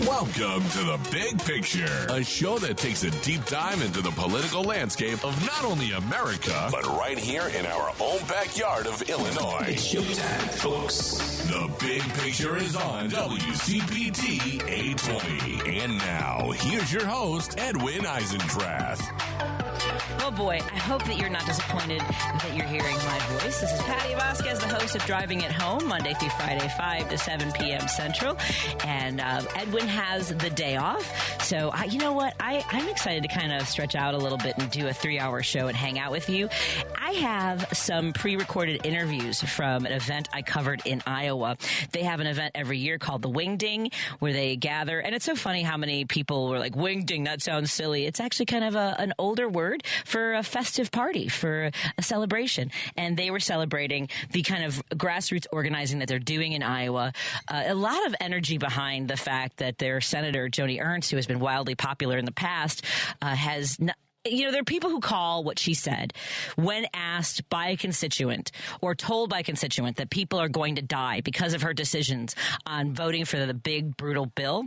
Welcome to The Big Picture, a show that takes a deep dive into the political landscape of not only America, but right here in our own backyard of Illinois. It's showtime, folks. The Big Picture is on WCPT 820. And now, here's your host, Edwin Eisendrath. Oh boy, I hope that you're not disappointed that you're hearing my voice. This is Patti Vasquez, the host of Driving It Home, Monday through Friday, 5 to 7 p.m. Central. And Edwin has the day off. So, you know what? I'm excited to kind of stretch out a little bit and do a 3-hour show and hang out with you. I have some pre-recorded interviews from an event I covered in Iowa. They have an event every year called the Wing Ding, where they gather. And it's so funny how many people were like, Wing Ding, that sounds silly. It's actually kind of an older word for a festive party, for a celebration. And they were celebrating the kind of grassroots organizing that they're doing in Iowa. A lot of energy behind the fact that their Senator, Joni Ernst, who has been wildly popular in the past, has not. You know, there are people who call what she said when asked by a constituent or told by a constituent that people are going to die because of her decisions on voting for the big, brutal bill.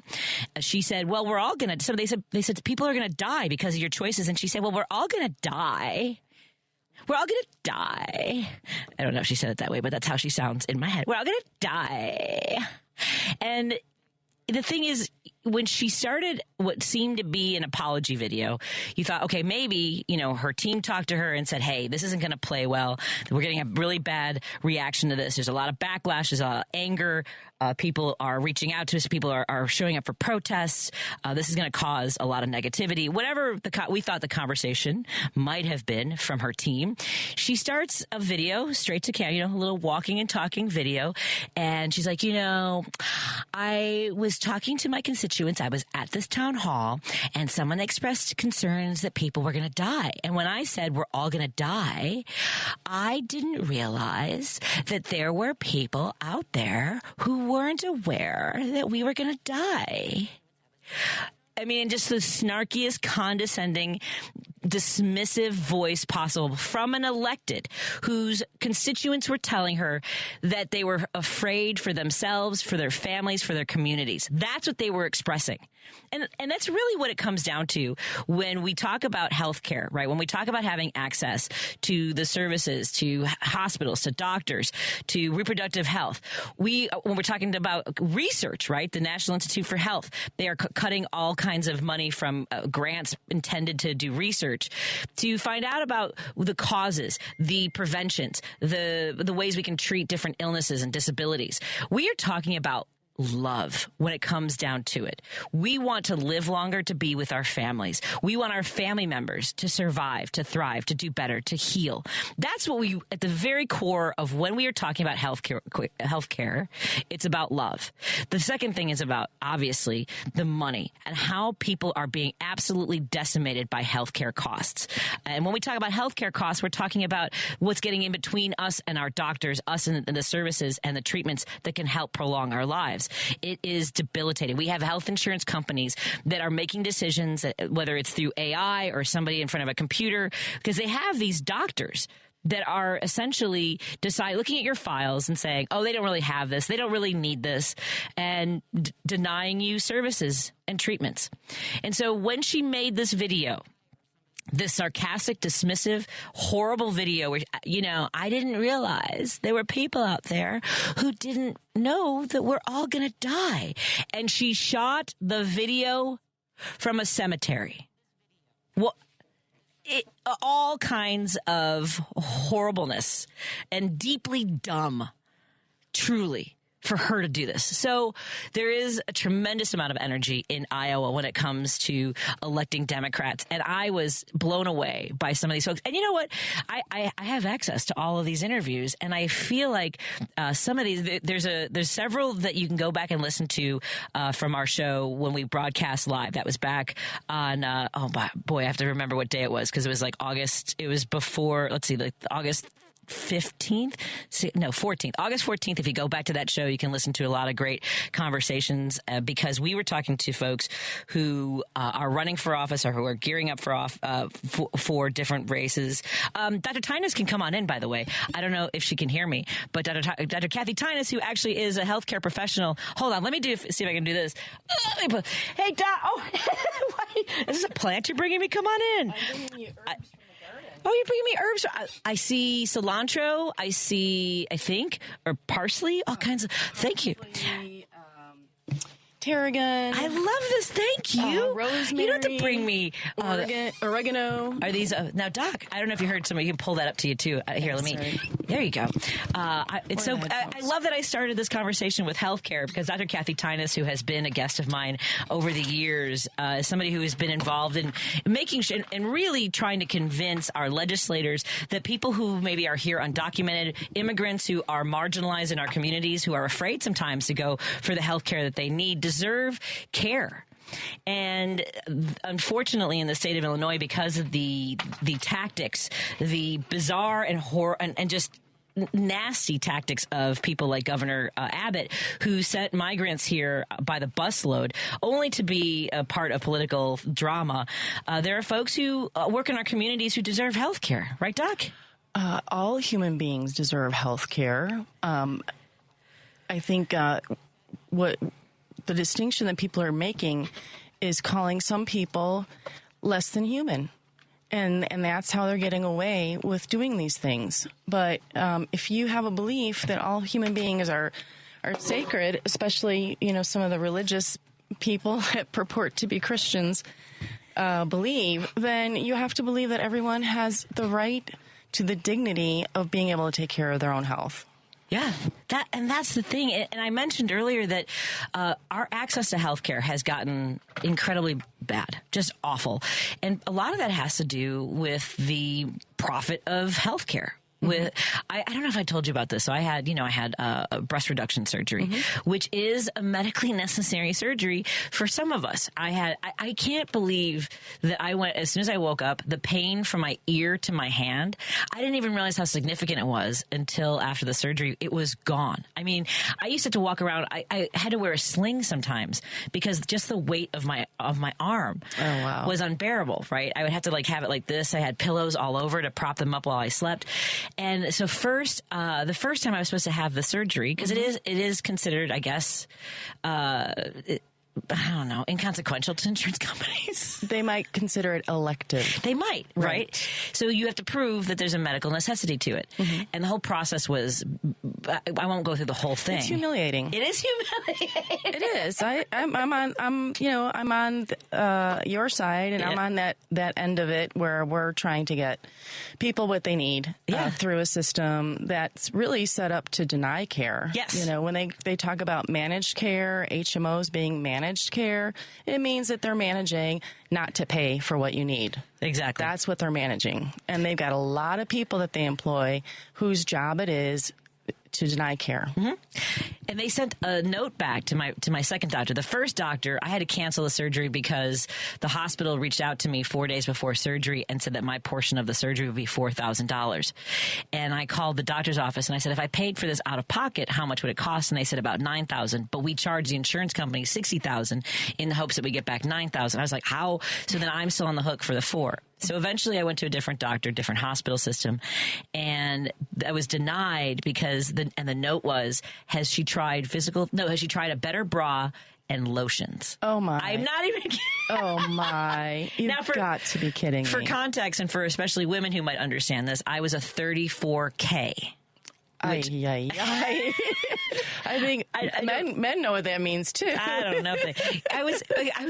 She said, well, we're all going to. So they said people are going to die because of your choices. And she said, well, we're all going to die. We're all going to die. I don't know if she said it that way, but that's how she sounds in my head. We're all going to die. And the thing is, when she started what seemed to be an apology video, you thought, okay, maybe, you know, her team talked to her and said, hey, this isn't going to play well. We're getting a really bad reaction to this. There's a lot of backlash. There's a lot of anger. People are reaching out to us. People are showing up for protests. This is going to cause a lot of negativity. Whatever we thought the conversation might have been from her team, she starts a video straight to camera, you know, a little walking and talking video. And she's like, you know, I was talking to my constituents. I was at this town hall and someone expressed concerns that people were going to die. And when I said we're all going to die, I didn't realize that there were people out there who weren't aware that we were going to die. I mean, just the snarkiest, condescending, dismissive voice possible from an elected whose constituents were telling her that they were afraid for themselves, for their families, for their communities. That's what they were expressing. And that's really what it comes down to when we talk about healthcare, right? When we talk about having access to the services, to hospitals, to doctors, to reproductive health. When we're talking about research, right? The National Institute for Health, they are cutting all kinds of money from grants intended to do research to find out about the causes, the preventions, the ways we can treat different illnesses and disabilities. We are talking about love when it comes down to it. We want to live longer, to be with our families. We want our family members to survive, to thrive, to do better, to heal. That's what we, at the very core of when we are talking about healthcare, it's about love. The second thing is about, obviously, the money and how people are being absolutely decimated by healthcare costs. And when we talk about healthcare costs, we're talking about what's getting in between us and our doctors, us and the services and the treatments that can help prolong our lives. It is debilitating. We have health insurance companies that are making decisions, whether it's through AI or somebody in front of a computer, because they have these doctors that are essentially looking at your files and saying, oh, they don't really have this. They don't really need this, and denying you services and treatments. And so when she made this video, this sarcastic, dismissive, horrible video where, you know, I didn't realize there were people out there who didn't know that we're all going to die. And she shot the video from a cemetery. Well, all kinds of horribleness and deeply dumb, truly, for her to do this. So there is a tremendous amount of energy in Iowa when it comes to electing Democrats. And I was blown away by some of these folks. And you know what? I have access to all of these interviews, and I feel like some of these, there's several that you can go back and listen to from our show when we broadcast live. That was back on, I have to remember what day it was, because it was like August. It was before, August 14th. August 14th. If you go back to that show, you can listen to a lot of great conversations because we were talking to folks who are running for office or who are gearing up for different races. Dr. Tynes can come on in, by the way. I don't know if she can hear me, but Dr. Kathy Tynes, who actually is a healthcare professional. Hold on, let me see if I can do this. Hey, Doc. Oh, is this a plant you're bringing me? Come on in. I'm bringing you herbs from the garden. Oh, you're bringing me herbs. I see cilantro. I see, or parsley. All kinds of. Thank you. Tarragon. I love this. Thank you. Rosemary. You don't have to bring me oregano. Are these now, Doc? I don't know if you heard somebody. You can pull that up to you too. Here, let me. Sorry. There you go. I love that I started this conversation with healthcare because Dr. Kathy Tynes, who has been a guest of mine over the years, is somebody who has been involved in making sure and really trying to convince our legislators that people who maybe are here undocumented, immigrants who are marginalized in our communities, who are afraid sometimes to go for the healthcare that they need, deserve care. And unfortunately, in the state of Illinois, because of the tactics, the bizarre and just nasty tactics of people like Governor Abbott, who sent migrants here by the busload, only to be a part of political drama, there are folks who work in our communities who deserve health care. Right, Doc? All human beings deserve health care. I think what the distinction that people are making is calling some people less than human. And that's how they're getting away with doing these things. But if you have a belief that all human beings are sacred, especially, some of the religious people that purport to be Christians believe, then you have to believe that everyone has the right to the dignity of being able to take care of their own health. Yeah, that's the thing. And I mentioned earlier that our access to healthcare has gotten incredibly bad, just awful. And a lot of that has to do with the profit of healthcare. With I don't know if I told you about this. So I had a breast reduction surgery, which is a medically necessary surgery for some of us. I can't believe that I went, as soon as I woke up, the pain from my ear to my hand, I didn't even realize how significant it was until after the surgery. It was gone. I mean, I used to have to walk around. I had to wear a sling sometimes because just the weight of my arm was unbearable, right? I would have to have it like this. I had pillows all over to prop them up while I slept. And so the first time I was supposed to have the surgery, because it is considered, I guess, I don't know, inconsequential to insurance companies. They might consider it elective. They might, right? So you have to prove that there's a medical necessity to it. And the whole process was, I won't go through the whole thing. It's humiliating. It is humiliating. It is. I'm on your side, and I'm on that end of it where we're trying to get people what they need through a system that's really set up to deny care. Yes. When they talk about managed care, HMOs being managed care, it means that they're managing not to pay for what you need. Exactly. That's what they're managing. And they've got a lot of people that they employ whose job it is to deny care. And they sent a note back to my second doctor. The first doctor, I had to cancel the surgery because the hospital reached out to me 4 days before surgery and said that my portion of the surgery would be $4,000. And I called the doctor's office and I said, if I paid for this out of pocket, how much would it cost? And they said about $9,000. But we charged the insurance company $60,000 in the hopes that we get back $9,000. I was like, how? So then I'm still on the hook for the $4,000. So eventually I went to a different doctor, different hospital system, and I was denied because the note was, has she tried a better bra and lotions? Oh, my. I'm not even kidding. Oh, my. You've got to be kidding me. For context, and for especially women who might understand this, I was a 34K. I think men know what that means too. I don't know. I was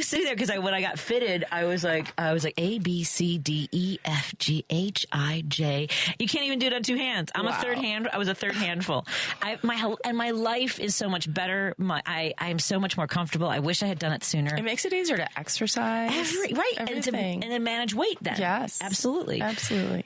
sitting there because when I got fitted, I was like A, B, C, D, E, F, G, H, I, J. You can't even do it on two hands. I was a third handful. My life is so much better. I am so much more comfortable. I wish I had done it sooner. It makes it easier to exercise. Everything. And to manage weight then. Yes. Absolutely.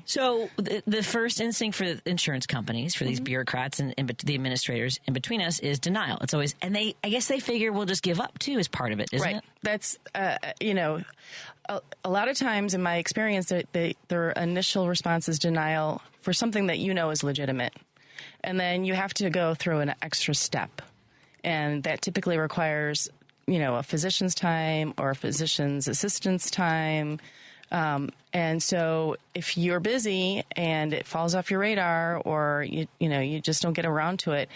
So the first instinct for insurance companies, for these bureaucrats and the administrators in between us, is denial. It's always, and I guess they figure we'll just give up too as part of it, isn't it? That's, a lot of times in my experience, their initial response is denial for something that you know is legitimate. And then you have to go through an extra step. And that typically requires, a physician's time or a physician's assistant's time. And so if you're busy and it falls off your radar or, you just don't get around to it,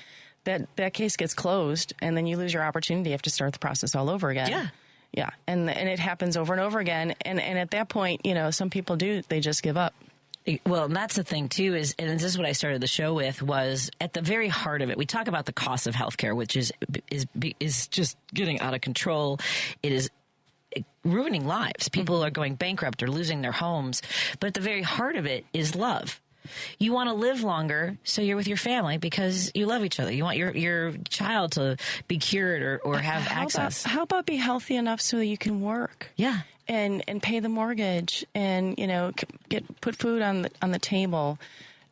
that case gets closed and then you lose your opportunity. You have to start the process all over again. Yeah. Yeah. And it happens over and over again. And at that point, some people they just give up. Well, and that's the thing, too, and this is what I started the show with, was at the very heart of it. We talk about the cost of healthcare, which is just getting out of control. It is ruining lives. People are going bankrupt or losing their homes. But at the very heart of it is love. You want to live longer, so you're with your family because you love each other. You want your child to be cured or have access. How about be healthy enough so that you can work? Yeah. And pay the mortgage and, put food on the table.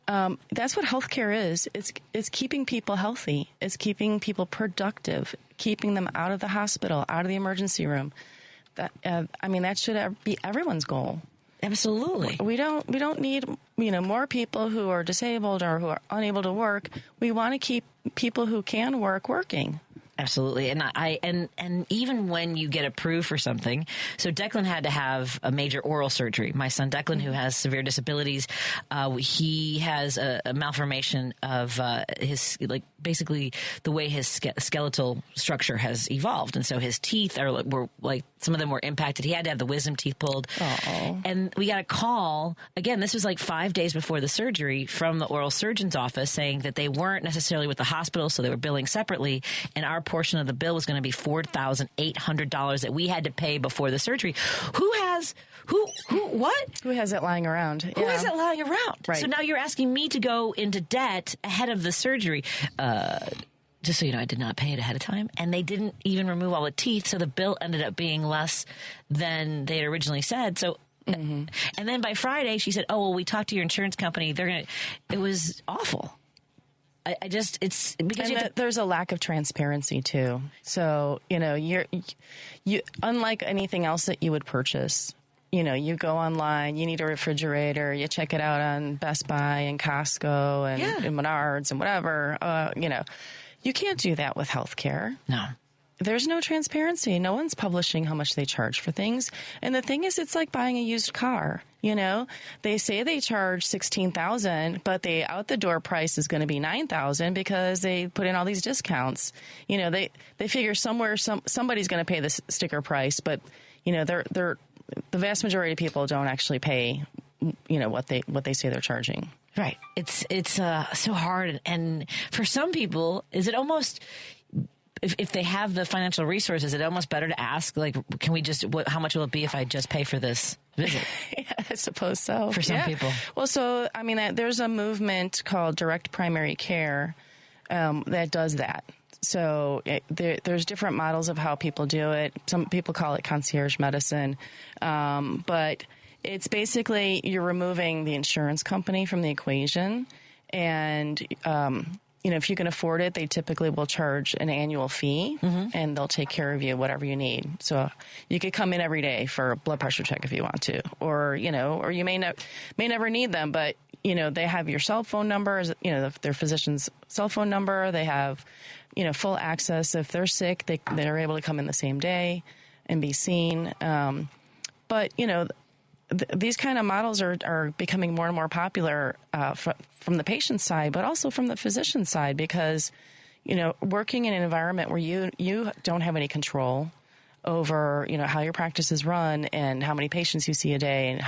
That's what healthcare is. It's keeping people healthy. It's keeping people productive, keeping them out of the hospital, out of the emergency room. That should be everyone's goal. Absolutely. We don't need, more people who are disabled or who are unable to work. We want to keep people who can work working. Absolutely. And even when you get approved for something, so Declan had to have a major oral surgery. My son Declan, who has severe disabilities, he has a malformation of his, basically the way his skeletal structure has evolved. And so his teeth were some of them were impacted. He had to have the wisdom teeth pulled. Uh-oh. And we got a call, again, this was 5 days before the surgery, from the oral surgeon's office saying that they weren't necessarily with the hospital, so they were billing separately. And our portion of the bill was going to be $4,800 that we had to pay before the surgery. Who has it lying around? Who has it lying around? Right. So now you're asking me to go into debt ahead of the surgery. Just so you know, I did not pay it ahead of time, and they didn't even remove all the teeth, so the bill ended up being less than they had originally said. So, and then by Friday, she said, "Oh, well, we talked to your insurance company. It was awful." It's because there's a lack of transparency too. So you unlike anything else that you would purchase. You go online, you need a refrigerator, you check it out on Best Buy and Costco and Menards and whatever. You can't do that with healthcare. No. There's no transparency. No one's publishing how much they charge for things. And the thing is, it's like buying a used car. They say they charge $16,000, but the out the door price is going to be $9,000 because they put in all these discounts. They figure somebody's going to pay the sticker price, but the vast majority of people don't actually pay what they say they're charging. Right. It's so hard, and for some people, is it almost, if they have the financial resources, is it almost better to ask, can we just, how much will it be if I just pay for this visit? Yeah, I suppose so. For some people. Well, so, there's a movement called direct primary care that does that. So there's different models of how people do it. Some people call it concierge medicine, but it's basically you're removing the insurance company from the equation, and if you can afford it, they typically will charge an annual fee, and they'll take care of you whatever you need. So you could come in every day for a blood pressure check if you want to, or you may never need them, but they have your cell phone number, their physician's cell phone number. They have full access. If they're sick, they're able to come in the same day and be seen. But these kind of models are becoming more and more popular from the patient's side, but also from the physician's side, because, working in an environment where you don't have any control over, how your practice is run and how many patients you see a day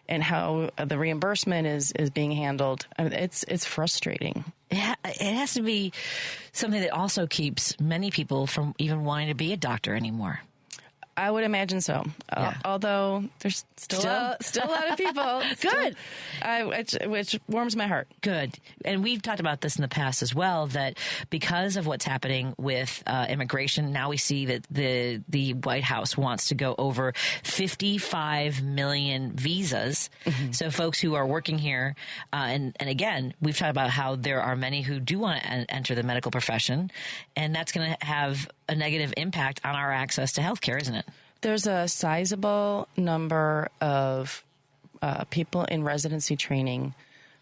and how the reimbursement is being handled, it's frustrating. It has to be something that also keeps many people from even wanting to be a doctor anymore. I would imagine so. Yeah. Although there's still a lot of people. Good. Which warms my heart. Good. And we've talked about this in the past as well, that because of what's happening with immigration, now we see that the White House wants to go over 55 million visas. Mm-hmm. So folks who are working here, and again, we've talked about how there are many who do want to enter the medical profession, and that's going to have a negative impact on our access to healthcare, isn't it? There's a sizable number of people in residency training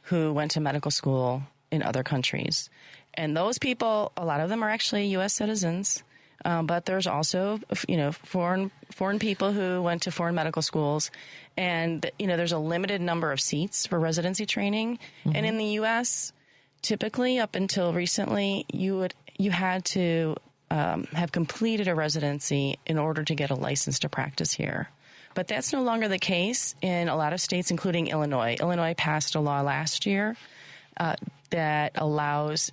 who went to medical school in other countries. And those people, a lot of them are actually U.S. citizens, but there's also, foreign people who went to foreign medical schools. And, there's a limited number of seats for residency training. Mm-hmm. And in the U.S., typically up until recently, you had to have completed a residency in order to get a license to practice here. But that's no longer the case in a lot of states, including Illinois. Illinois passed a law last year that allows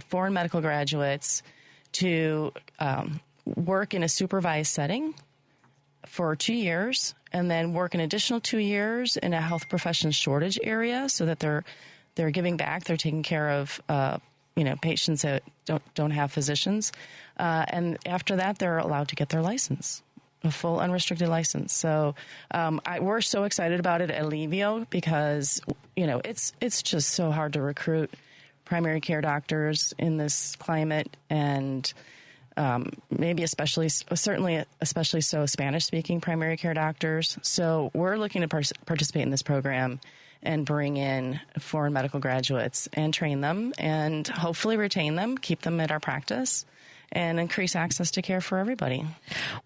foreign medical graduates to work in a supervised setting for 2 years and then work an additional 2 years in a health profession shortage area so that they're giving back. They're taking care of patients that don't have physicians. And after that, they're allowed to get their license. A full unrestricted license. So we're so excited about it at Alivio because, it's just so hard to recruit primary care doctors in this climate and maybe especially so Spanish-speaking primary care doctors. So we're looking to participate in this program and bring in foreign medical graduates and train them and hopefully retain them, keep them at our practice, and increase access to care for everybody.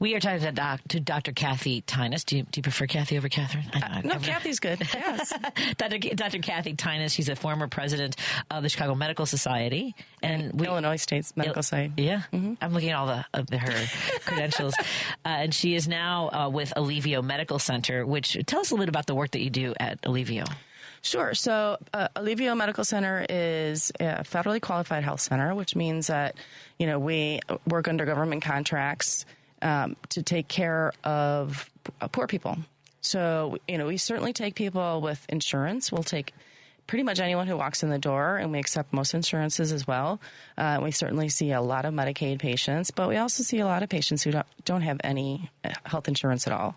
We are talking to Dr. Kathy Tynas. Do you prefer Kathy over Catherine? No, Kathy's good. Yes. Dr. Kathy Tynas. She's a former president of the Chicago Medical Society. And Illinois State Medical Society. Yeah. Mm-hmm. I'm looking at all her credentials. And she is now with Alivio Medical Center, which tell us a little bit about the work that you do at Alivio. Sure. So Alivio Medical Center is a federally qualified health center, which means that, we work under government contracts to take care of poor people. So, we certainly take people with insurance. We'll take pretty much anyone who walks in the door, and we accept most insurances as well. We certainly see a lot of Medicaid patients, but we also see a lot of patients who don't have any health insurance at all.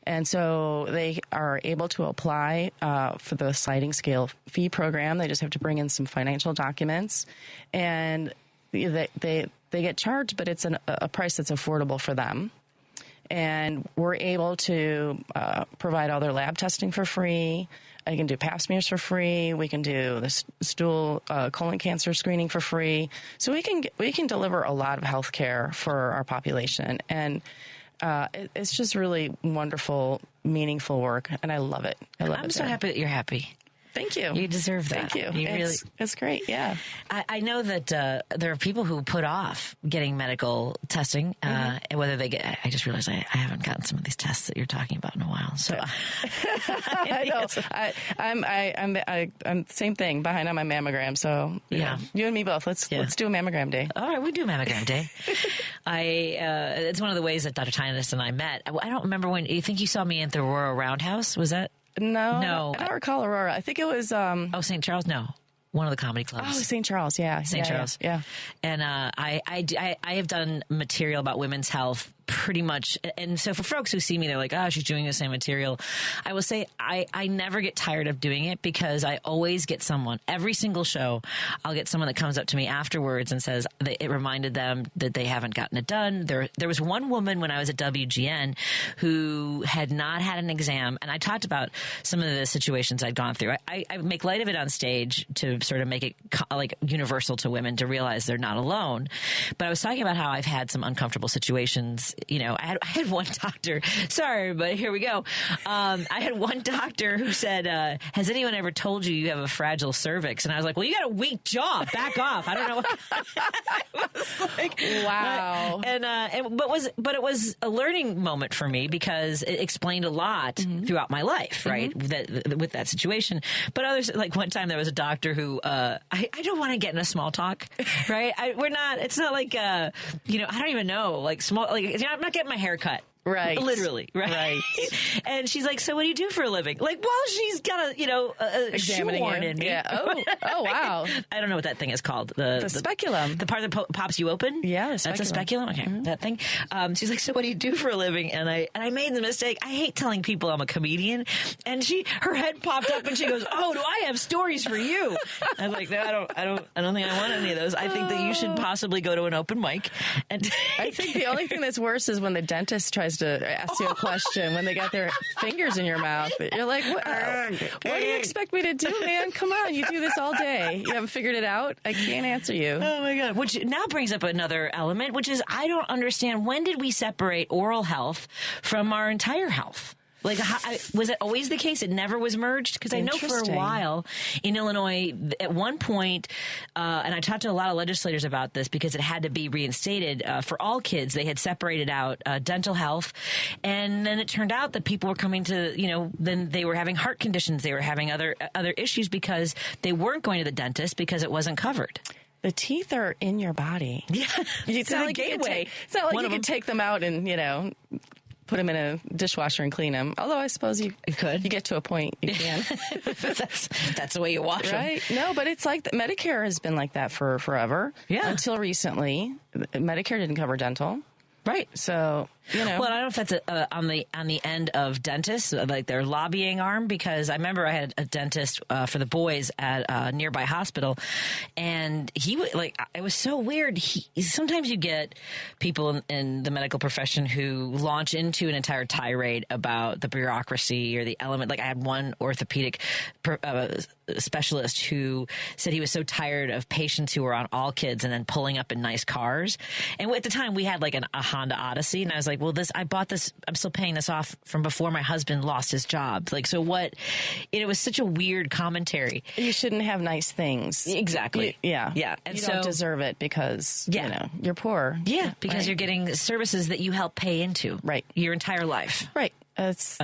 And so they are able to apply for the sliding scale fee program. They just have to bring in some financial documents, and they get charged, but it's a price that's affordable for them. And we're able to provide all their lab testing for free. I can do pap smears for free. We can do the stool colon cancer screening for free. So we can deliver a lot of health care for our population. And it's just really wonderful, meaningful work, and I love it. I'm so happy that you're happy. Thank you. You deserve that. Thank you. It's great, yeah. I know that there are people who put off getting medical testing, and whether they get. I just realized I haven't gotten some of these tests that you're talking about in a while. So I know. I'm same thing behind on my mammogram. So yeah, you and me both. Let's do a mammogram day. All right, we do a mammogram day. It's one of the ways that Dr. Tynas and I met. I don't remember when. You think you saw me at the Aurora Roundhouse? Was that? No. I don't recall Aurora. I think it was... St. Charles? No. One of the comedy clubs. Oh, St. Charles, yeah. St. Charles. Yeah. And I have done material about women's health pretty much. And so for folks who see me, they're like, oh, she's doing the same material. I will say I never get tired of doing it because I always get someone, every single show, I'll get someone that comes up to me afterwards and says that it reminded them that they haven't gotten it done. There was one woman when I was at WGN who had not had an exam. And I talked about some of the situations I'd gone through. I make light of it on stage to sort of make it like universal to women to realize they're not alone. But I was talking about how I've had some uncomfortable situations. I had one doctor, sorry, but here we go. I had one doctor who said, has anyone ever told you have a fragile cervix? And I was like, well, you got a weak jaw. Back off. I don't know. I was like, wow. But it was a learning moment for me because it explained a lot throughout my life, right? With that situation. But others, like one time there was a doctor who, I don't want to get in a small talk, right? It's not like, I don't even know, like small, like, I'm not getting my hair cut. Right. Literally. Right. And she's like, so what do you do for a living? Like, well, she's got a shoehorn in me. Yeah. Oh, wow. I don't know what that thing is called. The speculum. The part that pops you open? Yeah, that's a speculum? Okay. That thing. She's like, so what do you do for a living? And I made the mistake. I hate telling people I'm a comedian. And her head popped up and she goes, oh, do I have stories for you? I was like, no, I don't think I want any of those. I think that you should possibly go to an open mic. And I think the only thing that's worse is when the dentist tries supposed to ask you a question when they got their fingers in your mouth. You're like, what do you expect me to do, man? Come on, you do this all day. You haven't figured it out? I can't answer you. Oh, my God. Which now brings up another element, which is I don't understand, when did we separate oral health from our entire health? Like, was it always the case? It never was merged? Because I know for a while in Illinois, at one point, and I talked to a lot of legislators about this because it had to be reinstated for all kids. They had separated out dental health. And then it turned out that people were coming to, then they were having heart conditions. They were having other issues because they weren't going to the dentist because it wasn't covered. The teeth are in your body. Yeah. It's not like gateway. It's not like you can take them out and, put them in a dishwasher and clean them. Although I suppose you could. You get to a point you can. That's the way you wash them. Right? No, but it's like Medicare has been like that for forever. Yeah. Until recently. Medicare didn't cover dental. Right. So, Well, I don't know if that's on the end of dentists, like their lobbying arm, because I remember I had a dentist for the boys at a nearby hospital, and he would it was so weird. Sometimes you get people in the medical profession who launch into an entire tirade about the bureaucracy or the element. Like I had one orthopedic specialist who said he was so tired of patients who were on All Kids and then pulling up in nice cars. And at the time we had like a Honda Odyssey, and I was like, well, I bought this, I'm still paying this off from before my husband lost his job. Like, so what? It was such a weird commentary. You shouldn't have nice things. Exactly. Yeah. And you don't deserve it because, you're poor. Yeah, because you're getting services that you help pay into. Right. Your entire life. Right. It's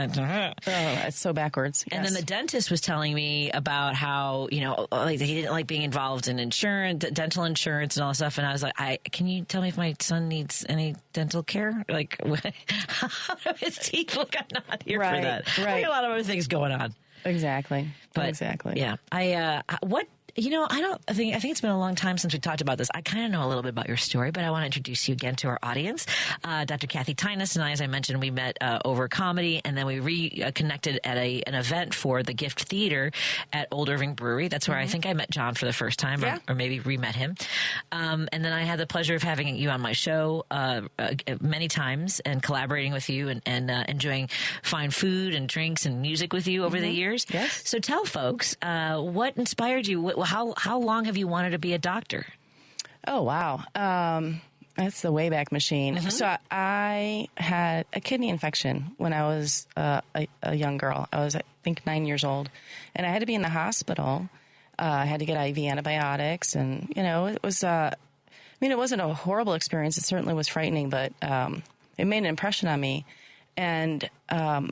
so backwards. Yes. And then the dentist was telling me about how, he didn't like being involved in insurance, dental insurance and all that stuff. And I was like, can you tell me if my son needs any dental care? Like, how do his teeth look? I'm not here for that. Right. I got a lot of other things going on. Exactly. Yeah. I think it's been a long time since we talked about this. I kind of know a little bit about your story, but I want to introduce you again to our audience. Dr. Kathy Tynas and I, as I mentioned, we met over comedy, and then we reconnected at an event for the Gift Theater at Old Irving Brewery. That's where I think I met John for the first time, or maybe re-met him. And then I had the pleasure of having you on my show many times and collaborating with you and enjoying fine food and drinks and music with you over the years. Yes. So tell folks, what inspired you? How long have you wanted to be a doctor? Oh, wow. That's the Wayback Machine. Mm-hmm. So I had a kidney infection when I was a young girl. I was, I think, 9 years old. And I had to be in the hospital. I had to get IV antibiotics. And, it was, it wasn't a horrible experience. It certainly was frightening, but it made an impression on me. And I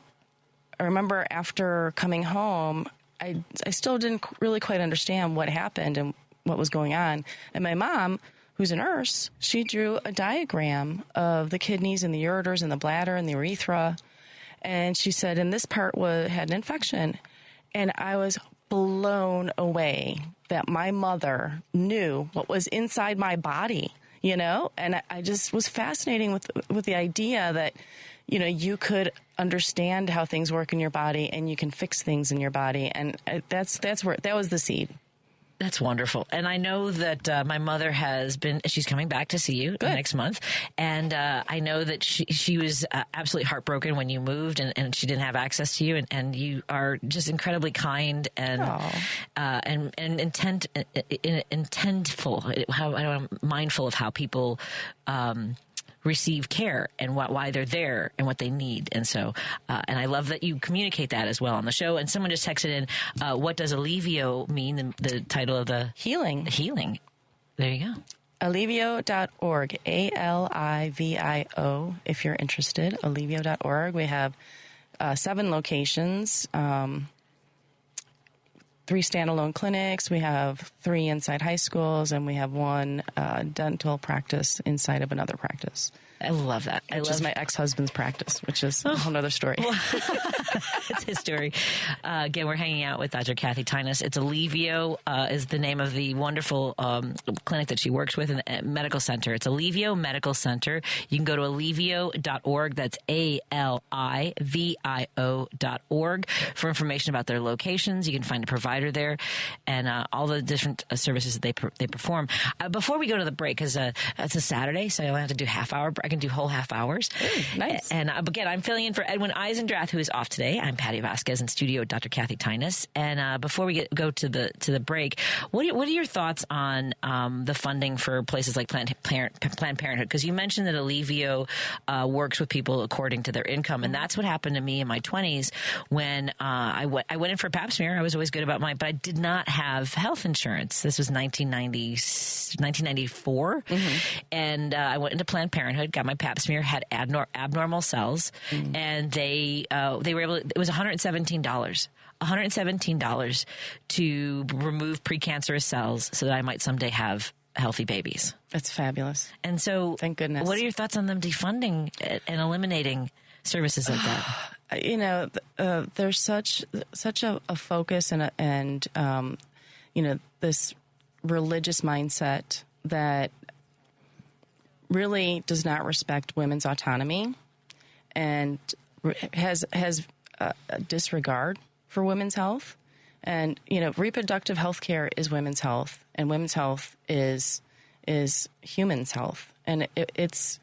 remember after coming home, I still didn't really quite understand what happened and what was going on. And my mom, who's a nurse, she drew a diagram of the kidneys and the ureters and the bladder and the urethra. And she said, and this part had an infection. And I was blown away that my mother knew what was inside my body, And I just was fascinating with the idea that, you could understand how things work in your body and you can fix things in your body. And that was the seed. That's wonderful. And I know that my mother she's coming back to see you next month. And I know that she was absolutely heartbroken when you moved and she didn't have access to you. And you are just incredibly kind and intentful, mindful of how people receive care and why they're there and what they need. And so, and I love that you communicate that as well on the show. And someone just texted in, what does Alivio mean? The title of the Healing. There you go. Alivio.org, ALIVIO, if you're interested, alivio.org. We have 7 locations, 3 standalone clinics. We have 3 inside high schools, and we have 1 dental practice inside of another practice. I love that. Which is my ex-husband's practice, which is a whole other story. It's his story. Again, we're hanging out with Dr. Kathy Tynas. It's Alivio is the name of the wonderful clinic that she works with in the medical center. It's Alivio Medical Center. You can go to alivio.org. That's ALIVIO.org for information about their locations. You can find a provider provider there, and all the different services that they perform. Before we go to the break, because it's a Saturday, so I only have to do half hour. I can do whole half hours. Ooh, nice. And again, I'm filling in for Edwin Eisendrath, who is off today. I'm Patti Vasquez in studio with Dr. Kathy Tynas. And before we go to the break, what are your thoughts on the funding for places like Planned Parenthood? Because you mentioned that Alivio works with people according to their income, and that's what happened to me in my 20s when I went in for a pap smear. I was always good about mine, but I did not have health insurance. This was 1994, and I went into Planned Parenthood, got my pap smear, had abnormal cells, and they were able. It was $117. $117 to remove precancerous cells so that I might someday have healthy babies. That's fabulous. And so, thank goodness. What are your thoughts on them defunding and eliminating services like that? There's such a focus and this religious mindset that really does not respect women's autonomy and has a disregard for women's health. And, reproductive health care is women's health, and women's health is humans' health. And it's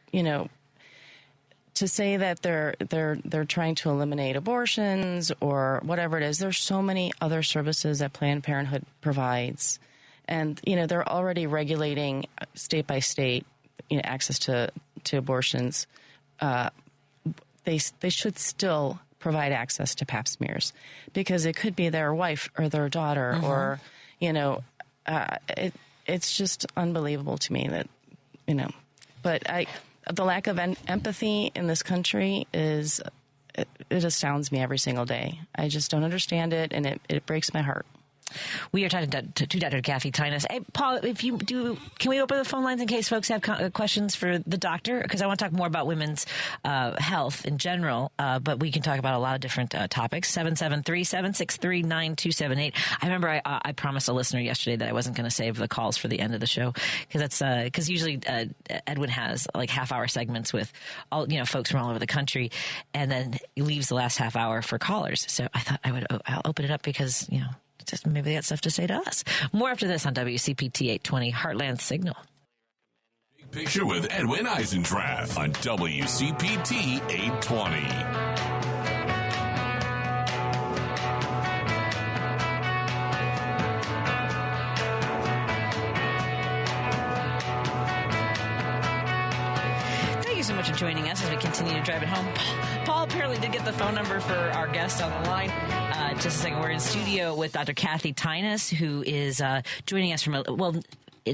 to say that they're trying to eliminate abortions or whatever it is, there's so many other services that Planned Parenthood provides. And, they're already regulating state by state, access to abortions. They should still provide access to pap smears because it could be their wife or their daughter or, it's just unbelievable to me that, but the lack of empathy in this country it astounds me every single day. I just don't understand it, and it breaks my heart. We are talking to Dr. Kathy Tynas. Hey, Paul, can we open the phone lines in case folks have questions for the doctor? Because I want to talk more about women's health in general, but we can talk about a lot of different topics. 773-763-9278. I remember I promised a listener yesterday that I wasn't going to save the calls for the end of the show because usually Edwin has like half-hour segments with all folks from all over the country, and then he leaves the last half hour for callers. So I thought I'll open it up because just maybe they got stuff to say to us. More after this on WCPT 820 Heartland Signal. Big Picture with Edwin Eisendrath on WCPT 820. So much for joining us as we continue to drive it home. Paul apparently did get the phone number for our guest on the line. Just a second. We're in studio with Dr. Kathy Tynas, who is joining us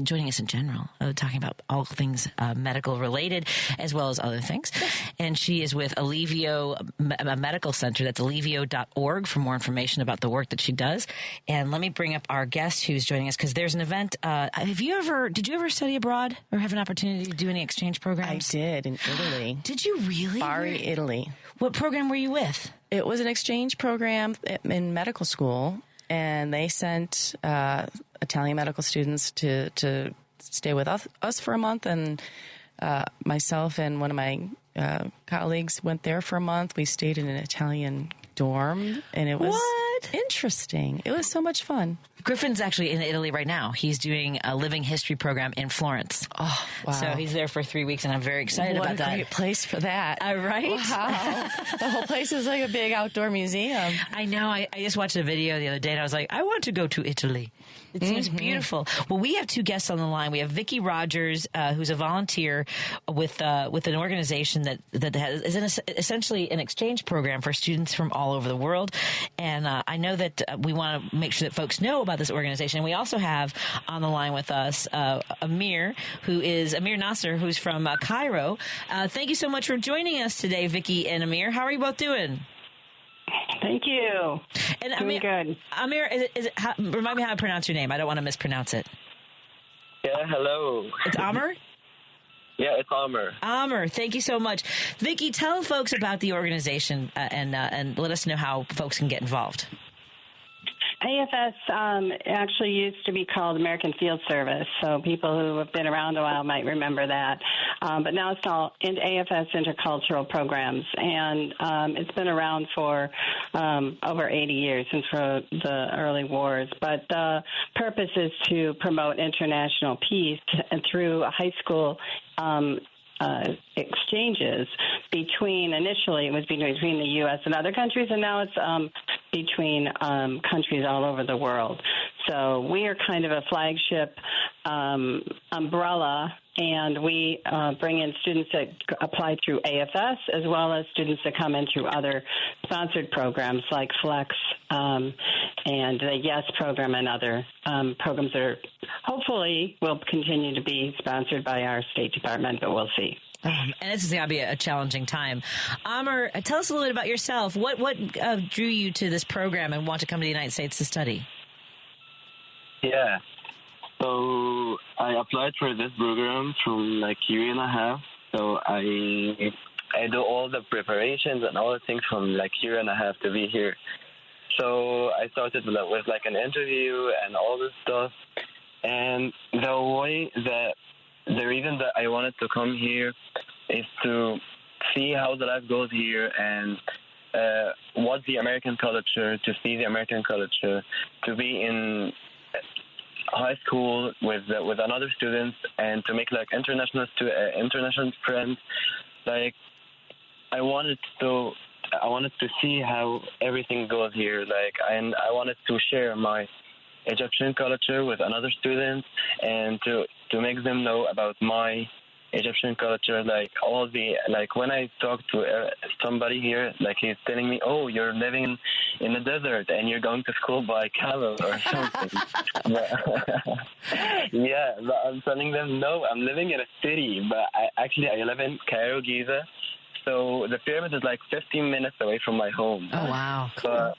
joining us in general, talking about all things medical related as well as other things. And she is with Alivio Medical Center. That's alivio.org for more information about the work that she does. And let me bring up our guest who's joining us because there's an event. Did you ever study abroad or have an opportunity to do any exchange programs? I did in Italy. Did you really? Bari, Italy. What program were you with? It was an exchange program in medical school, and they sent Italian medical students to stay with us for a month, and myself and one of my colleagues went there for a month. We stayed in an Italian dorm, and it was interesting. It was so much fun. Griffin's actually in Italy right now. He's doing a living history program in Florence. Oh, wow. So he's there for 3 weeks, and I'm very excited about that. What a great place for that. Right? Wow. The whole place is like a big outdoor museum. I know. I just watched a video the other day, and I was like, I want to go to Italy. It seems beautiful. Well, we have two guests on the line. We have Vicki Rogers, who's a volunteer with an organization that is essentially an exchange program for students from all over the world. And I know that we want to make sure that folks know about this organization. And we also have on the line with us Amir Nasser, who's from Cairo. Thank you so much for joining us today, Vicki and Amir. How are you both doing? Thank you. And Doing good. Amir, remind me how to pronounce your name. I don't want to mispronounce it. Yeah, hello. It's Amr? Yeah, it's Amr. Amr, thank you so much. Vicki, tell folks about the organization and let us know how folks can get involved. AFS actually used to be called American Field Service, so people who have been around a while might remember that. But now it's called AFS Intercultural Programs, and it's been around for over 80 years, since the early wars. But the purpose is to promote international peace through high school exchanges initially it was between the U.S. and other countries, and now it's between countries all over the world. So we are kind of a flagship umbrella, and we bring in students that apply through AFS, as well as students that come in through other sponsored programs like Flex and the YES program and other programs that are hopefully will continue to be sponsored by our State Department, but we'll see. And this is going to be a challenging time. Amr, tell us a little bit about yourself. What drew you to this program and want to come to the United States to study? Yeah. So I applied for this program from like a year and a half. So I do all the preparations and all the things from like a year and a half to be here. So I started with like an interview and all this stuff. And the reason that I wanted to come here is to see how the life goes here and what the American culture, to see the American culture, to be in high school with another students, and to make like international friends. Like I wanted to see how everything goes here. Like and I wanted to share my Egyptian culture with another student, and to make them know about my Egyptian culture. Like when I talk to somebody here, like he's telling me, "Oh, you're living in the desert and you're going to school by camel or something." Yeah, but I'm telling them, no, I'm living in a city, but I live in Cairo, Giza. So the pyramid is like 15 minutes away from my home. Oh, wow. Cool.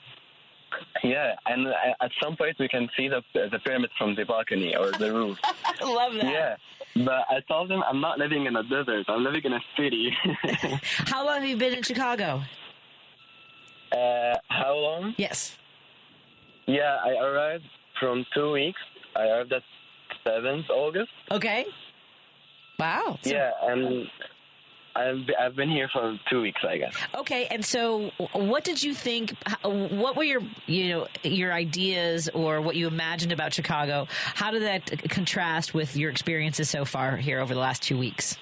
Yeah, and at some point we can see the pyramid from the balcony or the roof. I love that. Yeah, but I told them I'm not living in a desert. I'm living in a city. How long have you been in Chicago? How long? Yes. Yeah, I arrived from 2 weeks. I arrived at 7th August. Okay. Wow. Yeah, and I've been here for 2 weeks, I guess. Okay, and so what did you think? What were your ideas or what you imagined about Chicago? How did that contrast with your experiences so far here over the last 2 weeks?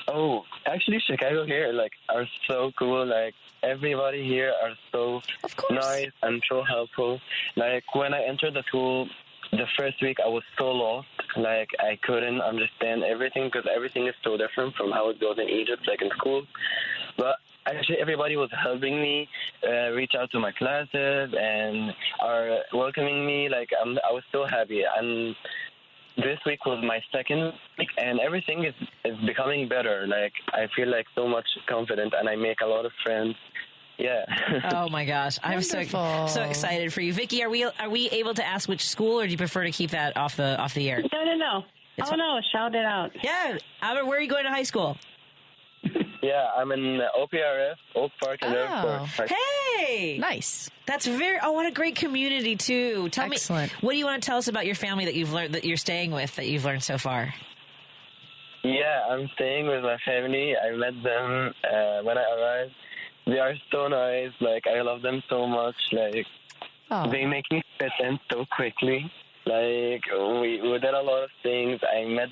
Oh, actually, Chicago here are so cool. Like everybody here are so nice and so helpful. Like when I entered the school, the first week I was so lost. Like I couldn't understand everything because everything is so different from how it goes in Egypt, like in school. But actually everybody was helping me reach out to my classes and are welcoming me. Like I was so happy. And this week was my second week, and everything is becoming better. Like I feel like so much confident, and I make a lot of friends. Yeah. Oh my gosh, I'm so excited for you, Vicky. Are we able to ask which school, or do you prefer to keep that off the air? No. No, shout it out. Yeah, Albert, where are you going to high school? Yeah, I'm in OPRF, Oak Park and Airport. Hey, nice. That's what a great community too. Tell me, what do you want to tell us about your family that you've learned, that you're staying with, that you've learned so far? Yeah, I'm staying with my family. I met them when I arrived. They are so nice. Like I love them so much. Like they make me fit in so quickly. Like we did a lot of things. I met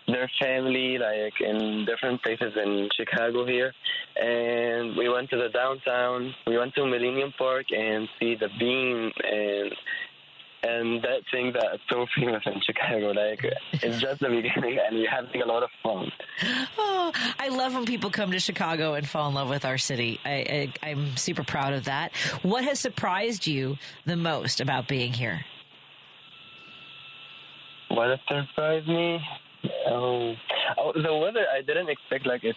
their family like in different places in Chicago here, and we went to the downtown. We went to Millennium Park and see the beam and that thing that's so famous in Chicago. Like it's just the beginning, and we're having a lot of fun. Oh, I love when people come to Chicago and fall in love with our city. I'm super proud of that. What has surprised you the most about being here? What has surprised me? The weather. I didn't expect like it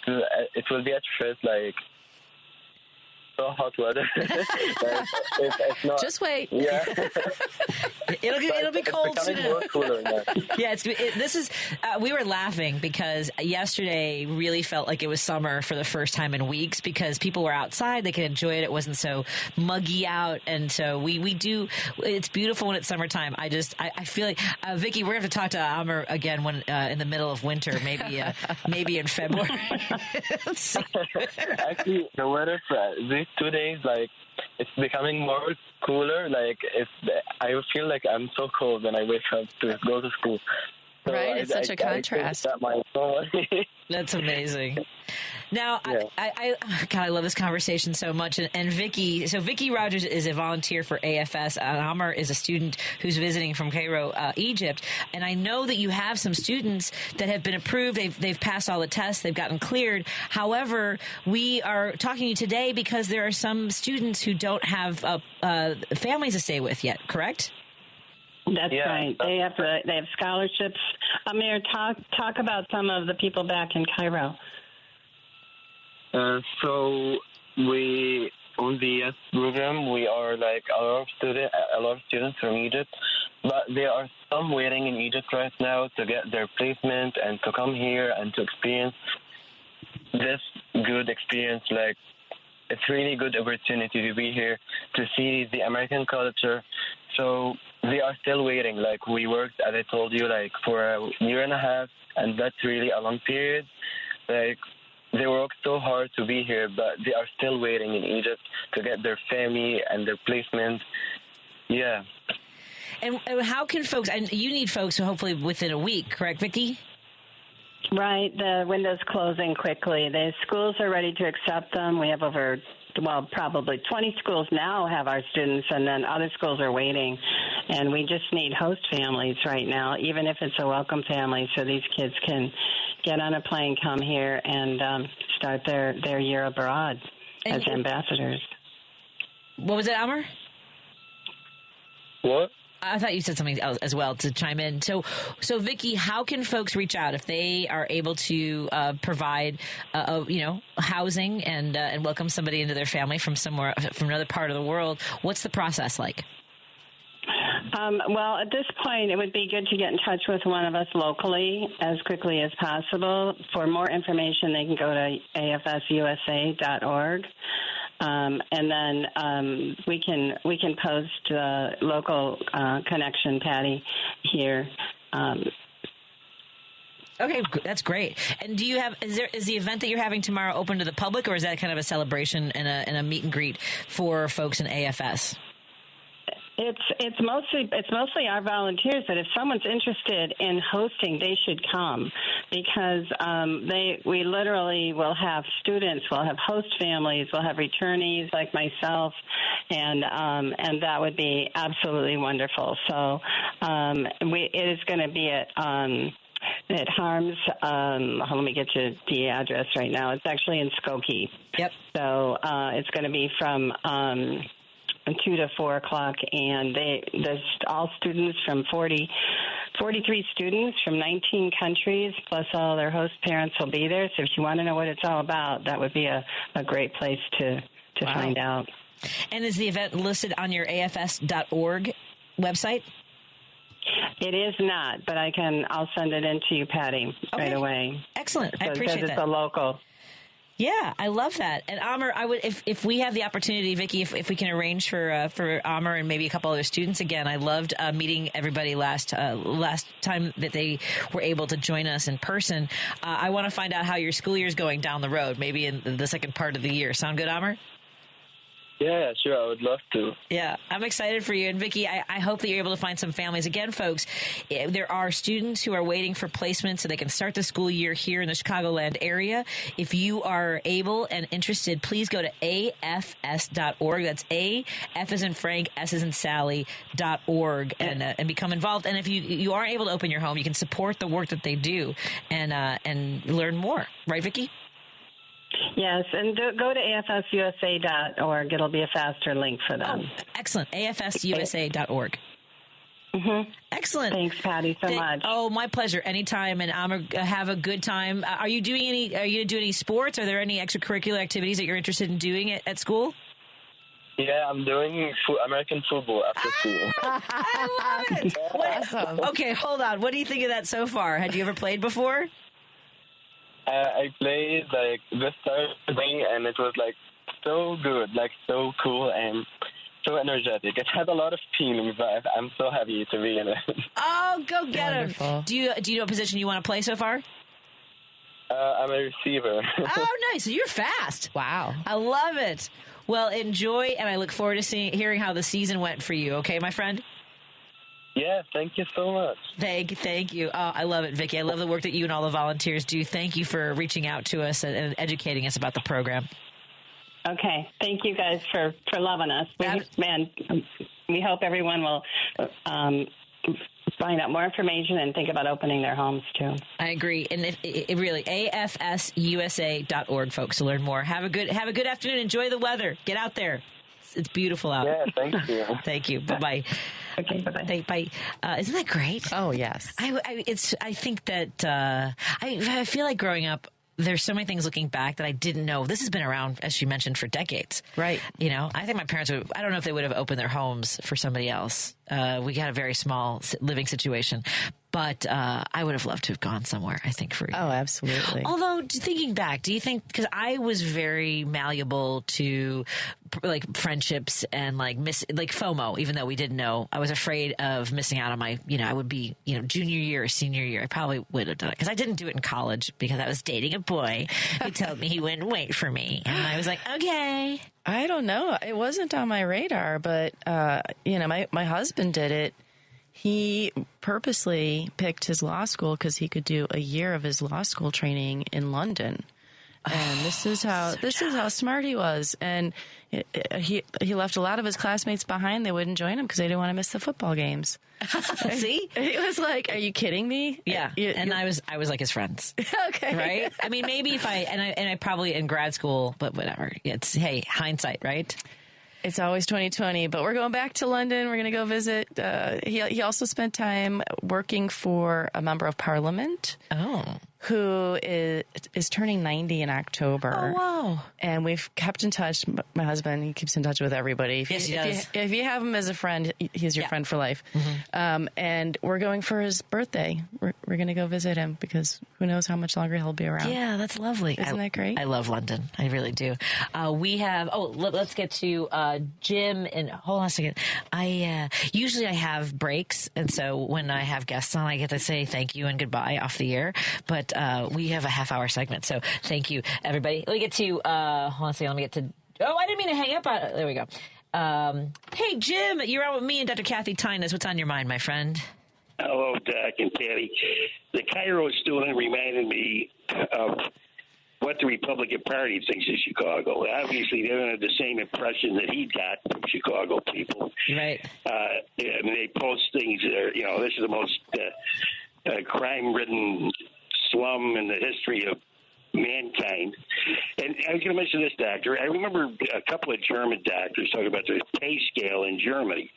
will be at first like so hot weather. It's not, just wait. Yeah. It'll be cold soon. More cooler now. Yeah, we were laughing because yesterday really felt like it was summer for the first time in weeks because people were outside. They could enjoy it. It wasn't so muggy out. And so we do, it's beautiful when it's summertime. I feel like, Vicky, we're going to have to talk to Amr again when in the middle of winter, maybe in February. Actually, the weather for these 2 days, like, it's becoming more cooler. Like, I feel like I'm so cold when I wake up to go to school. So right, it's such a contrast. That's amazing. Now, yeah. I love this conversation so much. And Vicky Rogers is a volunteer for AFS. Amr is a student who's visiting from Cairo, Egypt. And I know that you have some students that have been approved. They've passed all the tests. They've gotten cleared. However, we are talking to you today because there are some students who don't have families to stay with yet, correct? That's right. They have scholarships. Amir, talk about some of the people back in Cairo. So we on the ES program, we are like a lot of students from Egypt, but there are some waiting in Egypt right now to get their placement and to come here and to experience this good experience. Like, it's really good opportunity to be here to see the American culture. So they are still waiting. Like, we worked, as I told you, like for a year and a half, and that's really a long period. Like, they worked so hard to be here, but they are still waiting in Egypt to get their family and their placement. Yeah. And how can folks, and you need folks hopefully within a week, correct, Vicky? Right. The window's closing quickly. The schools are ready to accept them. We have probably 20 schools now have our students, and then other schools are waiting. And we just need host families right now, even if it's a welcome family, so these kids can get on a plane, come here, and start their year abroad as ambassadors. What was it, Amr? What? I thought you said something else as well to chime in. So Vicky, how can folks reach out if they are able to provide, housing and welcome somebody into their family from another part of the world? What's the process like? Well, at this point, it would be good to get in touch with one of us locally as quickly as possible. For more information, they can go to afsusa.org. And then we can post local connection, Patty, here. Okay, that's great. And is the event that you're having tomorrow open to the public, or is that kind of a celebration and a meet and greet for folks in AFS? It's mostly our volunteers, that if someone's interested in hosting, they should come, because we literally will have students, we'll have host families, we'll have returnees like myself, and that would be absolutely wonderful. So it is going to be at Harms. Let me get you the address right now. It's actually in Skokie. Yep. So it's going to be from 2 to 4 o'clock, and there's all students from 43 students from 19 countries, plus all their host parents will be there. So if you want to know what it's all about, that would be a great place to find out. And is the event listed on your afs.org website? It is not, but I'll send it in to you, Patty, right away. Excellent. I appreciate that. Because it's a local. Yeah, I love that. And Amr, I would, if we have the opportunity, Vicky, if we can arrange for Amr and maybe a couple other students again. I loved meeting everybody last time that they were able to join us in person. I want to find out how your school year is going down the road, maybe in the second part of the year. Sound good, Amr? Yeah, sure. I would love to. Yeah, I'm excited for you. And Vicky, I hope that you're able to find some families. Again, folks, there are students who are waiting for placement so they can start the school year here in the Chicagoland area. If you are able and interested, please go to afs.org. That's A, F as in Frank, S as in Sally.org and become involved. And if you aren't able to open your home, you can support the work that they do and learn more. Right, Vicky? Yes, and go to afsusa.org. It'll be a faster link for them. Oh, excellent. afsusa.org. Mm-hmm. Excellent. Thanks, Patty, so much. Oh, my pleasure. Anytime, and have a good time. Are you going to do any sports? Are there any extracurricular activities that you're interested in doing at school? Yeah, I'm doing American football after school. I love it. Awesome. Okay, hold on. What do you think of that so far? Had you ever played before? I played like this Thursday, and it was like so good, like so cool and so energetic. It had a lot of feelings, but I'm so happy to be in it. Oh, go get Wonderful. him. Do you know a position you want to play so far? I'm a receiver. Oh, nice. So you're fast. Wow. I love it. Well, enjoy, and I look forward to hearing how the season went for you. Okay, my friend? Yeah, thank you so much. Thank you. Oh, I love it, Vicki. I love the work that you and all the volunteers do. Thank you for reaching out to us and educating us about the program. Okay. Thank you guys for loving us. We hope everyone will find out more information and think about opening their homes, too. I agree. And it really, afsusa.org, folks, to learn more. Have a good afternoon. Enjoy the weather. Get out there. It's beautiful out. Yeah, thank you. Thank you. Bye-bye. Okay, bye-bye. Bye. Isn't that great? Oh, yes. I think that I feel like growing up, there's so many things looking back that I didn't know. This has been around, as you mentioned, for decades. Right. You know, I think my parents would, I don't know if they would have opened their homes for somebody else. We had a very small living situation, but I would have loved to have gone somewhere, I think, for you. Oh, absolutely. Although, thinking back, do you think, because I was very malleable to like friendships and like FOMO, even though we didn't know, I was afraid of missing out on my, I would be, junior year or senior year, I probably would have done it because I didn't do it in college because I was dating a boy who told me he wouldn't wait for me. And I was like, okay. I don't know. It wasn't on my radar, but, my husband did it. He purposely picked his law school because he could do a year of his law school training in London. And this is how smart he was. And he left a lot of his classmates behind. They wouldn't join him because they didn't want to miss the football games. See? He was like, "Are you kidding me?" Yeah. And I was like his friends. Okay. Right? I mean, maybe if I probably in grad school, but whatever. It's, hey, hindsight, right? It's always 2020, but we're going back to London. We're going to go visit. He also spent time working for a member of parliament. Oh. Who is turning 90 in October. Oh, wow. And we've kept in touch. My husband, he keeps in touch with everybody. Yes, he does. If you have him as a friend, he's your friend for life. Mm-hmm. And we're going for his birthday. We're going to go visit him because who knows how much longer he'll be around. Yeah, that's lovely. Isn't that great? I love London. I really do. We have, let's get to Jim. And hold on a second. Usually I have breaks. And so when I have guests on, I get to say thank you and goodbye off the air. But we have a half-hour segment, so thank you, everybody. Let me get to, hold on a second, I didn't mean to hang up on, there we go. Hey, Jim, you're on with me and Dr. Kathy Tynas. What's on your mind, my friend? Hello, Doc and Patty. The Cairo student reminded me of what the Republican Party thinks of Chicago. Obviously, they don't have the same impression that he got from Chicago people. Right. They post things that are, this is the most crime-ridden slum in the history of mankind. And I was going to mention this, doctor. I remember a couple of German doctors talking about their pay scale in Germany.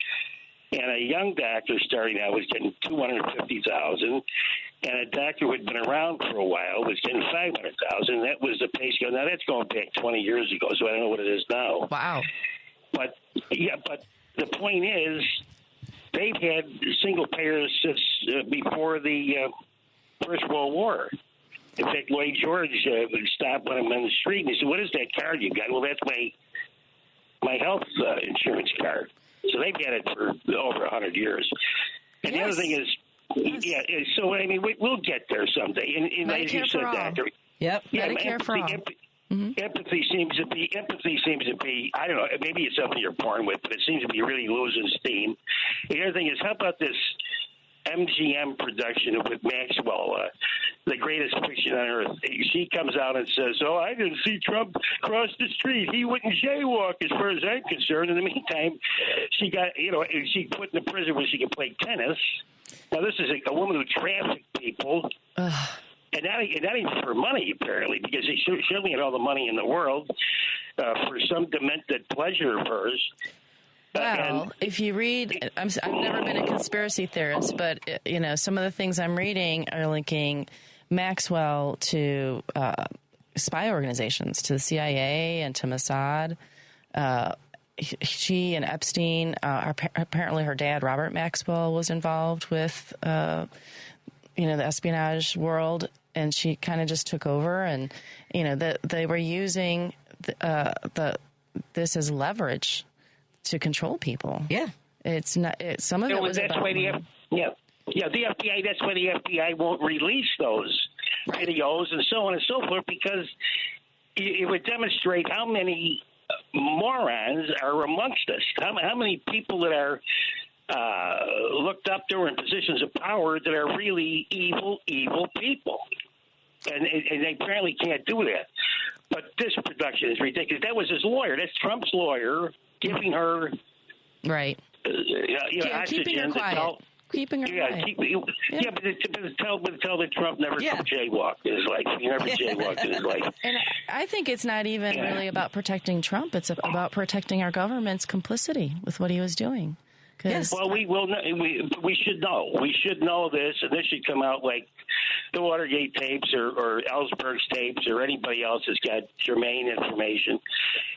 And a young doctor starting out was getting $250,000, and a doctor who had been around for a while was getting $500,000. That was the pay scale. Now that's going back 20 years ago, so I don't know what it is now. Wow. But the point is, they've had single payers since before the First World War. In fact, Lloyd George stopped one of them on the street and he said, "What is that card you got?" "Well, that's my health insurance card." So they've had it for over 100 years. And the other thing is, so I mean, we'll get there someday. And as you said, doctor, Medicare for all. Empathy seems to be. I don't know. Maybe it's something you're born with, but it seems to be really losing steam. The other thing is, how about this MGM production with Maxwell, the greatest fiction on earth? She comes out and says, "Oh, I didn't see Trump cross the street. He wouldn't jaywalk, as far as I'm concerned." In the meantime, she got, she put in the prison where she can play tennis. Now, this is a woman who trafficked people. And not even for money, apparently, because she certainly had all the money in the world for some demented pleasure of hers. Well, if you read, I've never been a conspiracy theorist, but, some of the things I'm reading are linking Maxwell to spy organizations, to the CIA and to Mossad. she and Epstein, apparently her dad, Robert Maxwell, was involved with, the espionage world, and she kind of just took over, and, they were using this as leverage to control people. Yeah. It's not, some of it was that's about why the FBI, that's why the FBI won't release those videos and so on and so forth, because it would demonstrate how many morons are amongst us, how many people that are looked up to or in positions of power that are really evil people. And they apparently can't do that. But this production is ridiculous. That was his lawyer. That's Trump's lawyer giving her right. Keeping her quiet. Keeping her quiet. But tell that Trump never jaywalked in his life. He never jaywalked in his life. And I think it's not even really about protecting Trump. It's about protecting our government's complicity with what he was doing. Yes. Well, we should know. We should know this, and this should come out like the Watergate tapes or Ellsberg's tapes or anybody else that's got germane information.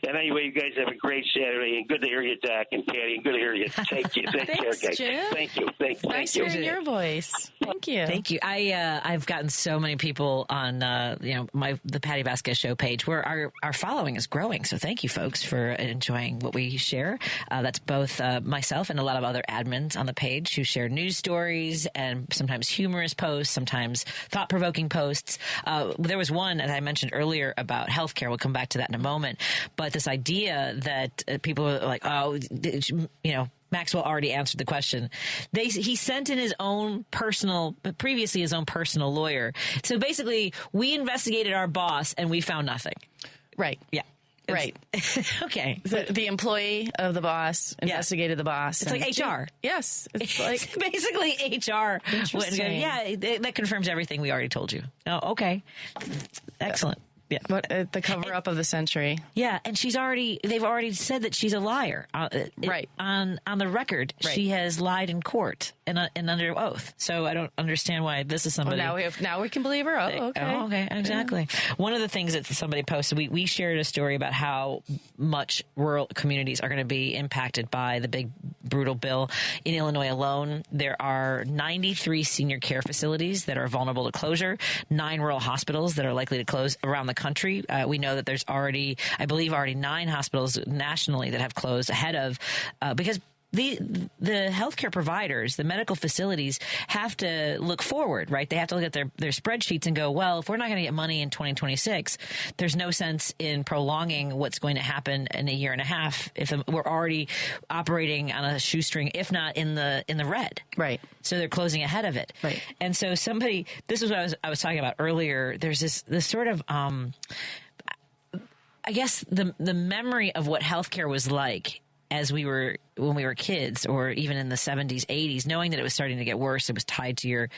And anyway, you guys have a great Saturday, and good to hear you, Doc and Patty, and good to hear you. Thank you. Take care, guys. Jim. Thank you. Nice hearing your voice. Thank you. Thank you. I've gotten so many people on the Patti Vasquez show page where our following is growing. So thank you, folks, for enjoying what we share. That's both myself and a lot of other admins on the page who share news stories and sometimes humorous posts, sometimes thought-provoking posts. There was one, as I mentioned earlier, about healthcare. We'll come back to that in a moment. But this idea that people are like, Maxwell already answered the question. He sent in his own previously his own personal lawyer. So basically, we investigated our boss and we found nothing. Right. Yeah. Right. Okay. The employee of the boss investigated the boss. It's like HR. Yes. It's like basically HR. Interesting. That confirms everything we already told you. Oh, okay. Excellent. Yeah. But the cover-up of the century. Yeah, and they've already said that she's a liar. Right. On the record, she has lied in court and under oath. So I don't understand why this is somebody. Well, now we can believe her. Oh, okay. Oh, okay, exactly. Yeah. One of the things that somebody posted, we shared a story about how much rural communities are going to be impacted by the big, brutal bill. In Illinois alone, there are 93 senior care facilities that are vulnerable to closure, 9 rural hospitals that are likely to close around the country. We know that there's already 9 hospitals nationally that have closed ahead of because the healthcare providers, the medical facilities have to look forward, right? They have to look at their spreadsheets and go, well, if we're not going to get money in 2026, there's no sense in prolonging what's going to happen in a year and a half if we're already operating on a shoestring, if not in the red. Right. So they're closing ahead of it. Right. And so this is what I was talking about earlier. There's this sort of, I guess the memory of what healthcare was like when we were kids, or even in the 70s, 80s, knowing that it was starting to get worse. It was tied to your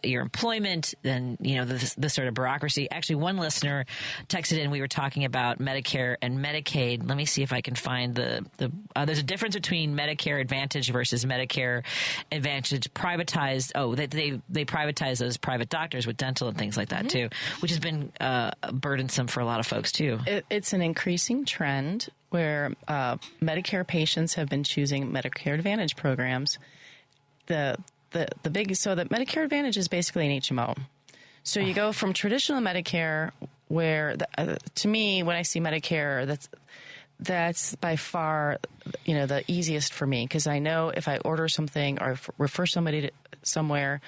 employment, and the sort of bureaucracy. Actually, one listener texted in. We were talking about Medicare and Medicaid. Let me see if I can find there's a difference between Medicare Advantage versus Medicare Advantage privatized. Oh, they privatize those private doctors with dental and things like that too, which has been burdensome for a lot of folks too. It's an increasing trend where Medicare patients have been choosing Medicare Advantage programs. So the Medicare Advantage is basically an HMO. So you go from traditional Medicare, where to me, when I see Medicare, that's by far the easiest for me, because I know if I order something or refer somebody to somewhere,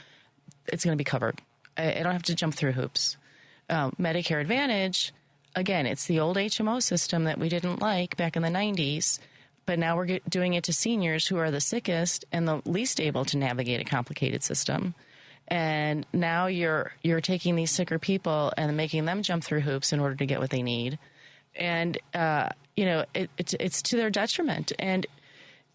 it's going to be covered. I don't have to jump through hoops. Medicare Advantage, again, it's the old HMO system that we didn't like back in the 90s, but now we're doing it to seniors who are the sickest and the least able to navigate a complicated system. And now you're taking these sicker people and making them jump through hoops in order to get what they need. And, it's to their detriment. And,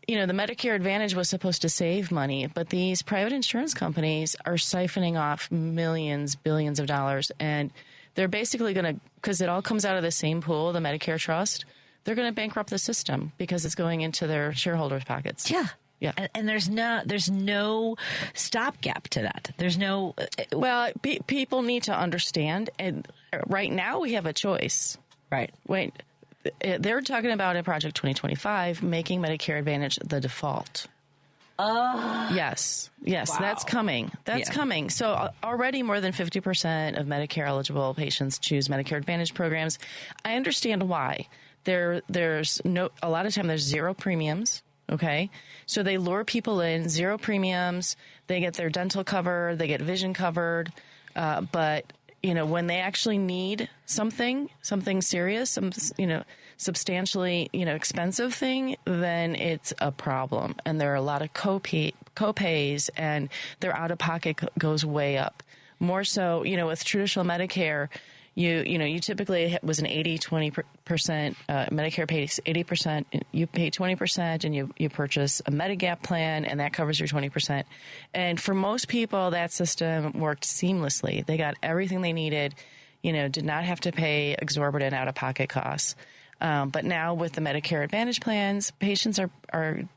the Medicare Advantage was supposed to save money, but these private insurance companies are siphoning off millions, billions of dollars, and they're basically going to, because it all comes out of the same pool, the Medicare Trust, they're going to bankrupt the system because it's going into their shareholders' pockets. Yeah. Yeah. And there's no stopgap to that. There's no. Well, people need to understand. And right now we have a choice. Right. Wait, they're talking about in Project 2025 making Medicare Advantage the default. Yes, wow. That's coming. That's coming. So already more than 50% of Medicare eligible patients choose Medicare Advantage programs. I understand why. There's a lot of time there's zero premiums. Okay, so they lure people in, zero premiums. They get their dental covered, they get vision covered, but when they actually need something serious, substantially, expensive thing, then it's a problem. And there are a lot of co-pays, and their out-of-pocket goes way up. More so, with traditional Medicare, you typically was an 80-20%, Medicare pays 80%, you pay 20%, and you purchase a Medigap plan, and that covers your 20%. And for most people, that system worked seamlessly. They got everything they needed, did not have to pay exorbitant out-of-pocket costs. But now with the Medicare Advantage plans, patients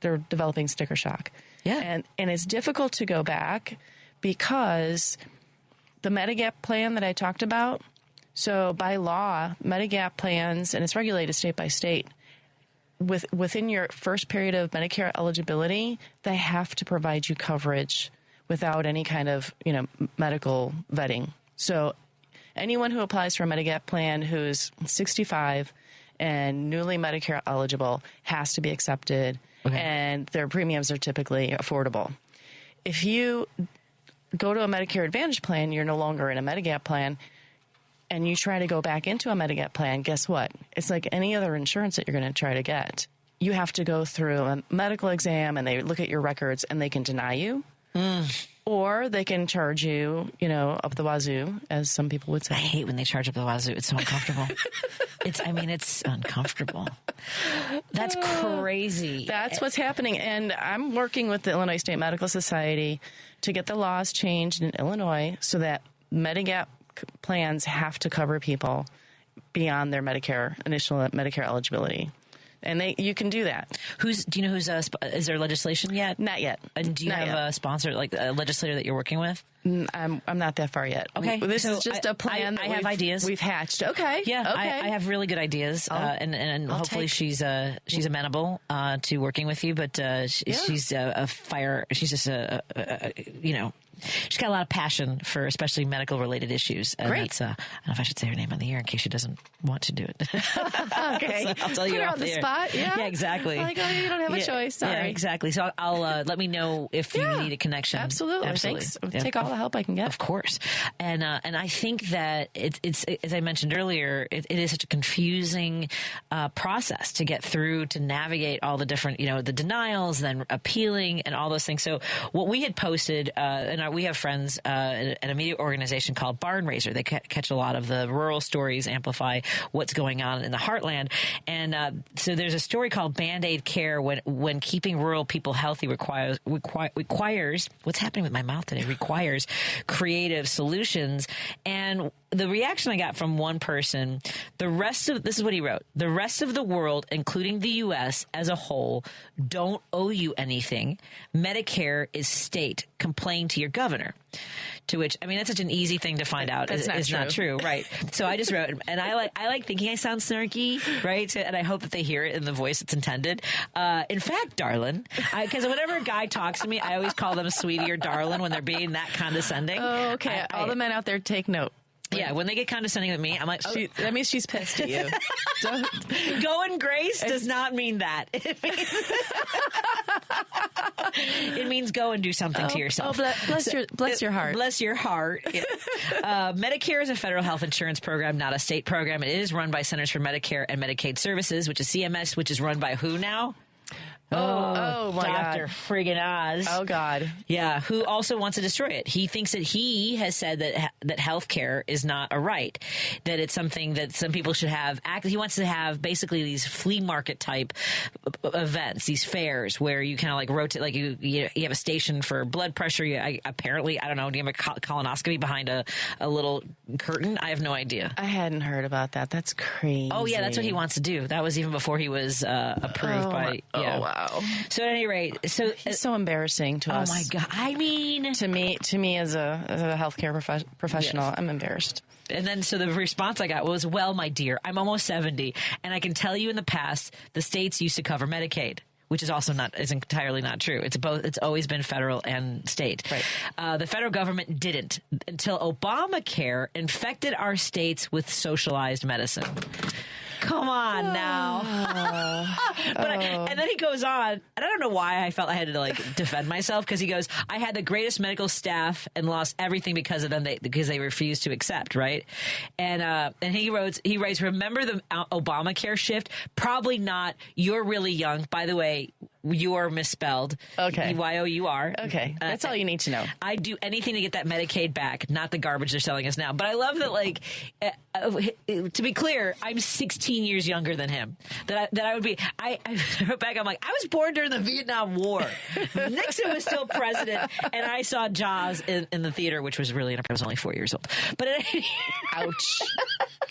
they're developing sticker shock. Yeah. And it's difficult to go back because the Medigap plan that I talked about, so by law, Medigap plans, and it's regulated state by state, within your first period of Medicare eligibility, they have to provide you coverage without any kind of, medical vetting. So anyone who applies for a Medigap plan who's 65 and newly Medicare eligible has to be accepted, and their premiums are typically affordable. If you go to a Medicare Advantage plan, you're no longer in a Medigap plan, and you try to go back into a Medigap plan, guess what? It's like any other insurance that you're going to try to get. You have to go through a medical exam, and they look at your records, and they can deny you. Or they can charge you, up the wazoo, as some people would say. I hate when they charge up the wazoo. It's so uncomfortable. It's uncomfortable. That's crazy. That's what's happening. And I'm working with the Illinois State Medical Society to get the laws changed in Illinois so that Medigap plans have to cover people beyond their initial Medicare eligibility. And you can do that. Do you know who's, is there legislation yet? Not yet. And do you have a sponsor, like a legislator that you're working with? I'm not that far yet. Okay. This is just a plan. I have ideas. We've hatched. Okay. Yeah. Okay. I have really good ideas. And hopefully she's amenable to working with you, but she's a fire. She's just she's got a lot of passion for especially medical related issues. And Great. I don't know if I should say her name on the air in case she doesn't want to do it. Okay. So I'll tell you Put her off on the air. spot. Yeah. Exactly. Like, you don't have a choice. Sorry. Yeah, exactly. So I'll let me know if you need a connection. Absolutely. Thanks. Yeah. Take all the help I can get. Of course. And I think that it's as I mentioned earlier, it is such a confusing process to get through, to navigate all the different, the denials, then appealing and all those things. So what we had posted, and we have friends at a media organization called Barn Raiser. They catch a lot of the rural stories, amplify what's going on in the heartland. And so there's a story called Band-Aid Care when keeping rural people healthy requires what's happening with my mouth today, requires creative solutions. And the reaction I got from one person, this is what he wrote: the rest of the world, including the U.S. as a whole, don't owe you anything. Medicare is state. Complain to your governor. To which, that's such an easy thing to find out. It's not true, right? So I just wrote, and I like thinking I sound snarky, right? And I hope that they hear it in the voice it's intended. In fact, darling, because whenever a guy talks to me, I always call them sweetie or darling when they're being that condescending. Oh, okay. All the men out there, take note. Yeah, when they get condescending with me, I'm like, that means she's pissed at you. Going grace does not mean that. It means go and do something to yourself. Bless your heart. Bless your heart. Yeah. Medicare is a federal health insurance program, not a state program. It is run by Centers for Medicare and Medicaid Services, which is CMS, which is run by who now? Oh my God. Dr. friggin' Oz. Oh, God. Yeah, who also wants to destroy it. He thinks that he has said that health care is not a right, that it's something that some people should have. He wants to have basically these flea market type events, these fairs where you kind of like rotate, like you have a station for blood pressure. Apparently, I don't know, do you have a colonoscopy behind a little curtain? I have no idea. I hadn't heard about that. That's crazy. Oh, yeah, that's what he wants to do. That was even before he was approved by... Oh, wow. Wow. So at any rate, it's so embarrassing to us. Oh my God. I mean, to me as a healthcare professional, yes. I'm embarrassed. And then so the response I got was, well, my dear, I'm almost 70, and I can tell you in the past, the states used to cover Medicaid, which is also is entirely not true. It's both. It's always been federal and state. Right. The federal government didn't until Obamacare infected our states with socialized medicine. Come on now. And then he goes on, and I don't know why I felt I had to defend myself, because he goes, I had the greatest medical staff and lost everything because of them, because they refused to accept, right? And he writes, remember the Obamacare shift? Probably not. You're really young. By the way, you are misspelled. Okay. EYOUR. Okay. That's all you need to know. I'd do anything to get that Medicaid back, not the garbage they're selling us now. But I love that, to be clear, I'm 16 years younger than him. That I would be. I wrote back, I'm like, I was born during the Vietnam War. Nixon was still president, and I saw Jaws in the theater, which was really inappropriate. I was only 4 years old. But ouch.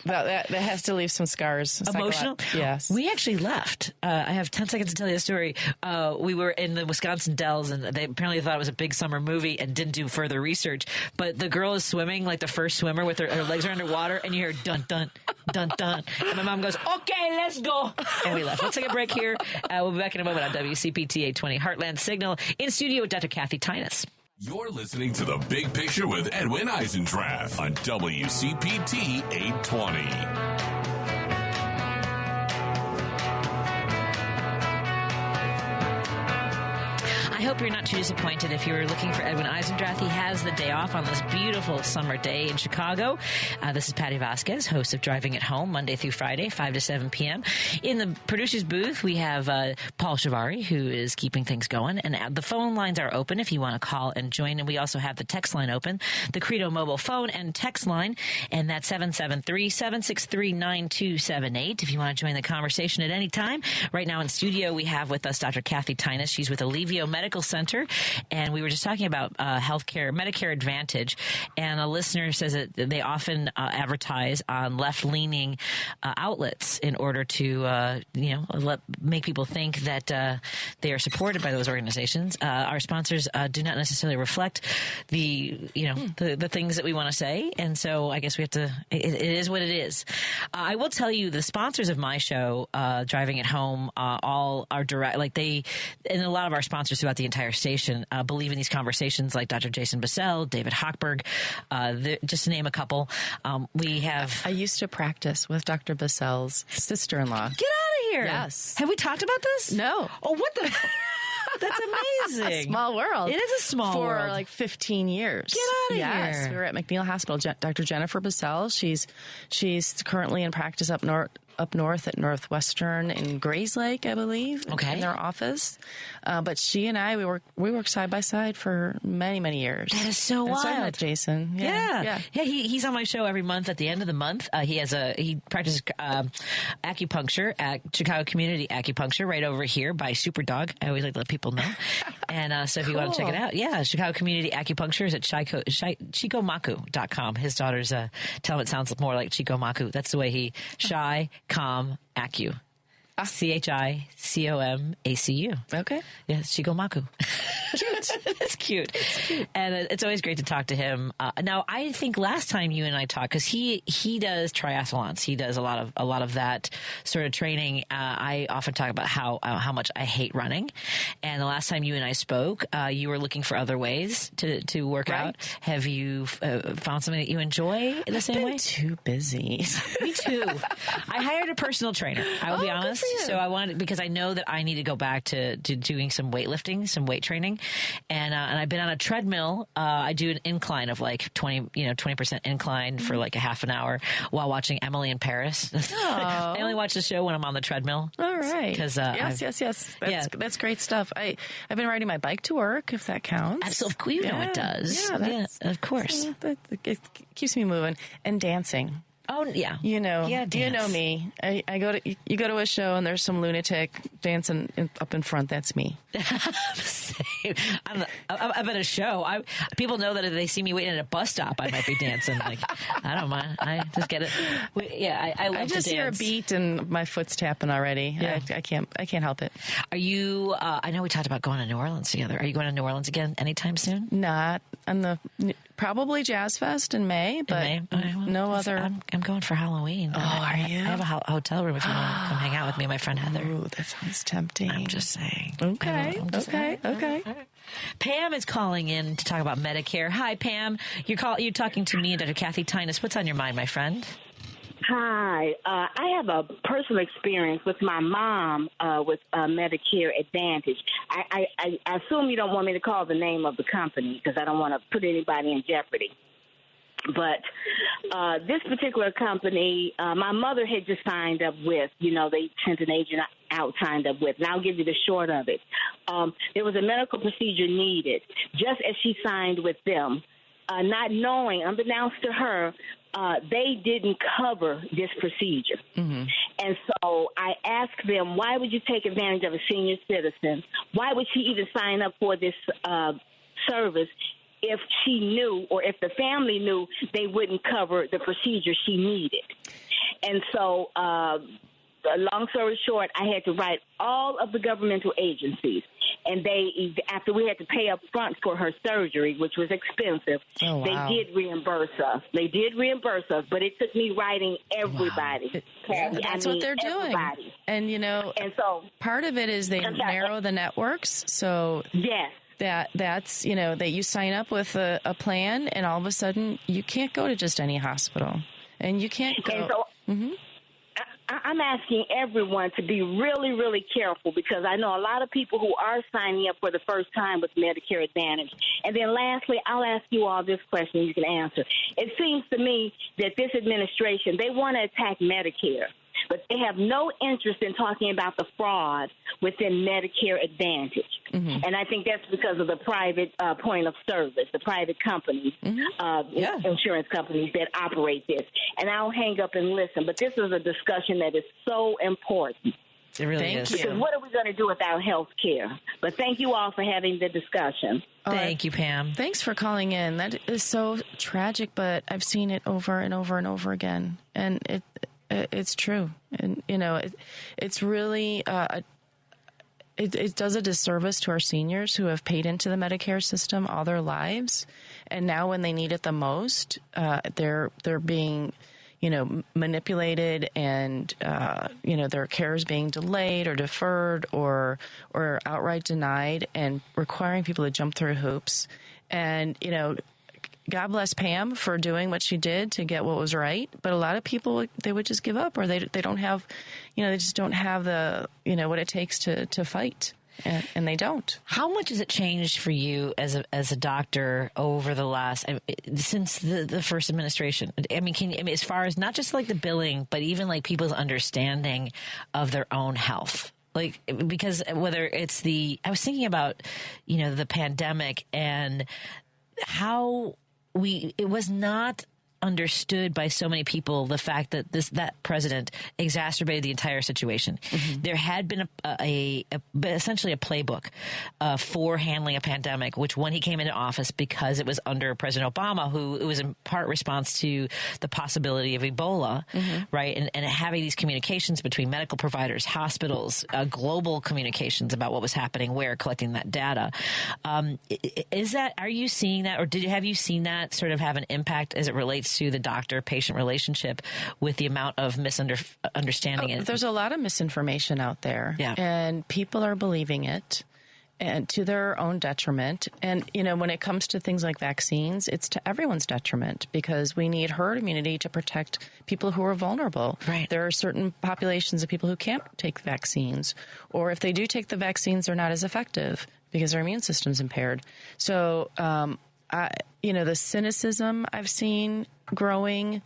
That has to leave some scars. Emotional? Yes. We actually left. I have 10 seconds to tell you the story. We were in the Wisconsin Dells, and they apparently thought it was a big summer movie and didn't do further research. But the girl is swimming, like the first swimmer, with her legs are underwater, and you hear dun, dun, dun, dun. And my mom goes, okay, let's go. And we left. Let's take a break here. We'll be back in a moment on WCPT 820 Heartland Signal, in studio with Dr. Kathy Tynas. You're listening to The Big Picture with Edwin Eisendrath on WCPT 820. I hope you're not too disappointed if you're looking for Edwin Eisendrath. He has the day off on this beautiful summer day in Chicago. This is Patti Vasquez, host of Driving It Home, Monday through Friday, 5 to 7 p.m. In the producer's booth, we have Paul Shivari, who is keeping things going. And the phone lines are open if you want to call and join. And we also have the text line open, the Credo mobile phone and text line. And that's 773-763-9278 if you want to join the conversation at any time. Right now in studio, we have with us Dr. Kathy Tynas. She's with Alivio Medical Center, and we were just talking about healthcare, Medicare Advantage, and a listener says that they often advertise on left-leaning outlets in order to, make people think that they are supported by those organizations. Our sponsors do not necessarily reflect the things that we want to say, and so I guess we have to. It is what it is. I will tell you, the sponsors of my show, Driving It Home, all are direct. And a lot of our sponsors throughout the entire station believe in these conversations, like Dr. Jason Bissell, David Hochberg, just to name a couple. We have. I used to practice with Dr. Bissell's sister-in-law. Get out of here! Yes. Have we talked about this? No. Oh, what the? That's amazing. A small world. It is a small world. For 15 years. Get out of here. Yes, we were at McNeil Hospital. Dr. Jennifer Bissell, she's currently in practice up north at Northwestern in Grayslake, I believe. Okay. In their office. But she and I, we worked side by side for many, many years. That is so wild. So I met Jason. Yeah. He's on my show every month at the end of the month. He practices acupuncture at Chicago Community Acupuncture right over here by Superdog. I always like to let people know. And so if you want to check it out, Chicago Community Acupuncture is at chicomaku.com. His daughters tell him it sounds more like Chico Maku. That's the way he Calm Acu. CHICOMACU. Okay. Yes, Chigomaku. Cute. It's cute. And it's always great to talk to him. Now, I think last time you and I talked, because he does triathlons. He does a lot of that sort of training. I often talk about how much I hate running. And the last time you and I spoke, you were looking for other ways to work out. Have you found something that you enjoy the same way? Too busy. Me too. I hired a personal trainer. I will be honest. So I wanted, because I know that I need to go back to doing some weightlifting, some weight training, and I've been on a treadmill. I do an incline of 20% incline for a half an hour while watching Emily in Paris. I only watch the show when I'm on the treadmill. All right. Because yes. That's great stuff. I've been riding my bike to work, if that counts. Absolutely, you know it does. Yeah, of course. It keeps me moving, and dancing. Oh, yeah. You know dance. me. You go to a show and there's some lunatic dancing up in front. That's me. I'm at a show. People know that if they see me waiting at a bus stop, I might be dancing. Like, I don't mind. I just get it. I love to dance. I just hear a beat and my foot's tapping already. Yeah. I can't help it. Are you? I know we talked about going to New Orleans together. Are you going to New Orleans again anytime soon? Not on probably Jazz Fest in May, but no other. I'm going for Halloween. Oh, are you? I have a hotel room if you want to come hang out with me and my friend Heather. Ooh, that sounds tempting. I'm just saying. Okay. Okay. Pam is calling in to talk about Medicare. Hi, Pam. You're talking to me and Dr. Kathy Tynas. What's on your mind, my friend? Hi. I have a personal experience with my mom with Medicare Advantage. I assume you don't want me to call the name of the company because I don't want to put anybody in jeopardy. But this particular company, my mother had just signed up with, they sent an agent out, signed up with. And I'll give you the short of it. There was a medical procedure needed just as she signed with them, not knowing, unbeknownst to her, they didn't cover this procedure. Mm-hmm. And so I asked them, why would you take advantage of a senior citizen? Why would she even sign up for this service if she knew or if the family knew they wouldn't cover the procedure she needed? And so, long story short, I had to write all of the governmental agencies. And after we had to pay up front for her surgery, which was expensive, they did reimburse us. But it took me writing everybody. Wow. That's what they're doing. And, and so part of it is they narrow the networks. So yes. That's, that you sign up with a plan and all of a sudden you can't go to just any hospital. And you can't go. And so, I'm asking everyone to be really, really careful because I know a lot of people who are signing up for the first time with Medicare Advantage. And then lastly, I'll ask you all this question you can answer. It seems to me that this administration, they want to attack Medicare, but they have no interest in talking about the fraud within Medicare Advantage. Mm-hmm. And I think that's because of the private point of service, the private companies, insurance companies that operate this. And I'll hang up and listen. But this is a discussion that is so important. It really is. Because what are we going to do without health care? But thank you all for having the discussion. Thank you, Pam. Thanks for calling in. That is so tragic, but I've seen it over and over and over again. And it's true. And, it's really it does a disservice to our seniors who have paid into the Medicare system all their lives. And now when they need it the most, they're being, manipulated and, their care is being delayed or deferred or outright denied and requiring people to jump through hoops. And, God bless Pam for doing what she did to get what was right. But a lot of people, they would just give up or they don't have, they just don't have the, what it takes to fight. And they don't. How much has it changed for you as a doctor over the last since the first administration? I mean, as far as not just like the billing, but even like people's understanding of their own health? Like, because whether it's I was thinking about, the pandemic and how it was not understood by so many people the fact that that president exacerbated the entire situation. Mm-hmm. There had been essentially a playbook for handling a pandemic, which when he came into office, because it was under President Obama, it was in part response to the possibility of Ebola, mm-hmm. right? And having these communications between medical providers, hospitals, global communications about what was happening, collecting that data. Are you seeing that, or have you seen that sort of have an impact as it relates to the doctor-patient relationship with the amount of misunderstanding? There's a lot of misinformation out there, and people are believing it, and to their own detriment. And, when it comes to things like vaccines, it's to everyone's detriment because we need herd immunity to protect people who are vulnerable. Right. There are certain populations of people who can't take vaccines, or if they do take the vaccines, they're not as effective because their immune system's impaired. So, the cynicism I've seen growing,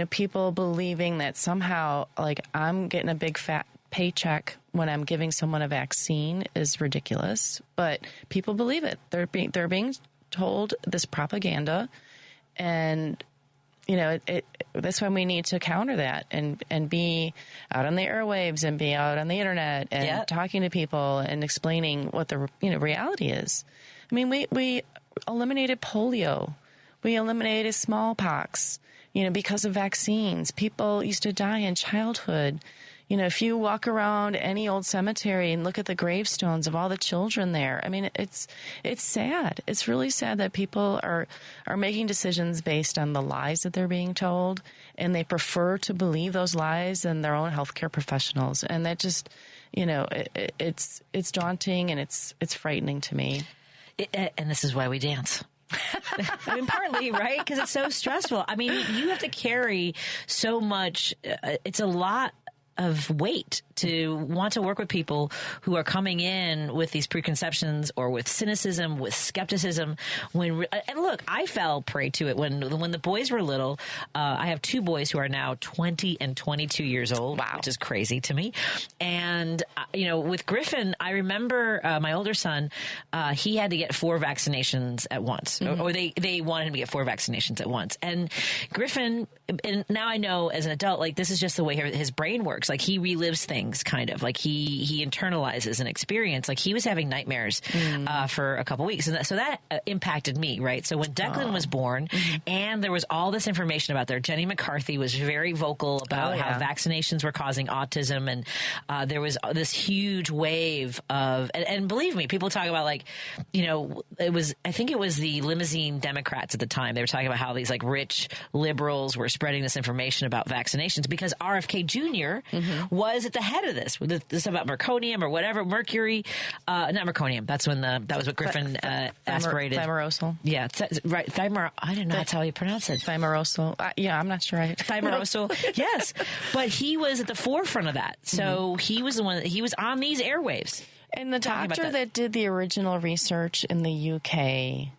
people believing that somehow, like, I'm getting a big fat paycheck when I'm giving someone a vaccine is ridiculous. But people believe it. They're being told this propaganda, and that's when we need to counter that and be out on the airwaves and be out on the internet and talking to people and explaining what the reality is. I mean, we eliminated polio, we eliminated smallpox, because of vaccines. People used to die in childhood. If you walk around any old cemetery and look at the gravestones of all the children there, I mean, it's sad. It's really sad that people are making decisions based on the lies that they're being told, and they prefer to believe those lies than their own healthcare professionals. And that just, it's daunting and it's frightening to me. And this is why we dance. I mean, partly, right? Because it's so stressful. I mean, you have to carry so much. It's a lot of weight to want to work with people who are coming in with these preconceptions or with cynicism, with skepticism. And look, I fell prey to it when the boys were little. I have two boys who are now 20 and 22 years old, which is crazy to me. And, with Griffin, I remember my older son, he had to get 4 vaccinations at once, or they wanted him to get 4 vaccinations at once. And Griffin, and now I know as an adult, like, this is just the way his brain works. Like, he relives things, kind of like he internalizes an experience. Like, he was having nightmares for a couple weeks, and so that impacted me, right? So when Declan was born, and there was all this information about there, Jenny McCarthy was very vocal about how vaccinations were causing autism, and there was this huge wave of, and believe me, people talk about, like, I think it was the limousine Democrats at the time. They were talking about how these, like, rich liberals were spreading this information about vaccinations because RFK Jr. Was at the head of this. This about merconium or whatever, mercury, not merconium. That was what Griffin aspirated. Thimerosal. Yeah, right. I don't know that's how you pronounce it. Thimerosal. I'm not sure. Thimerosal. Yes, but he was at the forefront of that. So he was the one. He was on these airwaves. And the doctor that did the original research in the UK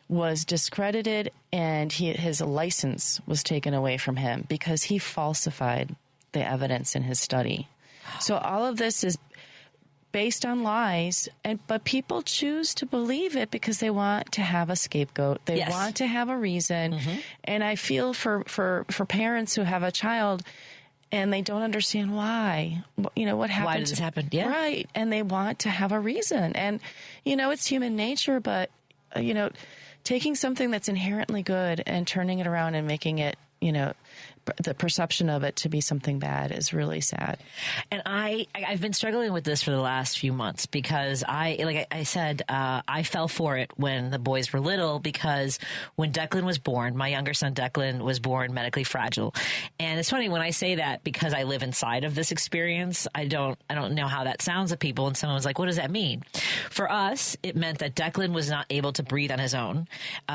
was discredited, and his license was taken away from him because he falsified the evidence in his study. So all of this is based on lies, but people choose to believe it because they want to have a scapegoat. They want to have a reason. And I feel for parents who have a child and they don't understand why. What happened? Why did this happen? Yeah. Right. And they want to have a reason. And, it's human nature, but, taking something that's inherently good and turning it around and making it, the perception of it to be something bad is really sad. And I've been struggling with this for the last few months because I said, I fell for it when the boys were little because when Declan was born, my younger son Declan was born medically fragile. And it's funny when I say that because I live inside of this experience, I don't know how that sounds to people. And someone was like, what does that mean? For us, it meant that Declan was not able to breathe on his own.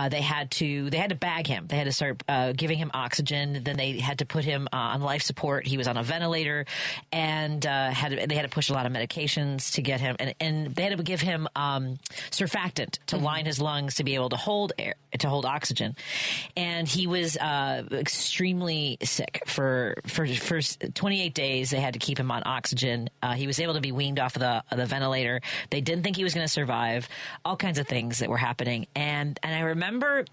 They had to bag him. They had to start giving him oxygen. Then they had to put him on life support. He was on a ventilator, and they had to push a lot of medications to get him, and they had to give him surfactant to line his lungs to be able to hold air, to hold oxygen. And he was extremely sick for 28 days. They had to keep him on oxygen. He was able to be weaned off of the ventilator. They didn't think he was going to survive. All kinds of things that were happening. And I remember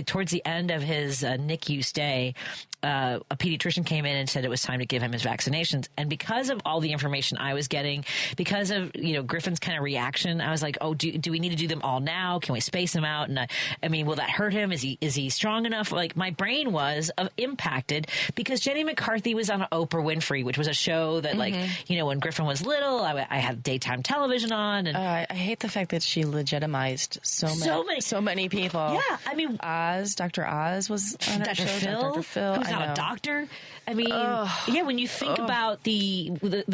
towards the end of his NICU stay, a pediatrician came in and said it was time to give him his vaccinations. And because of all the information I was getting, because of, Griffin's kind of reaction, I was like, oh, do we need to do them all now? Can we space them out? And I mean, will that hurt him? Is he strong enough? Like, my brain was impacted because Jenny McCarthy was on Oprah Winfrey, which was a show that when Griffin was little, I had daytime television on. And I hate the fact that she legitimized so many people. Yeah. I mean, Dr. Oz was on her show. Dr. Phil. Who's now a doctor. I mean, when you think about the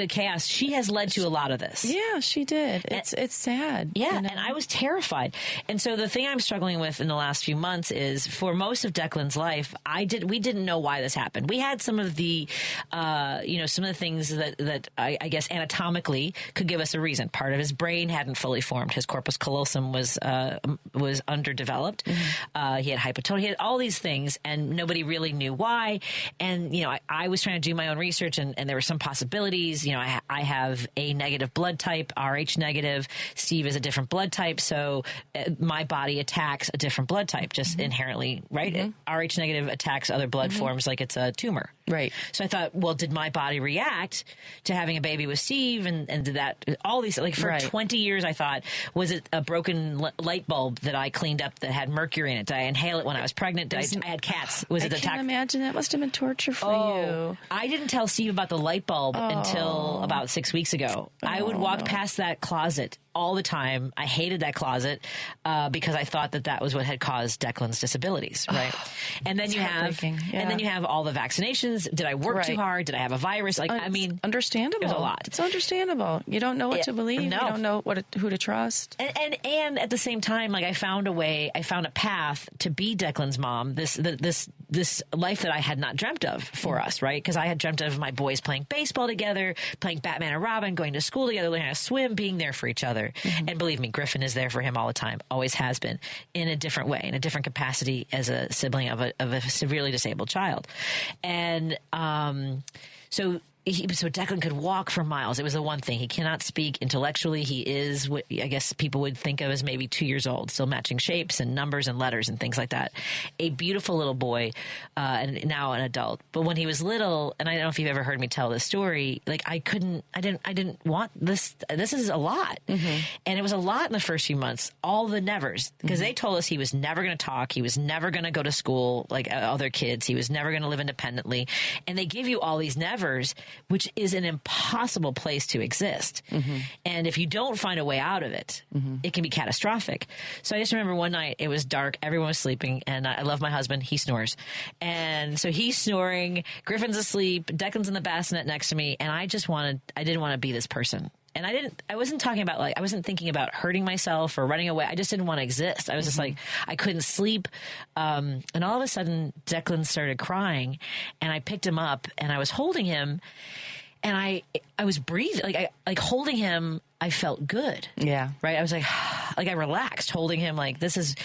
chaos, she has led to a lot of this. Yeah, she did. It's sad. Yeah, and I was terrified. And so the thing I'm struggling with in the last few months is for most of Declan's life, we didn't know why this happened. We had some of the, some of the things that I guess anatomically could give us a reason. Part of his brain hadn't fully formed. His corpus callosum was underdeveloped. He had hypotonia. He had all these things, and nobody really knew why. And, I was trying to do my own research, and there were some possibilities. I have A negative blood type, RH negative. Steve is a different blood type, so my body attacks a different blood blood type, just inherently, right? Rh negative attacks other blood forms like it's a tumor. Right. So I thought, well, did my body react to having a baby with Steve? And did that, all these, like for 20 years, I thought, was it a broken light bulb that I cleaned up that had mercury in it? Did I inhale it when I was pregnant? I had cats. Was it the I can't imagine. That must have been torture for you. I didn't tell Steve about the light bulb until about 6 weeks ago. I would walk past that closet all the time. I hated that closet because I thought that was what had caused Declan's disabilities, right? And then and then you have all the vaccinations. Did I work too hard? Did I have a virus? Like, I mean, understandable. It was a lot. It's understandable. You don't know what to believe. No. You don't know who to trust. And at the same time, like I found a path to be Declan's mom. This life that I had not dreamt of for us, right? Because I had dreamt of my boys playing baseball together, playing Batman and Robin, going to school together, learning how to swim, being there for each other. And believe me, Griffin is there for him all the time, always has been, in a different way, in a different capacity as a sibling of a severely disabled child. And so Declan could walk for miles. It was the one thing. He cannot speak intellectually. He is what I guess people would think of as maybe 2 years old, still matching shapes and numbers and letters and things like that. A beautiful little boy, and now an adult. But when he was little, and I don't know if you've ever heard me tell this story, like I didn't want this. This is a lot. And it was a lot in the first few months, all the nevers, because they told us he was never going to talk. He was never going to go to school like other kids. He was never going to live independently. And they give you all these nevers, which is an impossible place to exist. And if you don't find a way out of it, it can be catastrophic. So I just remember one night, it was dark, everyone was sleeping, and I love my husband, he snores. And so he's snoring, Griffin's asleep, Declan's in the bassinet next to me, and I didn't want to be this person. And I wasn't talking about I wasn't thinking about hurting myself or running away. I just didn't want to exist. I was just like, I couldn't sleep. And all of a sudden, Declan started crying, and I picked him up and I was holding him, and I was breathing, like holding him. I felt good. Yeah. Right. I was like I relaxed holding him, like this is,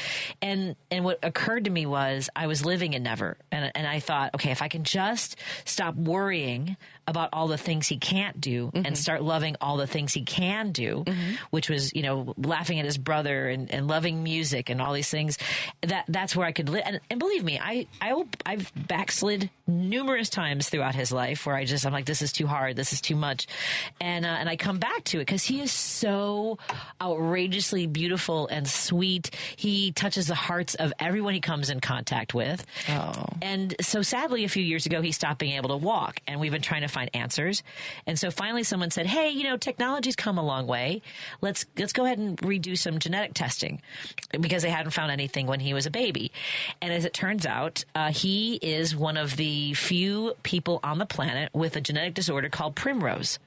and what occurred to me was I was living in never. And I thought, okay, if I can just stop worrying about all the things he can't do and start loving all the things he can do, which was, laughing at his brother and loving music and all these things, that's where I could live. And believe me, I've backslid numerous times throughout his life where I'm like, this is too hard. This is too much. And I come back to it because he is so outrageously beautiful and sweet. He touches the hearts of everyone he comes in contact with. Oh. And so sadly, a few years ago, he stopped being able to walk, and we've been trying to find answers. And so finally someone said, hey, technology's come a long way. Let's go ahead and redo some genetic testing, because they hadn't found anything when he was a baby. And as it turns out, he is one of the few people on the planet with a genetic disorder called primrose.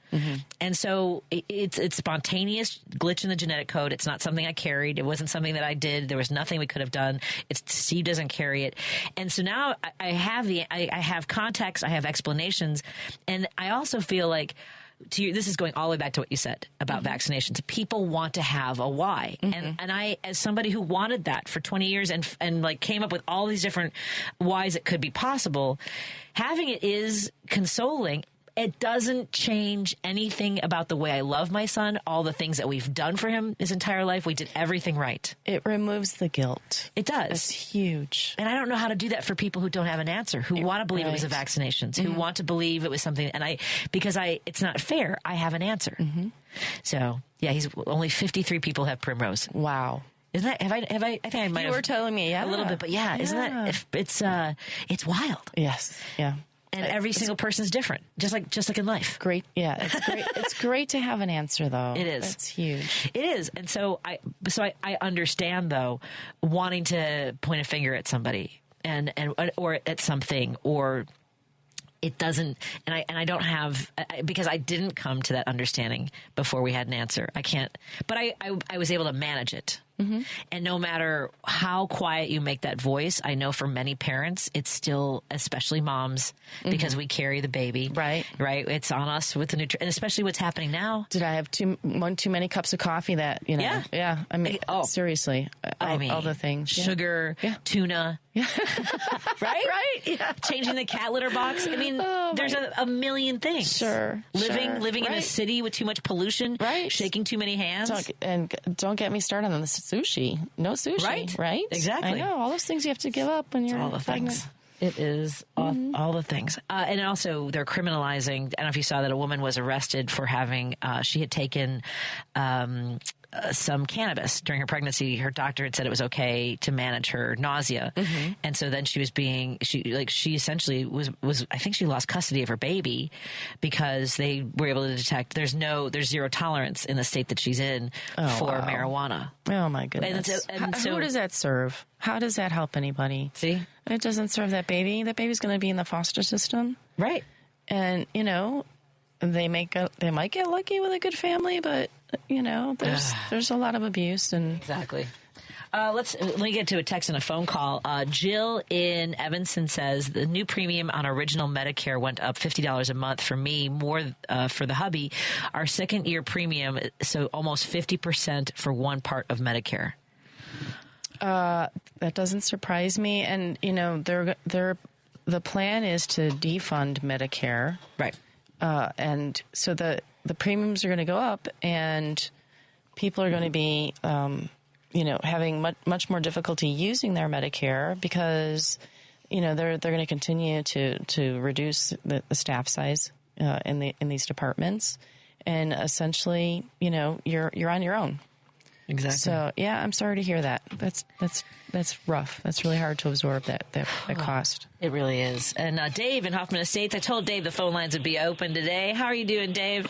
And so it's spontaneous glitch in the genetic code. It's not something I carried. It wasn't something that I did. There was nothing we could have done. Steve doesn't carry it. And so now I have context. I have explanations. And I also feel like, this is going all the way back to what you said about vaccinations. People want to have a why. And I, as somebody who wanted that for 20 years and came up with all these different whys it could be possible, having it is consoling. It doesn't change anything about the way I love my son, all the things that we've done for him his entire life. We did everything right. It removes the guilt. It does. It's huge. And I don't know how to do that for people who don't have an answer, who want to believe it was the vaccinations, who want to believe it was something. And it's not fair. I have an answer. So, yeah, he's only 53 people have primrose. Wow. Isn't that, I think I might have. You were telling me, a little bit, but isn't that, it's wild. Yes. Yeah. And every single person's different, just like in life. Great. Yeah. It's great. It's great to have an answer, though. It is. It's huge. It is. And so I understand, though, wanting to point a finger at somebody or at something, or it doesn't, and I don't have, because I didn't come to that understanding before we had an answer. I can't, but I was able to manage it. And no matter how quiet you make that voice, I know for many parents, it's still, especially moms, because we carry the baby. Right. It's on us with the and especially what's happening now. Did I have too many cups of coffee that, Yeah. I mean, seriously. All the things. Sugar, tuna. Right? Right? Yeah. Changing the cat litter box. I mean, there's a million things. Sure. Living in a Right. city with too much pollution. Right. Shaking too many hands. Don't get me started on the sushi. No sushi. Right? Exactly. I know. All those things you have to give up when you're all the pregnant. things. It is all the things. And also, they're criminalizing. I don't know if you saw that a woman was arrested for having, she had taken some cannabis during her pregnancy. Her doctor had said it was okay to manage her nausea. And so then she essentially was, I think she lost custody of her baby because they were able to detect there's zero tolerance in the state that she's in for marijuana. Oh, my goodness. Who does that serve? How does that help anybody? See? It doesn't serve that baby. That baby's going to be in the foster system. Right. And, they might get lucky with a good family, but, there's a lot of abuse. And Exactly. Let me get to a text and a phone call. Jill in Evanston says the new premium on original Medicare went up $50 a month for me, more for the hubby. Our second year premium, so almost 50% for one part of Medicare. That doesn't surprise me. And, the plan is to defund Medicare. Right. And so the premiums are going to go up, and people are going to be, having much more difficulty using their Medicare because, they're going to continue to reduce the staff size in these departments, and essentially, you're on your own. Exactly. So yeah, I'm sorry to hear that. That's rough. That's really hard to absorb that cost. It really is. And Dave in Hoffman Estates, I told Dave the phone lines would be open today. How are you doing, Dave?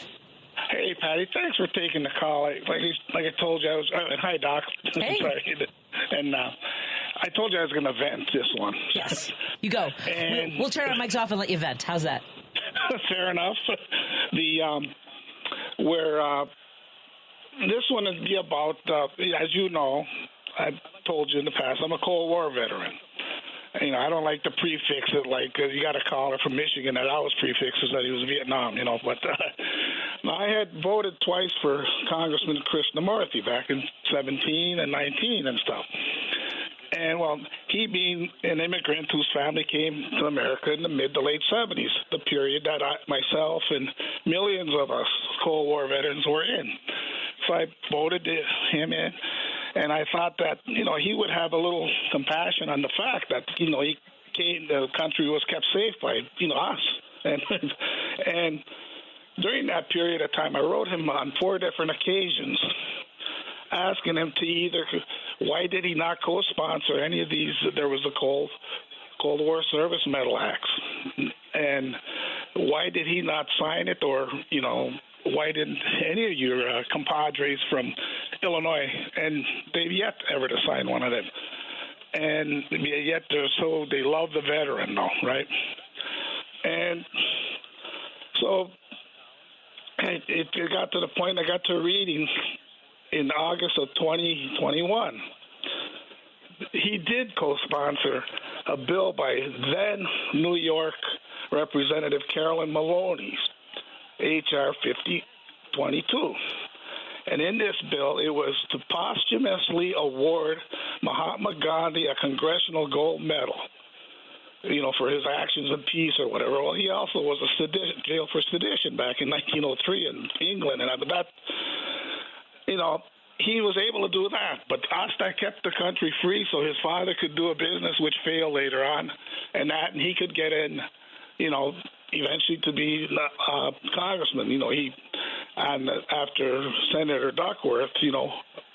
Hey, Patty. Thanks for taking the call. Like I told you, I was. Hi, Doc. Hey. Sorry. And I told you I was going to vent this one. Yes. You go. And we'll turn our mics off and let you vent. How's that? Fair enough. This one would be about, as you know, I've told you in the past, I'm a Cold War veteran. I don't like to prefix it you got a caller from Michigan that always prefixes that he was Vietnam, but I had voted twice for Congressman Krishnamurthy back in 17 and 19 and stuff. And, he being an immigrant whose family came to America in the mid to late 70s, the period that myself and millions of us Cold War veterans were in. So I voted him in, and I thought that, he would have a little compassion on the fact that, the country was kept safe by, us. And during that period of time, I wrote him on 4 different occasions asking him to either, why did he not co-sponsor any of these? There was the Cold War Service Medal Acts. And why did he not sign it? Or, why didn't any of your compadres from Illinois, and they've yet ever to sign one of them. And yet they love the veteran, though, right? And so it got to the point I got to reading in August of 2021. He did co-sponsor a bill by then New York Representative Carolyn Maloney, H.R. 5022. And in this bill, it was to posthumously award Mahatma Gandhi a Congressional Gold Medal, for his actions in peace or whatever. Well, he also was jailed for sedition back in 1903 in England. And that, he was able to do that. But Asta kept the country free so his father could do a business which failed later on, and he could get in, eventually to be congressman. After Senator Duckworth,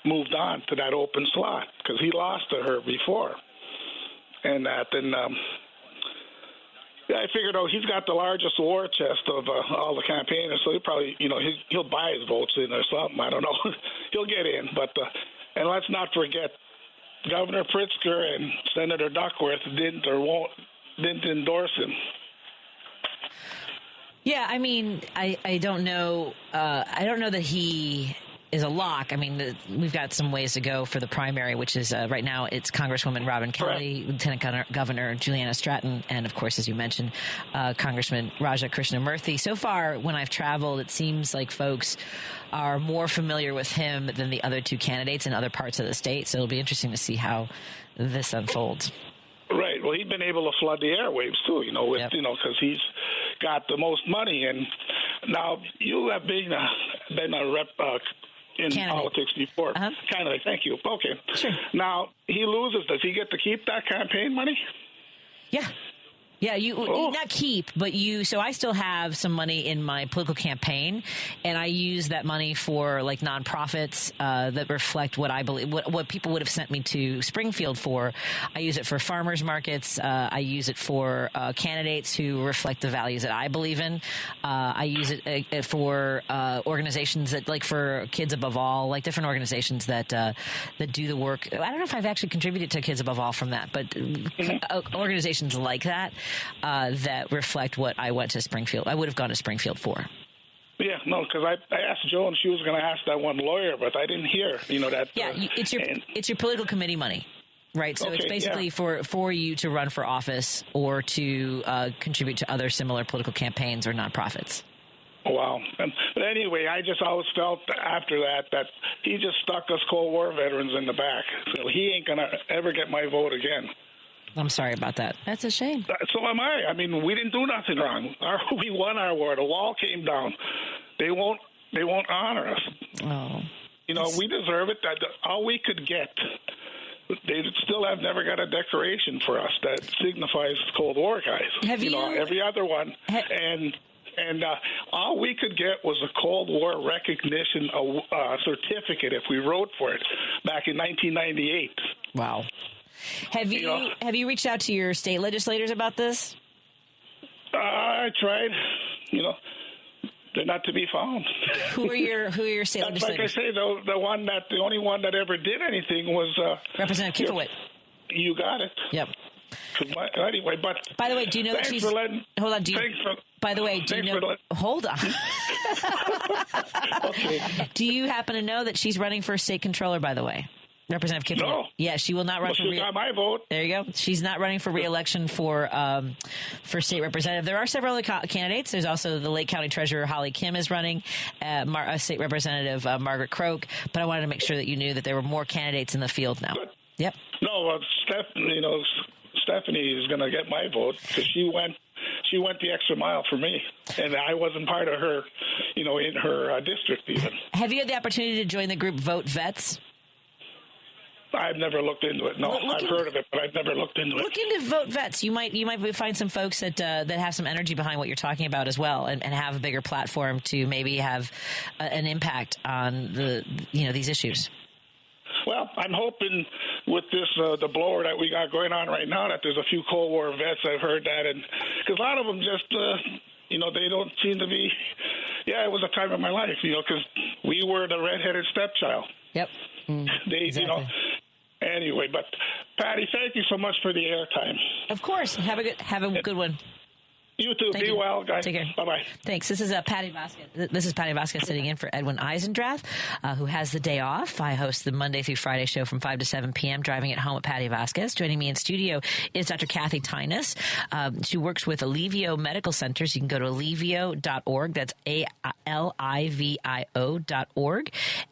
moved on to that open slot because he lost to her before. And that, and I figured, he's got the largest war chest of all the campaigners, so he'll probably, he'll buy his votes in or something. I don't know. He'll get in. But, and let's not forget, Governor Pritzker and Senator Duckworth didn't endorse him. Yeah, I mean, I don't know. I don't know that he is a lock. I mean, we've got some ways to go for the primary, which is right now it's Congresswoman Robin Kelly, Lieutenant Governor Juliana Stratton, and of course, as you mentioned, Congressman Raja Krishnamurthy. So far, when I've traveled, it seems like folks are more familiar with him than the other two candidates in other parts of the state. So it'll be interesting to see how this unfolds. Right. Right. Well, he's been able to flood the airwaves too, with because he's got the most money. And now you have been a rep in candidate. Politics before. Candidate. Thank you. Okay. Sure. Now he loses. Does he get to keep that campaign money? Yeah. Yeah, you not keep, but so I still have some money in my political campaign, and I use that money for like nonprofits that reflect what I believe, what people would have sent me to Springfield for. I use it for farmers markets. I use it for candidates who reflect the values that I believe in. I use it for organizations that, like for Kids Above All, like different organizations that do the work. I don't know if I've actually contributed to Kids Above All from that, but organizations like that. That reflect what I went to Springfield. I would have gone to Springfield for. Yeah, no, because I asked Joe and she was going to ask that one lawyer, but I didn't hear. That. Yeah, it's your political committee money, right? So it's basically for you to run for office or to contribute to other similar political campaigns or nonprofits. Wow. But anyway, I just always felt after that he just stuck us Cold War veterans in the back. So he ain't going to ever get my vote again. I'm sorry about that. That's a shame. So am I. I mean, we didn't do nothing wrong. We won our war. The wall came down. They won't honor us. Oh. We deserve it. All we could get, they still have never got a decoration for us that signifies Cold War guys. Have you? Every other one. And all we could get was a Cold War recognition certificate if we wrote for it back in 1998. Wow. Have you reached out to your state legislators about this? I tried. They're not to be found. Who are your state legislators? Like I say, the only one that ever did anything was Representative Kifowit. You got it. Yep. Anyway, but by the way, do you know that she's? Hold on. By the way, do you know? Hold on. Okay. Do you happen to know that she's running for state controller? By the way. Representative Kifowit. No. Yeah, she will not run for got my vote. There you go. She's not running for re-election for state representative. There are several other candidates. There's also the Lake County Treasurer Holly Kim is running, State Representative Margaret Croak. But I wanted to make sure that you knew that there were more candidates in the field now. Good. Yep. No, Stephanie is going to get my vote because she went the extra mile for me, and I wasn't part of her, in her district even. Have you had the opportunity to join the group Vote Vets? I've never looked into it. No, I've heard of it, but I've never looked into it. Look into Vote Vets. You might find some folks that have some energy behind what you're talking about as well, and have a bigger platform to maybe have an impact on these issues. Well, I'm hoping with this the blower that we got going on right now that there's a few Cold War vets. I've heard that, and because a lot of them just they don't seem to be. Yeah, it was a time of my life, because we were the redheaded stepchild. Yep. Exactly. Anyway, but Patty, thank you so much for the airtime. Of course. Have a good one. You too. Be well, guys. Take care. Bye-bye. Thanks. This is Patti Vasquez. This is Patti Vasquez sitting in for Edwin Eisendrath, who has the day off. I host the Monday through Friday show from 5 to 7 p.m., Driving It Home with Patti Vasquez. Joining me in studio is Dr. Kathy Tynas. She works with Alivio Medical Centers. You can go to alivio.org. That's ALIVIO.org.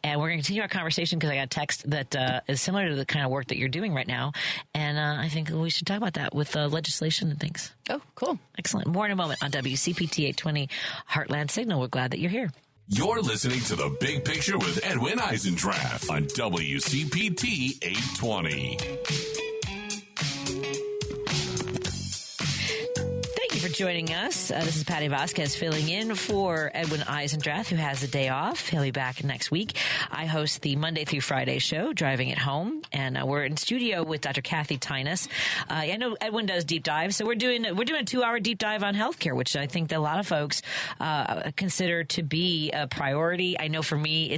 And we're going to continue our conversation because I got a text that is similar to the kind of work that you're doing right now. And I think we should talk about that with legislation and things. Oh, cool. Excellent. More in a moment on WCPT 820 Heartland Signal. We're glad that you're here. You're listening to The Big Picture with Edwin Eisendrath on WCPT 820. For joining us. This is Patti Vasquez filling in for Edwin Eisendrath, who has the day off. He'll be back next week. I host the Monday through Friday show, Driving It Home, and we're in studio with Dr. Kathy Tynas. I know Edwin does deep dives, so we're doing a 2-hour deep dive on healthcare, which I think that a lot of folks consider to be a priority. I know for me, I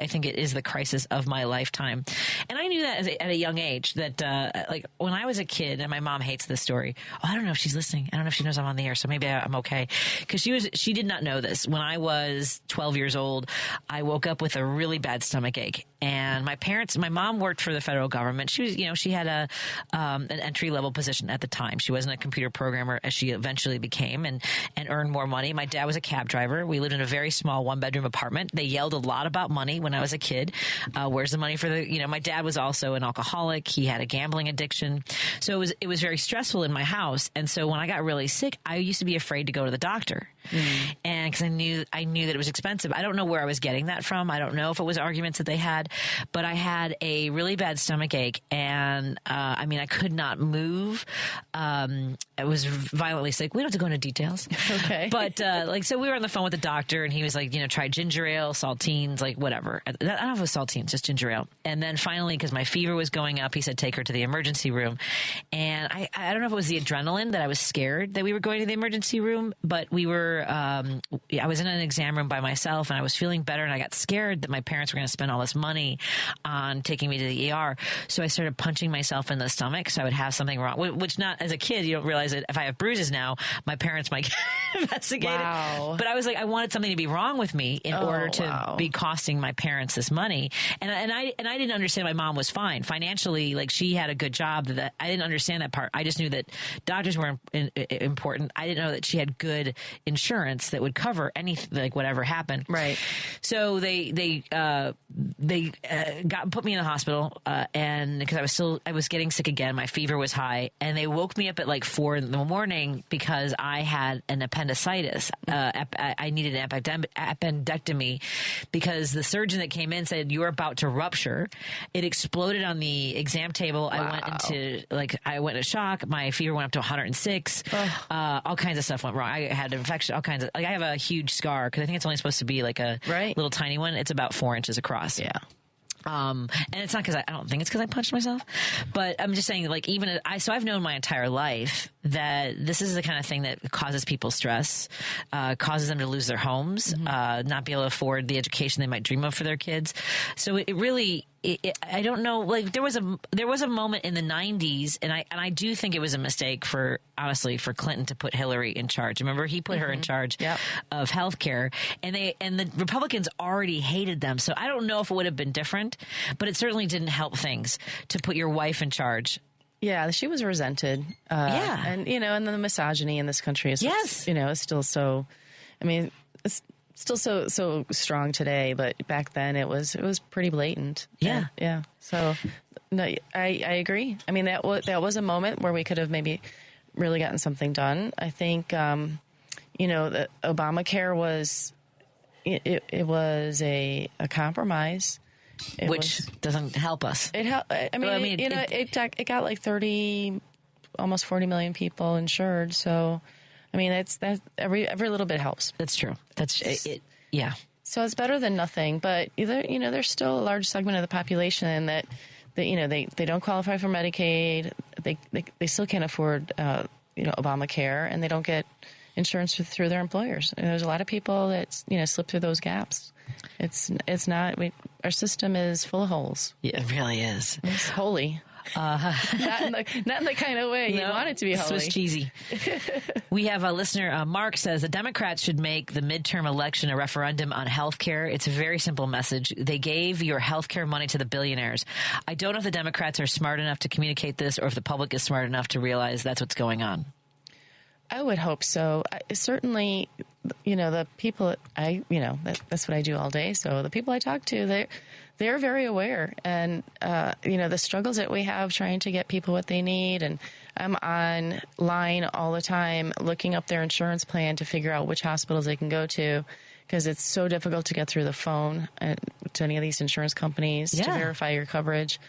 think it is the crisis of my lifetime, and I knew that at a young age. That like when I was a kid, and my mom hates this story. Oh, I don't know if she's listening. I don't know if she knows I'm on the air, so maybe I'm okay. Because she did not know this. When I was 12 years old, I woke up with a really bad stomach ache. And my mom worked for the federal government. She was, she had an entry level position at the time. She wasn't a computer programmer as she eventually became and earned more money. My dad was a cab driver. We lived in a very small 1-bedroom apartment. They yelled a lot about money when I was a kid. Where's the money for my dad was also an alcoholic. He had a gambling addiction. So it was very stressful in my house. And so when I got really sick, I used to be afraid to go to the doctor. And because I knew that it was expensive. I don't know where I was getting that from. I don't know if it was arguments that they had, but I had a really bad stomach ache, and I could not move. I was violently sick. We don't have to go into details. Okay. But so we were on the phone with the doctor, and he was like, try ginger ale, saltines, like whatever. I don't know if it was saltines, just ginger ale. And then finally, because my fever was going up, he said, take her to the emergency room. And I don't know if it was the adrenaline that I was scared that we were going to the emergency room, but we were, I was in an exam room by myself, and I was feeling better, and I got scared that my parents were going to spend all this money on taking me to the ER. So I started punching myself in the stomach so I would have something wrong, which not as a kid, you don't realize that if I have bruises now, my parents might investigate it. But I was like, I wanted something to be wrong with me in order to be costing my parents this money. And I didn't understand my mom was fine financially. Like, she had a good job. That I didn't understand that part. I just knew that doctors were important. I didn't know that she had good insurance that would cover anything, like whatever happened. Right. So they put me in the hospital, and because I was getting sick again, my fever was high, and they woke me up at like 4 in the morning because I had an appendicitis. I needed an appendectomy because the surgeon that came in said, you're about to rupture. It exploded on the exam table. Wow. I went into shock. My fever went up to 106. All kinds of stuff went wrong. I had an infection, all kinds of, I have a huge scar because I think it's only supposed to be like a little tiny one. It's about 4 inches across. Yeah. And it's not because I don't think it's because I punched myself, but I'm just saying, like, so I've known my entire life that this is the kind of thing that causes people stress, causes them to lose their homes, not be able to afford the education they might dream of for their kids. So it really, I don't know, like there was a moment in the 90s, and I do think it was a mistake for Clinton to put Hillary in charge. Remember, he put her in charge of healthcare, and the Republicans already hated them. So I don't know if it would have been different, but it certainly didn't help things to put your wife in charge. Yeah, she was resented. And and the misogyny in this country is is still so. I mean, it's still so strong today, but back then it was pretty blatant. Yeah. Yeah. So no, I agree. I mean, that was a moment where we could have maybe really gotten something done. I think that Obamacare was it was a compromise. Which doesn't help us. It helped. It got like 30, almost 40 million people insured. So, I mean, that's every little bit helps. That's true. That's it. Yeah. So it's better than nothing. But there's still a large segment of the population that they don't qualify for Medicaid. They still can't afford Obamacare, and they don't get insurance through their employers. And there's a lot of people that slip through those gaps. It's not. Our system is full of holes. Yeah, it really is. It's holy. Not in the kind of way you want it to be holy. Swiss cheesy. We have a listener, Mark says, the Democrats should make the midterm election a referendum on health care. It's a very simple message. They gave your health care money to the billionaires. I don't know if the Democrats are smart enough to communicate this or if the public is smart enough to realize that's what's going on. I would hope so. Certainly, the people that's what I do all day. So the people I talk to, they're very aware, and the struggles that we have trying to get people what they need. And I'm online all the time looking up their insurance plan to figure out which hospitals they can go to, because it's so difficult to get through the phone to any of these insurance companies to verify your coverage.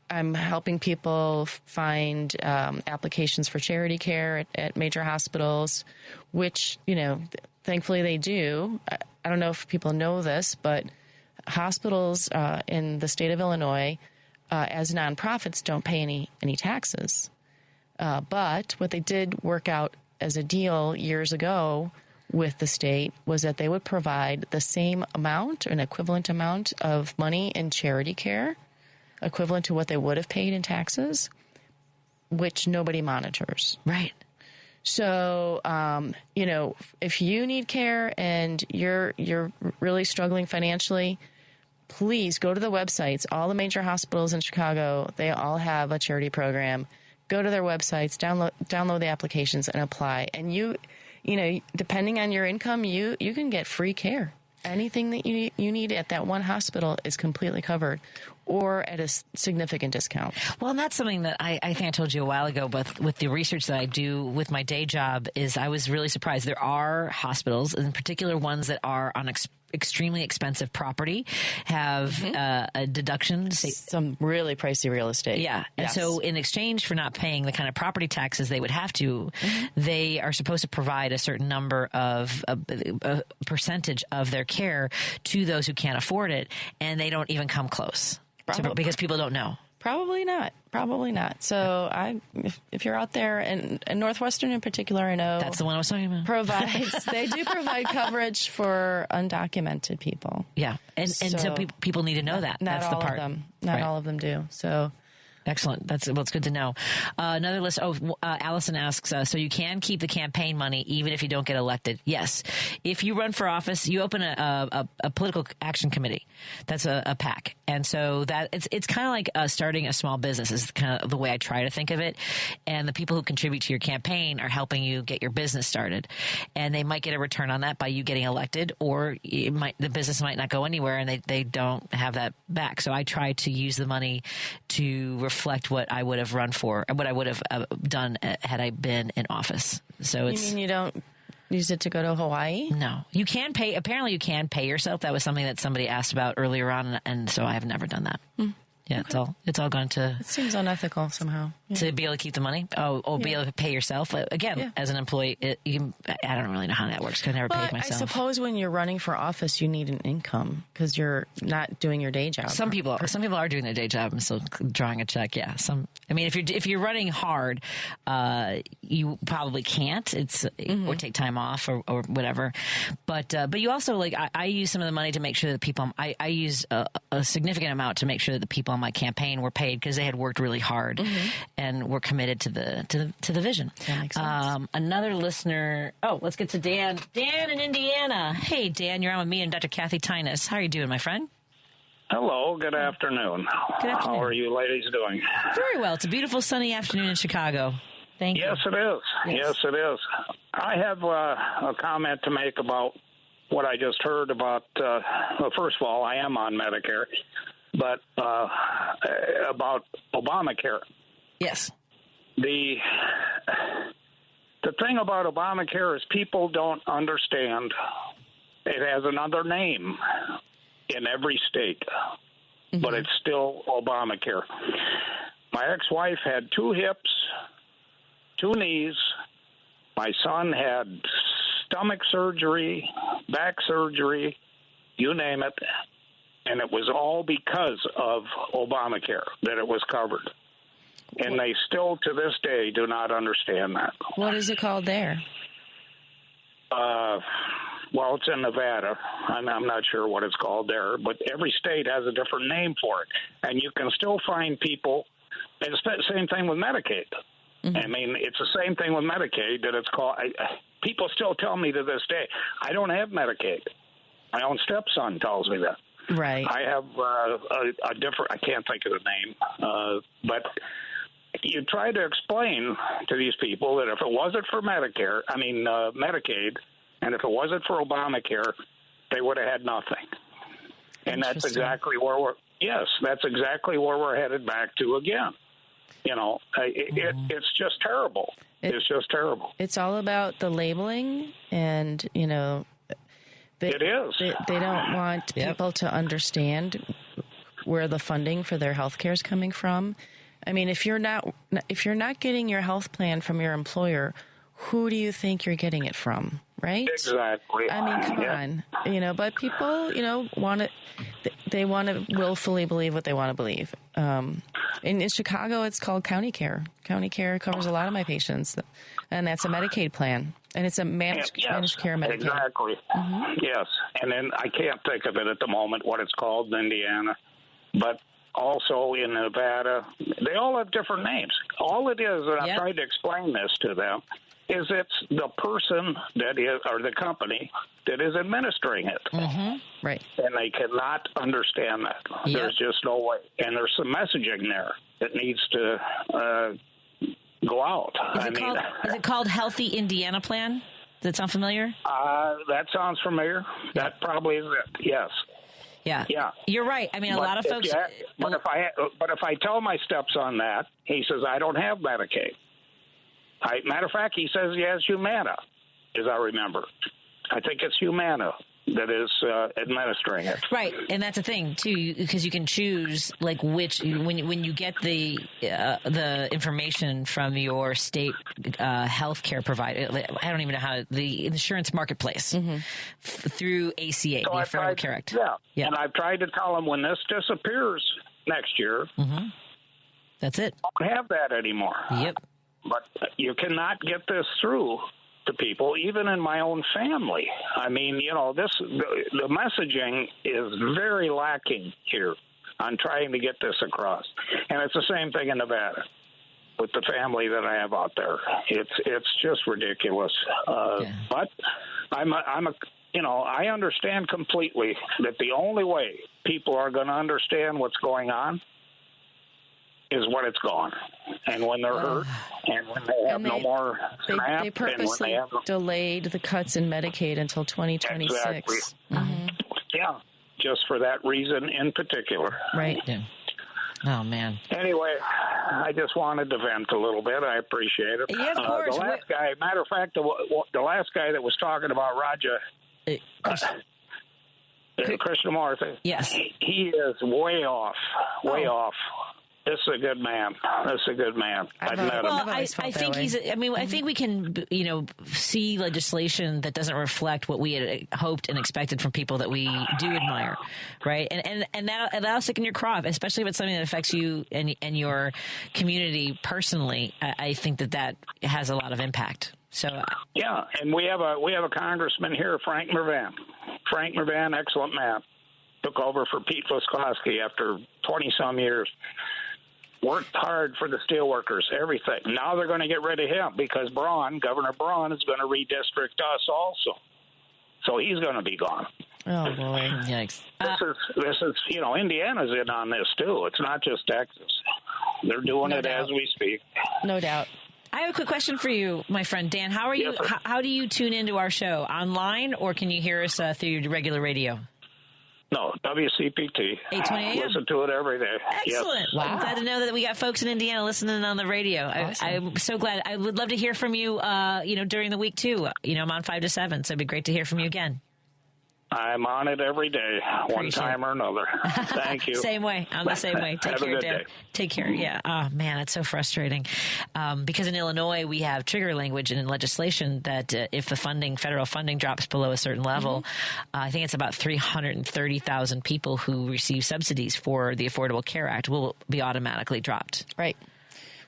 I'm helping people find applications for charity care at major hospitals, which, thankfully they do. I don't know if people know this, but hospitals in the state of Illinois, as nonprofits, don't pay any taxes. But what they did work out as a deal years ago with the state was that they would provide the same amount, an equivalent amount of money in charity care, equivalent to what they would have paid in taxes, which nobody monitors. Right. So, if you need care and you're really struggling financially, please go to the websites. All the major hospitals in Chicago, they all have a charity program. Go to their websites, download the applications, and apply. And you know, depending on your income, you can get free care. Anything that you need at that one hospital is completely covered, or at a significant discount. Well, and that's something that I think I told you a while ago, but with the research that I do with my day job, is I was really surprised. There are hospitals, in particular ones that are on extremely expensive property, have a deduction. Some really pricey real estate. Yeah. And so in exchange for not paying the kind of property taxes they would have to, they are supposed to provide a certain number of a percentage of their care to those who can't afford it. And they don't even come close because people don't know. Probably not. So if you're out there, and Northwestern in particular, I know that's the one I was talking about. They do provide coverage for undocumented people. Yeah, and so people need to know that. Not that's all the part. of them. Not all of them do. So. Excellent. It's good to know. Another list. Allison asks, so you can keep the campaign money even if you don't get elected? Yes. If you run for office, you open a political action committee. That's a PAC. And so that it's kind of like starting a small business is kind of the way I try to think of it. And the people who contribute to your campaign are helping you get your business started. And they might get a return on that by you getting elected, or the business might not go anywhere and they don't have that back. So I try to use the money to reflect what I would have run for, what I would have done had I been in office. So you mean you don't use it to go to Hawaii? No, you can pay. Apparently, you can pay yourself. That was something that somebody asked about earlier on, and so I have never done that. Yeah, okay. It's all gone to. It seems unethical somehow. To be able to keep the money, be able to pay yourself again as an employee. I don't really know how that works. 'Cause I never paid myself. I suppose when you're running for office, you need an income because you're not doing your day job. Some people are doing their day job and still drawing a check. Yeah, if you're running hard, you probably can't. Or take time off or whatever. But you also I use some of the money to make sure that people. I use a significant amount to make sure that the people on my campaign were paid because they had worked really hard. And we're committed to the vision. That makes sense. Another listener. Oh, let's get to Dan. Dan in Indiana. Hey, Dan, you're on with me and Dr. Kathy Tynas. How are you doing, my friend? Hello. Good afternoon. Good afternoon. How are you ladies doing? Very well. It's a beautiful sunny afternoon in Chicago. Thank you. Yes, it is. Yes, it is. I have a comment to make about what I just heard about. Well, first of all, I am on Medicare, but about Obamacare. Yes. The thing about Obamacare is people don't understand it has another name in every state, but it's still Obamacare. My ex-wife had 2 hips, 2 knees. My son had stomach surgery, back surgery, you name it, and it was all because of Obamacare that it was covered. And they still, to this day, do not understand that. What is it called there? Well, it's in Nevada. I'm not sure what it's called there, but every state has a different name for it. And you can still find people, it's the same thing with Medicaid. I mean, it's the same thing with Medicaid that it's called. People still tell me to this day, I don't have Medicaid. My own stepson tells me that. Right. I have a different, I can't think of the name, but you try to explain to these people that if it wasn't for Medicaid, and if it wasn't for Obamacare, they would have had nothing. And that's exactly where that's exactly where we're headed back to again. It's just terrible. It's just terrible. It's all about the labeling and, it is. They don't want people to understand where the funding for their health care is coming from. I mean, if you're not getting your health plan from your employer, who do you think you're getting it from, right? Exactly. I mean, come on, but people, they want to willfully believe what they want to believe. In Chicago, it's called county care. County care covers a lot of my patients, and that's a Medicaid plan, and it's a managed care Medicaid. Exactly. Yes, and then I can't think of it at the moment what it's called in Indiana, but also in Nevada, they all have different names. All it is, and I've tried to explain this to them, is it's the person that is, or the company that is administering it. Mm-hmm. Right. And they cannot understand that. Yep. There's just no way. And there's some messaging there that needs to go out. Is it called Healthy Indiana Plan? Does that sound familiar? That sounds familiar. That probably is it. Yes. Yeah. You're right. I mean, a lot of folks. But if I tell my stepson that, he says I don't have Medicaid. Matter of fact, he says he has Humana, as I remember. I think it's Humana that is administering it. Right, and that's the thing too, because you can choose like which when you get the information from your state healthcare provider. I don't even know how the insurance marketplace through ACA, So the Affordable Care Act. Yeah, and I've tried to tell him when this disappears next year, that's it. Don't have that anymore. Yep. But you cannot get this through to people, even in my own family. I mean, the messaging is very lacking here on trying to get this across. And it's the same thing in Nevada with the family that I have out there. It's just ridiculous. But I understand completely that the only way people are going to understand what's going on is when it's gone, and when they're hurt, and when they have no more SNAP. They purposely delayed the cuts in Medicaid until 2026. Exactly. Yeah, just for that reason in particular. Right. Yeah. Oh, man. Anyway, I just wanted to vent a little bit. I appreciate it. Yeah, of course. The last guy, matter of fact, the last guy that was talking about Raja, Krishnamurthy, yes, he is way off. This is a good man. I've met him. Well, I think he's. I mean, I think we can, see legislation that doesn't reflect what we had hoped and expected from people that we do admire, right? And that'll stick in your craw, especially if it's something that affects you and your community personally. I think that has a lot of impact. So yeah, and we have a congressman here, Frank Mervan. Frank Mervan, excellent man. Took over for Pete Vasquez after 20-some years. Worked hard for the steelworkers, everything. Now they're going to get rid of him because Governor Braun is going to redistrict us also. So he's going to be gone. Oh, boy. Yikes. This is Indiana's in on this, too. It's not just Texas. They're doing it as we speak. No doubt. I have a quick question for you, my friend Dan. How are you? How do you tune into our show? Online, or can you hear us through your regular radio? No, WCPT. 8:20 a.m. Listen to it every day. Excellent. Yes. Wow. I'm glad to know that we got folks in Indiana listening on the radio. Awesome. I'm so glad. I would love to hear from you, during the week, too. I'm on 5 to 7, so it'd be great to hear from you again. I'm on it every day, one time or another. Thank you. Same way. I'm the same way. Take care, Dan. Take care. Yeah. Oh, man, it's so frustrating. Because in Illinois, we have trigger language in legislation that if the federal funding drops below a certain level, I think it's about 330,000 people who receive subsidies for the Affordable Care Act will be automatically dropped. Right.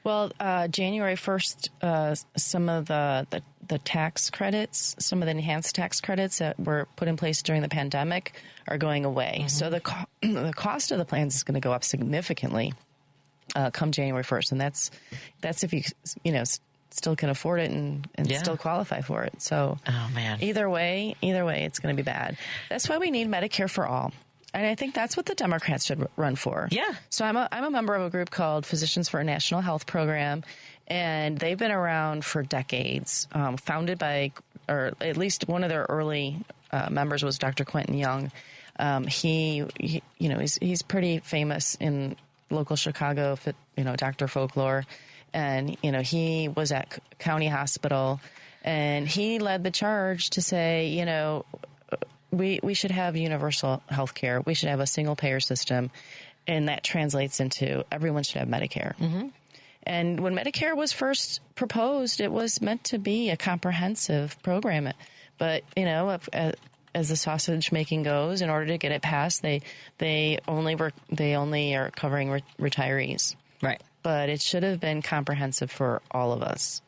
Well, January 1st, some of the tax credits, some of the enhanced tax credits that were put in place during the pandemic are going away. So the cost of the plans is going to go up significantly come January 1st. And that's if you still can afford it and still qualify for it. So oh, man. Either way, it's going to be bad. That's why we need Medicare for all. And I think that's what the Democrats should run for. Yeah. So I'm a member of a group called Physicians for a National Health Program, and they've been around for decades. Founded by, or at least one of their early members was Dr. Quentin Young. He's pretty famous in local Chicago. Dr. Folklore, and he was at County Hospital, and he led the charge to say, we should have universal health care. We should have a single payer system. And that translates into everyone should have Medicare. Mm-hmm. And when Medicare was first proposed, it was meant to be a comprehensive program. But, as the sausage making goes, in order to get it passed, they only are covering retirees. Right. But it should have been comprehensive for all of us.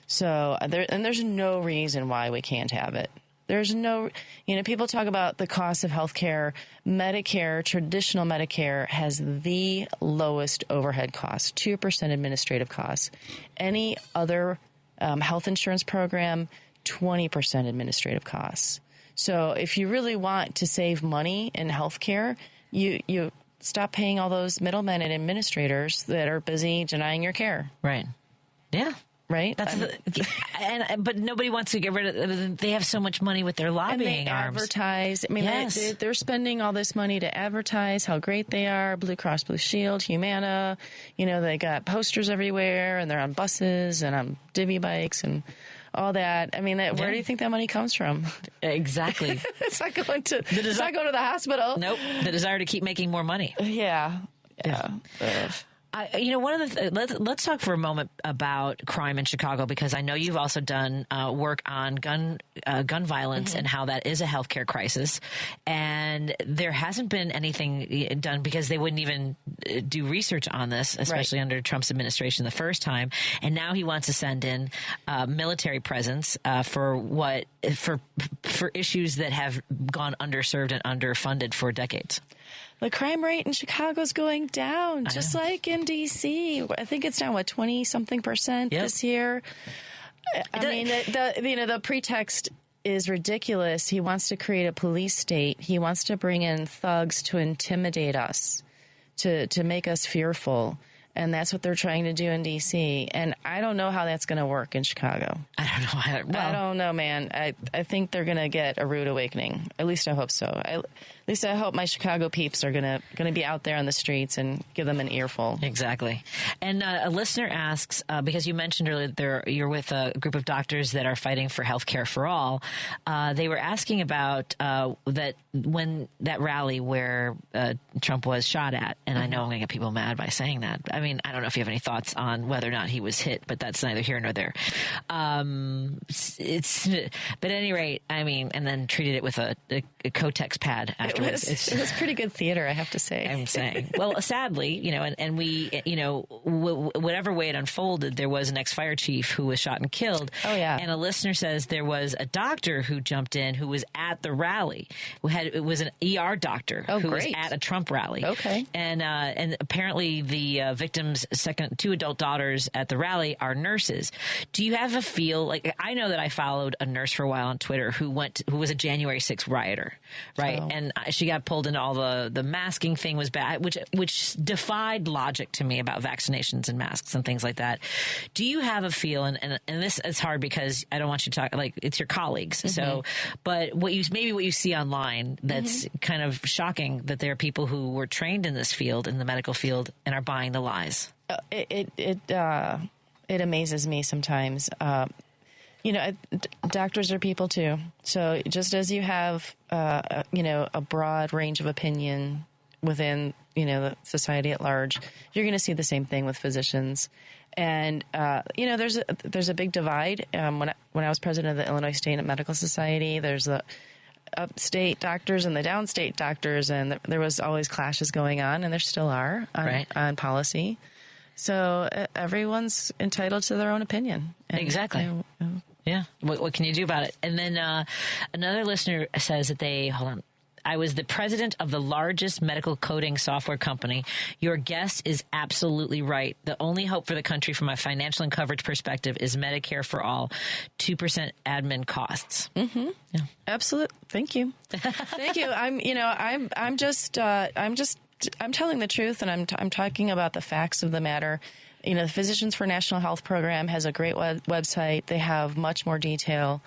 So there's no reason why we can't have it. There's no, people talk about the cost of health care. Medicare, traditional Medicare, has the lowest overhead costs, 2% administrative costs. Any other health insurance program, 20% administrative costs. So if you really want to save money in healthcare, you stop paying all those middlemen and administrators that are busy denying your care. Right. Yeah. Right. But nobody wants to get rid of. They have so much money with their lobbying and they arms. Advertise. I mean, yes. they're spending all this money to advertise how great they are. Blue Cross Blue Shield, Humana. They got posters everywhere, and they're on buses and on divvy bikes and all that. I mean, where do you think that money comes from? Exactly. It's not going to. It's not going to the hospital. Nope. The desire to keep making more money. Yeah. One of the let's talk for a moment about crime in Chicago, because I know you've also done work on gun violence and how that is a healthcare crisis, and there hasn't been anything done because they wouldn't even do research on this, especially under Trump's administration the first time, and now he wants to send in military presence for issues that have gone underserved and underfunded for decades. The crime rate in Chicago is going down, just like in D.C. I think it's down, 20-something% this year. I mean, the pretext is ridiculous. He wants to create a police state. He wants to bring in thugs to intimidate us, to make us fearful. And that's what they're trying to do in D.C. And I don't know how that's going to work in Chicago. I don't know. I don't know, man. I think they're going to get a rude awakening. At least I hope so. At least I hope my Chicago peeps are going to be out there on the streets and give them an earful. Exactly. And a listener asks, because you mentioned earlier you're with a group of doctors that are fighting for health care for all. They were asking about that rally where Trump was shot at. And I know I'm going to get people mad by saying that. I mean, I don't know if you have any thoughts on whether or not he was hit, but that's neither here nor there. But at any rate, I mean, and then treated it with a Kotex pad afterwards. It was pretty good theater, I have to say. I'm saying. Well, sadly, and we, whatever way it unfolded, there was an ex-fire chief who was shot and killed. Oh, yeah. And a listener says there was a doctor who jumped in who was at the rally. It was an ER doctor who was at a Trump rally. Okay. And apparently the victim's two adult daughters at the rally are nurses. Do you have a feel, like, I know that I followed a nurse for a while on Twitter who was a January 6th rioter, right? Oh. And she got pulled into all the masking thing was bad, which defied logic to me about vaccinations and masks and things like that. Do you have a feel, and this is hard because I don't want you to talk, like, it's your colleagues. So, but what you see online that's kind of shocking, that there are people who were trained in this field, in the medical field, and are buying the lies. It amazes me sometimes. Doctors are people too. So just as you have, a broad range of opinion within, the society at large, you're going to see the same thing with physicians. And, there's a big divide. When I was president of the Illinois State Medical Society, there's the upstate doctors and the downstate doctors, and there was always clashes going on, and there still are on policy. So everyone's entitled to their own opinion. And, exactly. Yeah. What can you do about it? And then another listener says that I was the president of the largest medical coding software company. Your guest is absolutely right. The only hope for the country from a financial and coverage perspective is Medicare for all, 2% admin costs. Mm-hmm. Yeah. Absolutely. Thank you. Thank you. I'm telling the truth, and I'm talking about the facts of the matter. The Physicians for National Health program has a great website. They have much more detail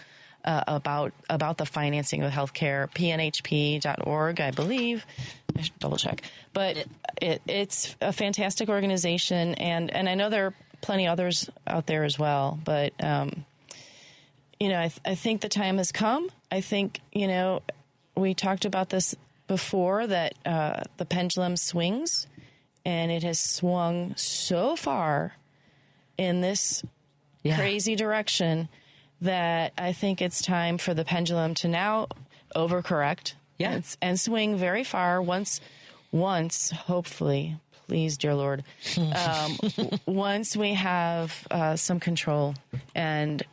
about the financing of healthcare. PNHP.org, I believe. I should double check. But it's a fantastic organization, and I know there are plenty others out there as well. But I think the time has come. I think we talked about this before, that the pendulum swings, and it has swung so far in this crazy direction that I think it's time for the pendulum to now overcorrect and swing very far once, hopefully, please, dear Lord, once we have some control and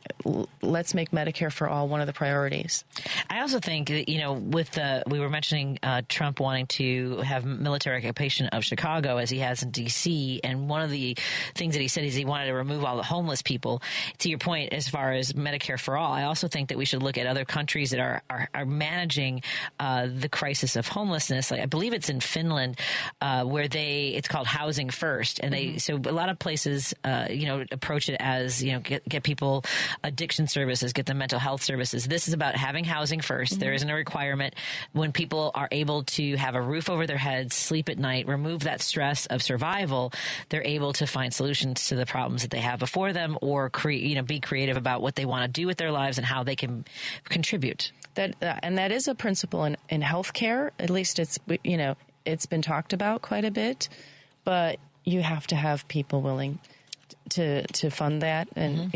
let's make Medicare for all one of the priorities. I also think that, we were mentioning Trump wanting to have military occupation of Chicago as he has in D.C. And one of the things that he said is he wanted to remove all the homeless people. To your point, as far as Medicare for all, I also think that we should look at other countries that are managing the crisis of homelessness. Like, I believe it's in Finland, where it's called Housing First, and so a lot of places approach it as get people addiction services, get them mental health services. This is about having housing first. There isn't a requirement. When people are able to have a roof over their heads, sleep at night, remove that stress of survival, they're able to find solutions to the problems that they have before them, or be creative about what they want to do with their lives and how they can contribute. That is a principle in healthcare. At least it's been talked about quite a bit, but you have to have people willing to fund that and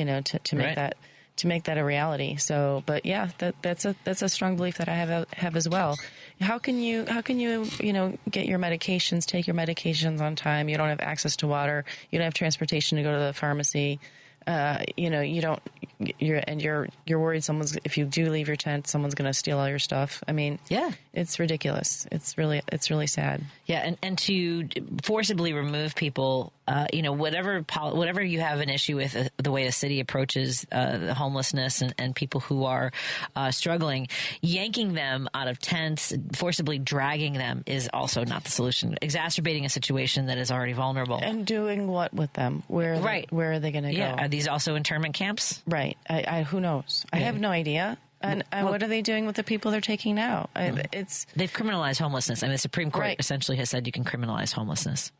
to make that a reality. So, but yeah, that's a strong belief that I have as well. How can you get your medications, take your medications on time? You don't have access to water. You don't have transportation to go to the pharmacy. You're worried if you do leave your tent, someone's going to steal all your stuff. I mean, it's ridiculous. It's really sad. Yeah. And to forcibly remove people, whatever you have an issue with the way a city approaches the homelessness and people who are struggling, yanking them out of tents, forcibly dragging them is also not the solution. Exacerbating a situation that is already vulnerable. And doing what with them? Where are they going to go? Are these also internment camps? Right. Who knows? I have no idea. And what are they doing with the people they're taking now? They've criminalized homelessness. I mean, the Supreme Court essentially has said you can criminalize homelessness.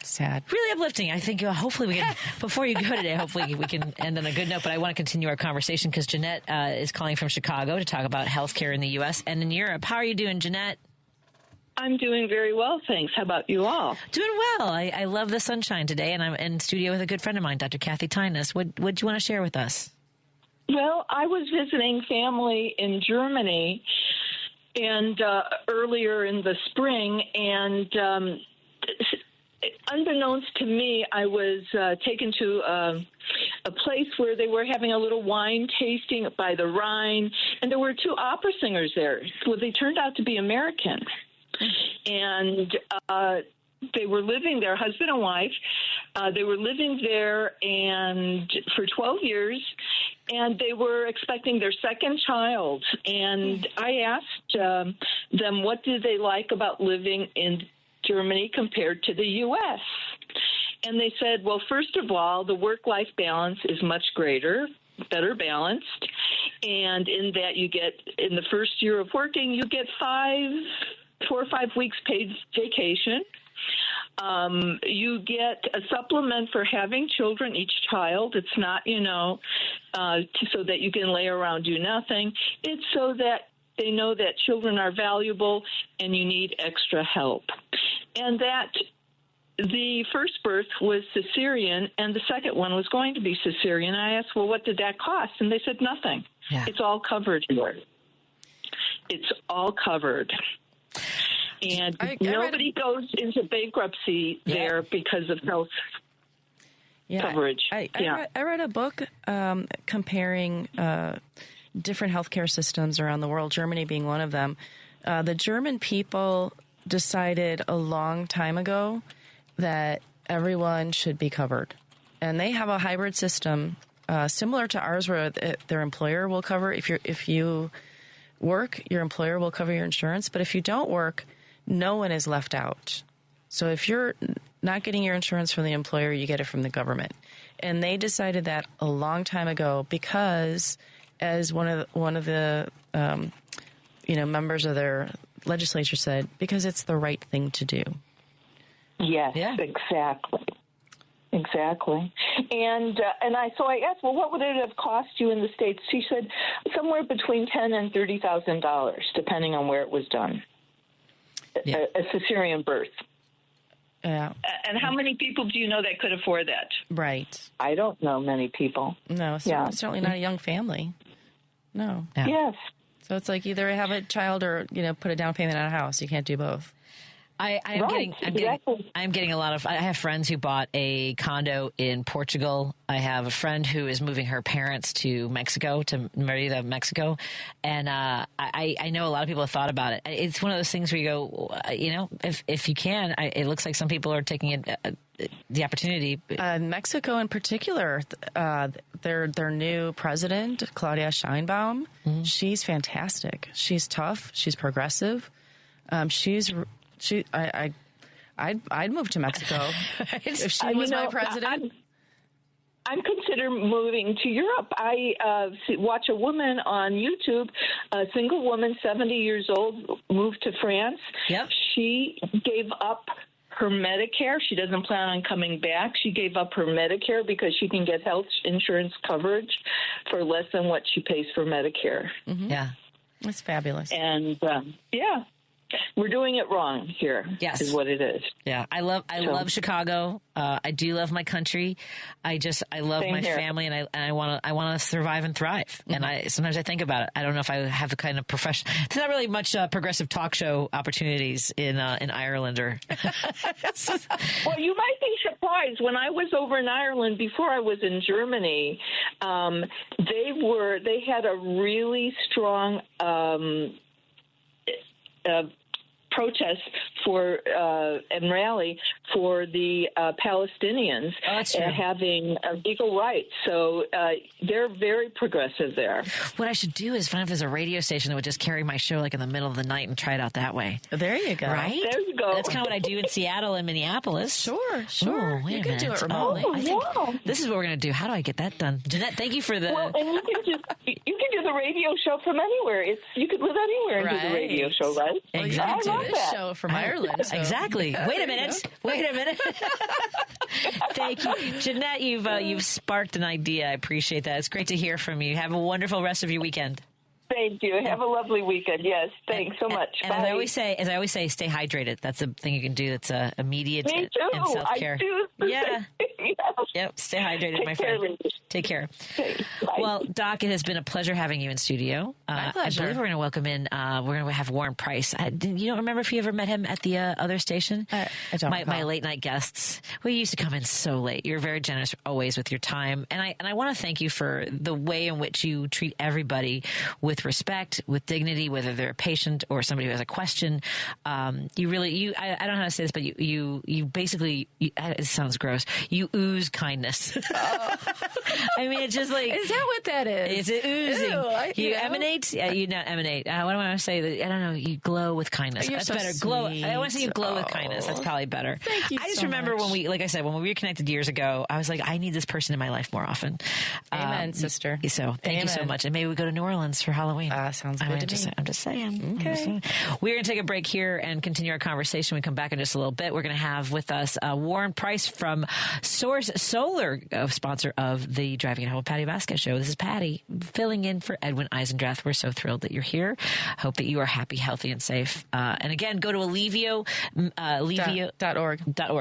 Sad. Really uplifting. I think hopefully we can, before you go today, hopefully we can end on a good note. But I want to continue our conversation because Jeanette is calling from Chicago to talk about healthcare in the U.S. and in Europe. How are you doing, Jeanette? I'm doing very well, thanks. How about you all? Doing well. I love the sunshine today, and I'm in studio with a good friend of mine, Dr. Kathy Tynas. What do you want to share with us? Well, I was visiting family in Germany and earlier in the spring, and unbeknownst to me, I was taken to a place where they were having a little wine tasting by the Rhine, and there were two opera singers there. Well, they turned out to be American, and they were living there, husband and wife. They were living there and for 12 years, and they were expecting their second child. And I asked them what did they like about living in Germany compared to the U.S. And they said, well, first of all, the work-life balance is much greater, better balanced. And in that you get, in the first year of working, you get 4 or 5 weeks paid vacation. You get a supplement for having children, each child. It's not, so that you can lay around, do nothing. It's so that they know that children are valuable and you need extra help. And that the first birth was cesarean and the second one was going to be cesarean. I asked, well, what did that cost? And they said nothing. Yeah. It's all covered here. It's all covered. And nobody goes into bankruptcy there because of health coverage. I read a book comparing different healthcare systems around the world, Germany being one of them. The German people decided a long time ago that everyone should be covered. And they have a hybrid system similar to ours where their employer will cover. If you work, your employer will cover your insurance. But if you don't work, no one is left out. So if you're not getting your insurance from the employer, you get it from the government. And they decided that a long time ago because, as one of the members of their legislature said, because it's the right thing to do. Yes, exactly. And I asked, well, what would it have cost you in the States? She said somewhere between $10,000 and $30,000, depending on where it was done. Yeah. A cesarean birth. Yeah. And how many people do you know that could afford that? Right. I don't know many people. No, certainly not a young family. No. Yeah. Yes. So it's like either have a child or, put a down payment on a house. You can't do both. I'm getting a lot of. I have friends who bought a condo in Portugal. I have a friend who is moving her parents to Mexico, to Merida, Mexico, and I know a lot of people have thought about it. It's one of those things where you go, if you can. It looks like some people are taking the opportunity. Mexico, in particular, their new president, Claudia Sheinbaum. Mm-hmm. She's fantastic. She's tough. She's progressive. I'd move to Mexico if she was my president. I'm considering moving to Europe. I watch a woman on YouTube, a single woman, 70 years old, moved to France. Yep. She gave up her Medicare. She doesn't plan on coming back. She gave up her Medicare because she can get health insurance coverage for less than what she pays for Medicare. Mm-hmm. Yeah. That's fabulous. And, we're doing it wrong here. Yes, is what it is. Yeah, I love Chicago. I do love my country. I love my family, and I want to survive and thrive. Mm-hmm. And sometimes I think about it. I don't know if I have the kind of profession. There's not really much progressive talk show opportunities in Ireland or. Well, you might be surprised. When I was over in Ireland before I was in Germany, they had a really strong. Protest for and rally for the Palestinians having legal rights. So they're very progressive there. What I should do is find if there's a radio station that would just carry my show like in the middle of the night and try it out that way. There you go. Right? There you go. That's kind of what I do in Seattle and Minneapolis. Sure. Ooh, wait you a can minute. do it remotely. I think this is what we're going to do. How do I get that done? Jeanette, thank you for the... Well, and you can do the radio show from anywhere. You could live anywhere and do the radio show, right? Well, exactly. You can do this show from Ireland. So. Exactly. Wait a minute. Thank you. Jeanette, you've sparked an idea. I appreciate that. It's great to hear from you. Have a wonderful rest of your weekend. Thank you. Have a lovely weekend. Yes. Thanks so much. And Bye. as I always say, stay hydrated. That's a thing you can do that's immediate Me too. and self-care. I do. Yeah. Yes. Yep. Stay hydrated, my friend. Take care. Well, Doc, it has been a pleasure having you in studio. My pleasure. I believe we're going to welcome in, we're going to have Warren Price. You don't remember if you ever met him at the other station? I don't my late night guests. We used to come in so late. You're very generous always with your time. And I want to thank you for the way in which you treat everybody with respect, with dignity, whether they're a patient or somebody who has a question. You really, I don't know how to say this, but you basically, it sounds gross. You ooze kindness. I mean, it's just like... Is that what that is? It's oozing. Ew, you emanate? Yeah, you not emanate. What do I want to say? I don't know. You glow with kindness. You're That's so better. sweet. Glow. I want to say you glow with kindness. That's probably better. Thank you I just so remember much. when we were reconnected years ago, I was like, I need this person in my life more often. Amen, sister. So thank you so much. And maybe we go to New Orleans for Halloween. Sounds good to me. I'm just saying. Okay. We're going to take a break here and continue our conversation. We come back in just a little bit. We're going to have with us Warren Price from Source Solar, sponsor of the Driving It Home with Patti Vasquez show. This is Patti filling in for Edwin Eisendrath. We're so thrilled that you're here. Hope that you are happy, healthy, and safe. And again, go to Alivio.org.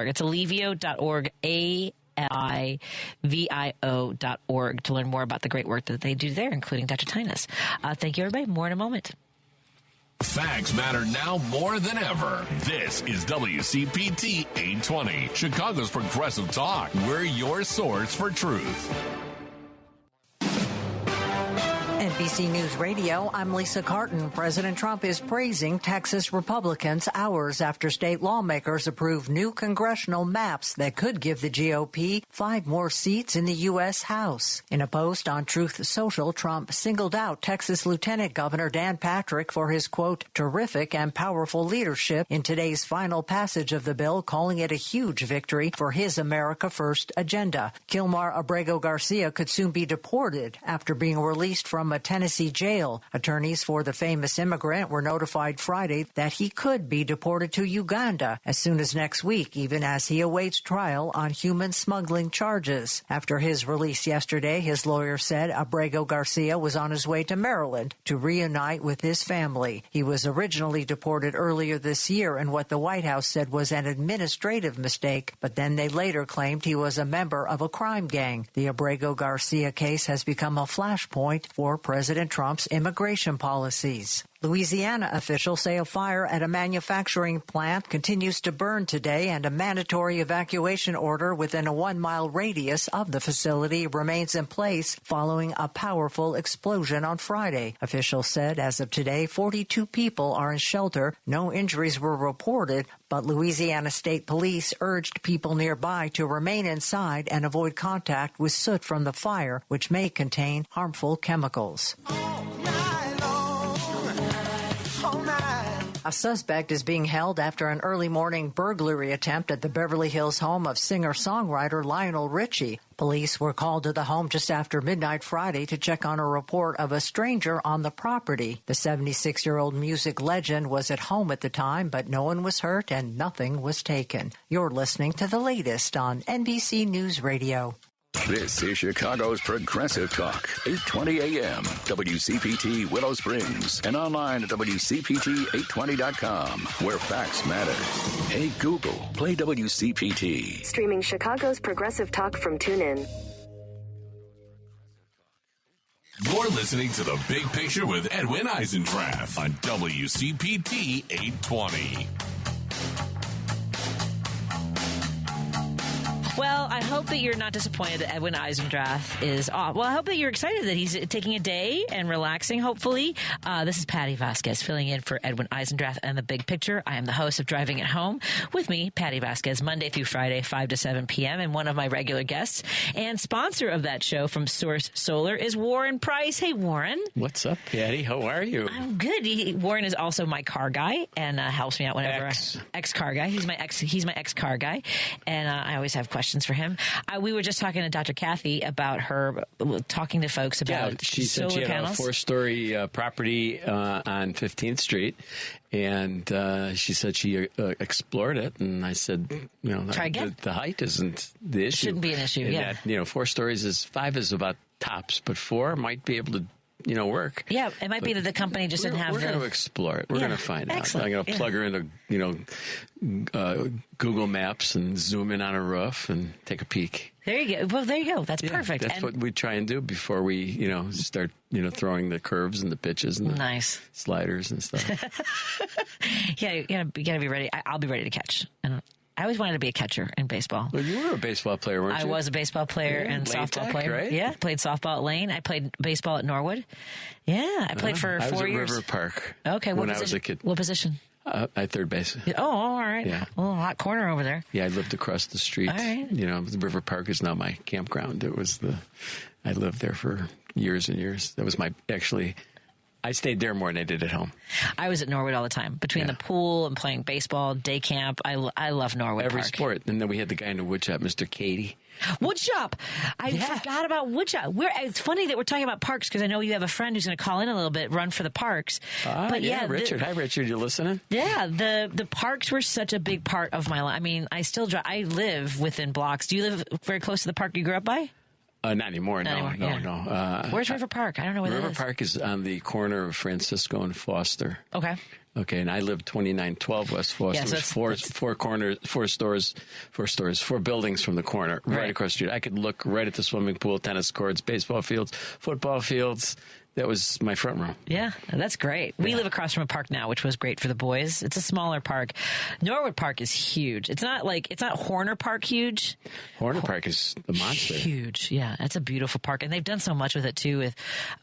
It's Alivio.org. ALIVIO.org to learn more about the great work that they do there, including Dr. Tynes. Thank you, everybody. More in a moment. Facts matter now more than ever. This is WCPT 820, Chicago's Progressive Talk. We're your source for truth. NBC News Radio, I'm Lisa Carton. President Trump is praising Texas Republicans hours after state lawmakers approve new congressional maps that could give the GOP 5 more seats in the U.S. House. In a post on Truth Social, Trump singled out Texas Lieutenant Governor Dan Patrick for his, quote, terrific and powerful leadership in today's final passage of the bill, calling it a huge victory for his America First agenda. Kilmar Abrego Garcia could soon be deported after being released from a Tennessee jail. Attorneys for the famous immigrant were notified Friday that he could be deported to Uganda as soon as next week, even as he awaits trial on human smuggling charges. After his release yesterday, his lawyer said Abrego Garcia was on his way to Maryland to reunite with his family. He was originally deported earlier this year in what the White House said was an administrative mistake, but then they later claimed he was a member of a crime gang. The Abrego Garcia case has become a flashpoint for President Trump's immigration policies. Louisiana officials say a fire at a manufacturing plant continues to burn today, and a mandatory evacuation order within a 1-mile radius of the facility remains in place following a powerful explosion on Friday. Officials said as of today, 42 people are in shelter. No injuries were reported, but Louisiana State Police urged people nearby to remain inside and avoid contact with soot from the fire, which may contain harmful chemicals. A suspect is being held after an early morning burglary attempt at the Beverly Hills home of singer-songwriter Lionel Richie. Police were called to the home just after midnight Friday to check on a report of a stranger on the property. The 76-year-old music legend was at home at the time, but no one was hurt and nothing was taken. You're listening to the latest on NBC News Radio. This is Chicago's Progressive Talk, 820 AM, WCPT Willow Springs, and online at WCPT820.com, where facts matter. Hey, Google, play WCPT. Streaming Chicago's Progressive Talk from TuneIn. You're listening to The Big Picture with Edwin Eisendrath on WCPT 820. Well, I hope that you're not disappointed that Edwin Eisendrath is off. Well, I hope that you're excited that he's taking a day and relaxing, hopefully. This is Patti Vasquez filling in for Edwin Eisendrath and The Big Picture. I am the host of Driving It Home. With me, Patti Vasquez, Monday through Friday, 5 to 7 p.m. And one of my regular guests and sponsor of that show from Source Solar is Warren Price. Hey, Warren. What's up, Patti? How are you? I'm good. Warren is also my car guy and helps me out whenever. Ex-car guy. He's my ex-car guy. And I always have questions for him. We were just talking to Dr. Kathy about her talking to folks about she said solar she had panels. a 4-story property on 15th Street, and she said she explored it, and I said, try again. The height isn't the issue. Shouldn't be an issue. And Yeah, that, 4 stories 5 is about tops, but 4 might be able to work. Yeah, it might be that the company just didn't have We're going to explore it. We're going to find out. I'm going to plug her into, Google Maps and zoom in on a roof and take a peek. There you go. Well, there you go. That's perfect. That's what we try and do before we, start, throwing the curves and the pitches and the sliders and stuff. Yeah, you gotta be ready. I'll be ready to catch. And I always wanted to be a catcher in baseball. Well, you were a baseball player, weren't you? I was a baseball player and softball player. Right? Yeah, played softball at Lane. I played baseball at Norwood. Yeah, I played for 4 years. River Park. Okay, when I was a kid. What position? At third base. Oh, all right. Yeah. A little hot corner over there. Yeah, I lived across the street. All right. The River Park is now my campground. I lived there for years and years. That was I stayed there more than I did at home. I was at Norwood all the time. Between the pool and playing baseball, day camp, I love Norwood Every Park. sport. And then we had the guy in the woodshop, Mr. Katie. Woodshop. I forgot about Woodshop. It's funny that we're talking about parks because I know you have a friend who's going to call in a little bit, run for the parks. But Richard. Hi, Richard. You listening? Yeah, the parks were such a big part of my life. I mean, I still drive. I live within blocks. Do you live very close to the park you grew up by? Not anymore. No. Where's River Park? I don't know where that is. River Park is on the corner of Francisco and Foster. Okay. Okay, and I live 2912 West Foster. Yeah, so There's four buildings from the corner, right across the street. I could look right at the swimming pool, tennis courts, baseball fields, football fields. That was my front room. Yeah, that's great. We live across from a park now, which was great for the boys. It's a smaller park. Norwood Park is huge. It's not Horner Park huge. Horner Park is the monster. Huge. Yeah, it's a beautiful park. And they've done so much with it, too, with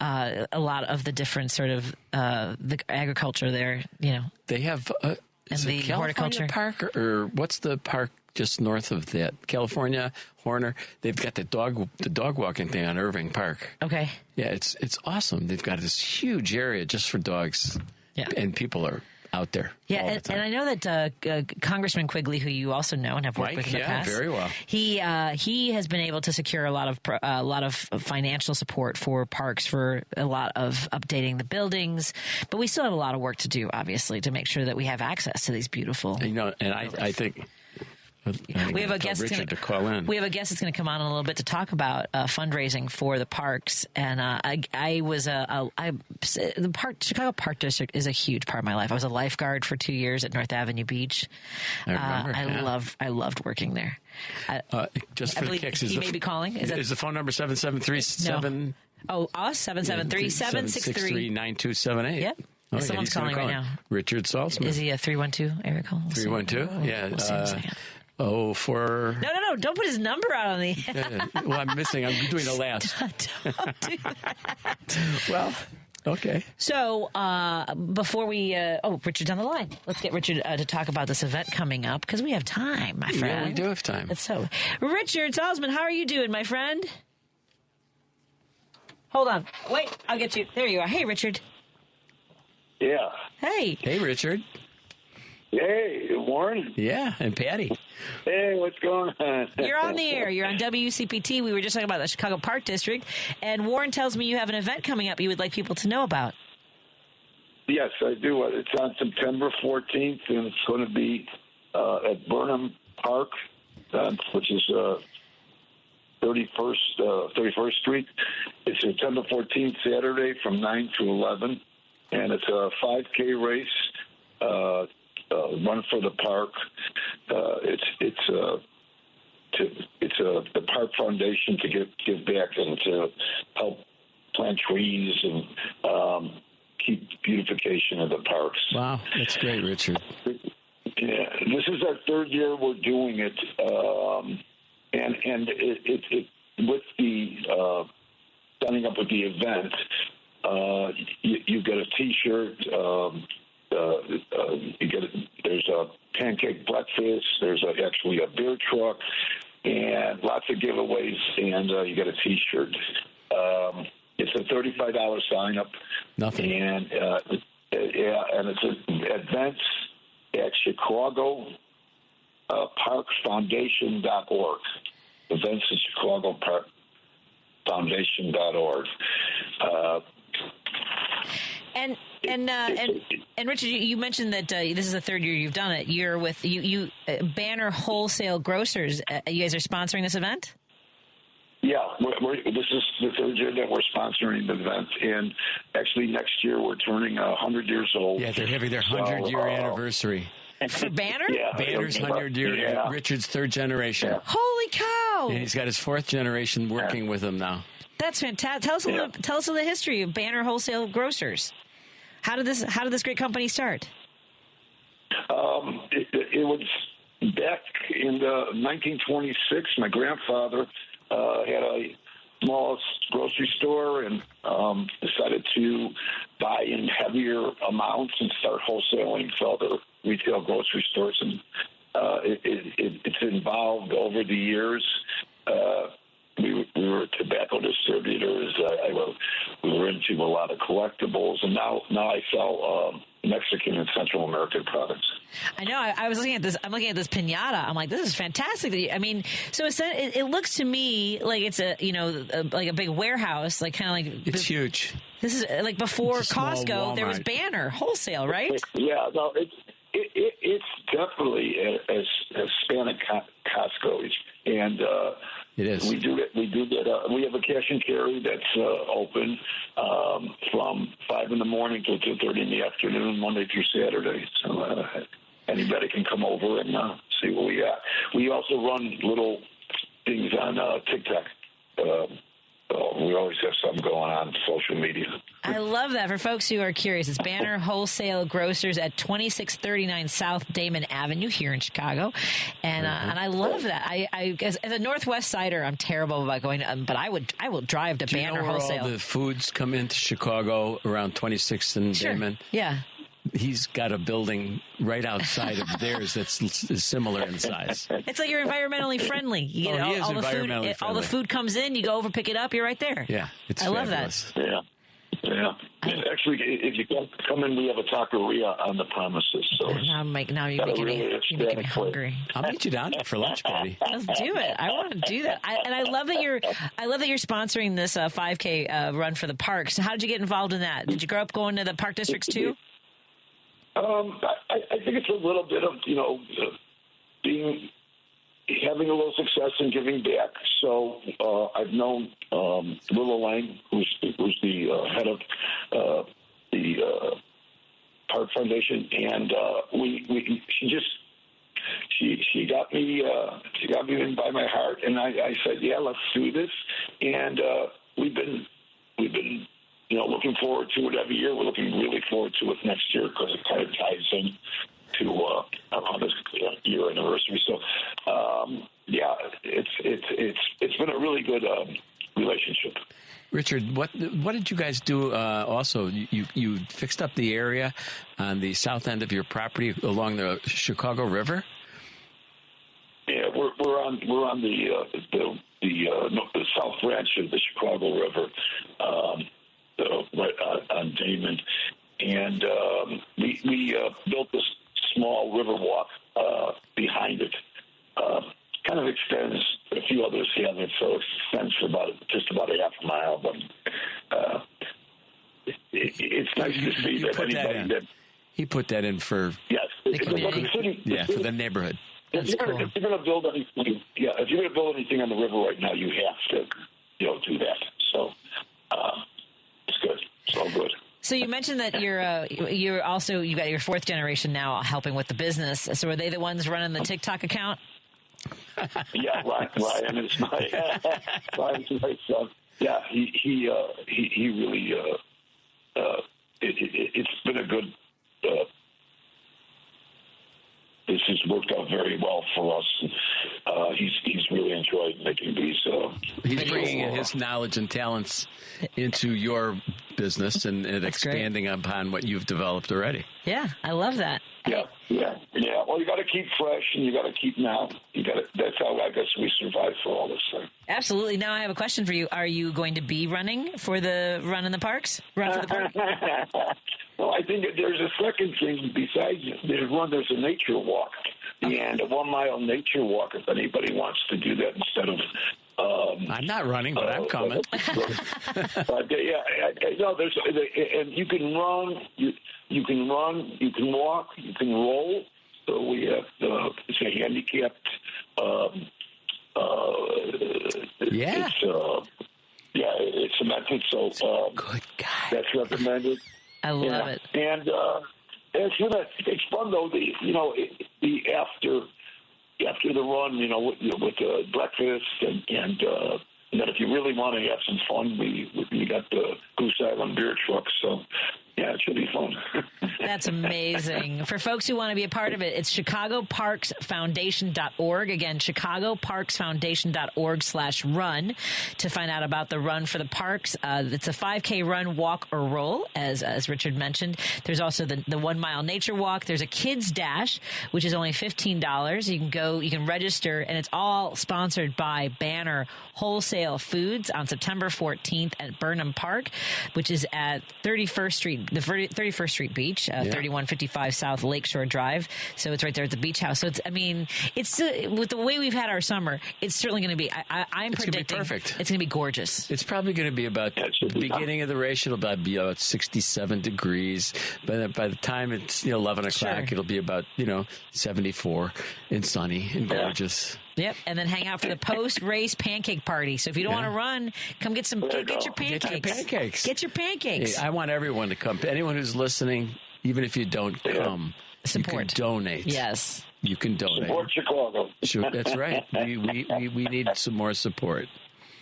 a lot of the different sort of the agriculture there, They have and the California horticulture Park, or what's the park just north of that? California, Horner. They've got the dog walking thing on Irving Park. Okay. Yeah, it's awesome. They've got this huge area just for dogs. Yeah. And people are out there. Yeah, and I know that Congressman Quigley, who you also know and have worked with in the past, very well. He has been able to secure a lot of financial support for parks, for a lot of updating the buildings, but we still have a lot of work to do, obviously, to make sure that we have access to these beautiful. And I think. We have a guest to call in. We have a guest that's going to come on in a little bit to talk about fundraising for the parks. And the Chicago Park District is a huge part of my life. I was a lifeguard for 2 years at North Avenue Beach. I remember. I loved working there. Just for the kicks, he may be calling. Is the phone number 773-7? Oh, us 773-763-9278. Yep. Oh, Someone's he's gonna calling right call now. Richard Salzman. Is he a 312 area call? 312? Yeah. We'll see in a second. For... No. Don't put his number out on the... Well, I'm doing the last. Don't do that. Well, okay. So before we... Richard's on the line. Let's get Richard to talk about this event coming up, because we have time, my friend. Yeah, we do have time. So, Richard Salzman, how are you doing, my friend? Hold on. Wait, I'll get you. There you are. Hey, Richard. Yeah. Hey. Hey, Richard. Hey, Warren. Yeah, and Patty. Hey, what's going on? You're on the air. You're on WCPT. We were just talking about the Chicago Park District, and Warren tells me you have an event coming up you would like people to know about. Yes, I do. It's on September 14th, and it's going to be at Burnham Park, which is 31st Street. It's September 14th, Saturday, from 9 to 11, and it's a 5K race. Run for the park. It's the Park Foundation to give back and to help plant trees and keep beautification of the parks. Wow, that's great, Richard. Yeah, this is our third year we're doing it, and it with the signing up with the event, you get a T-shirt. There's a pancake breakfast. There's actually a beer truck, and lots of giveaways, and you get a T-shirt. It's a $35 sign up. Nothing. And and it's events at Chicago Parks Foundation.org. Events at Chicago Park Foundation.org. And Richard, you mentioned that this is the third year you've done it. You're with you Banner Wholesale Grocers. You guys are sponsoring this event? Yeah, this is the third year that we're sponsoring the event, and actually next year we're turning 100 years old. Yeah, they're having their 100-year anniversary. For Banner? Yeah, Banner's 100-year. Yeah. Richard's third generation. Yeah. Holy cow! And he's got his fourth generation working with him now. That's fantastic. Tell us the history of Banner Wholesale Grocers. How did this great company start? It was back in 1926. My grandfather had a small grocery store and decided to buy in heavier amounts and start wholesaling for other retail grocery stores. And it's evolved over the years. We were tobacco distributors. We were into a lot of collectibles, and now I sell Mexican and Central American products. I know. I was looking at this. I'm looking at this piñata. I'm like, this is fantastic. I mean, so it looks to me like it's like a big warehouse, like kind of like it's huge. This is like before Costco. There was Banner Wholesale, right? Yeah, no, it's definitely as Hispanic Costco, and it is. We do that. We have a cash and carry that's open from 5 in the morning till 2:30 in the afternoon, Monday through Saturday. So anybody can come over and see what we got. We also run little things on TikTok. We always have something going on social media. I love that. For folks who are curious, it's Banner Wholesale Grocers at 2639 South Damon Avenue here in Chicago, and I love that. I as a Northwest Sider, I'm terrible about going, but I will drive to Banner Wholesale. All the foods come into Chicago around 26th and Damon. Yeah. He's got a building right outside of theirs that's similar in size. It's like you're environmentally friendly. You get all the food. All the food comes in. You go over, pick it up. You're right there. Yeah, I love that. Yeah. Actually, if you come in, we have a taqueria on the premises. So now you're making me hungry. I'll meet you down there for lunch, buddy. Let's do it. I want to do that. I love that you're sponsoring this 5K run for the parks. How did you get involved in that? Did you grow up going to the park districts too? I think it's a little bit of having a little success and giving back. So I've known Willa Lang, who's the head of the Park Foundation, and she got me in by my heart, and I said, yeah, let's do this, and we've been looking forward to it every year. We're looking really forward to it next year because it kind of ties in to this year anniversary. So, it's been a really good relationship. Richard, what did you guys do? Also, you fixed up the area on the south end of your property along the Chicago River. Yeah, we're on the south branch of the Chicago River, right on Damon, and we built this small river walk behind it. Kind of extends. A few others have it, so it extends for just about a half a mile. But it's nice to see that anybody that he put that in for the city, for the neighborhood. If you're going to build anything, if you're going to build anything on the river right now, you have to, do that. So it's good. It's all good. So you mentioned that you've got your fourth generation now helping with the business. So are they the ones running the TikTok account? Yeah, Ryan is Ryan's my son. Yeah, he really it's been a good. This has worked out very well for us. He's really enjoyed making these. He's bringing in his knowledge and talents into your business and expanding upon what you've developed already. Yeah, I love that. Yeah. Well, you got to keep fresh, and you got to keep now. That's how I guess we survive for all this thing. Absolutely. Now I have a question for you. Are you going to be running for the Run in the Parks? Run for the Park? Well, I think there's a second thing besides there's a nature walk, and a 1 mile nature walk. If anybody wants to do that instead of. I'm not running, but I'm coming. There's and you can run. You can run. You can walk. You can roll. So we have it's a handicapped. It's a method. So good guy. That's recommended. I love it. And it's fun though. After the run, with breakfast and then if you really want to have some fun, we got the Goose Island beer truck. So yeah, it should be fun. That's amazing. For folks who want to be a part of it, it's ChicagoParksFoundation.org. Again, ChicagoParksFoundation.org/run to find out about the Run for the Parks. It's a 5K run, walk, or roll, as Richard mentioned. There's also the 1 mile nature walk. There's a kids dash, which is only $15. You can go, you can register, and it's all sponsored by Banner Wholesale Foods on September 14th at Burnham Park, which is at 31st Street. The 31st Street Beach, 3155 South Lakeshore Drive. So it's right there at the beach house. So it's with the way we've had our summer, it's certainly going to be, I'm predicting perfect. It's going to be gorgeous. It's probably going to be about the beginning of the race. It'll be about 67 degrees. But by the time it's 11 o'clock, it'll be about 74 and sunny and gorgeous. Yep, and then hang out for the post-race pancake party. So if you don't want to run, come get your pancakes. Get your pancakes. Hey, I want everyone to come. Anyone who's listening, even if you don't come, support. You can donate. Yes. You can donate. Support Chicago. Sure, that's right. We need some more support.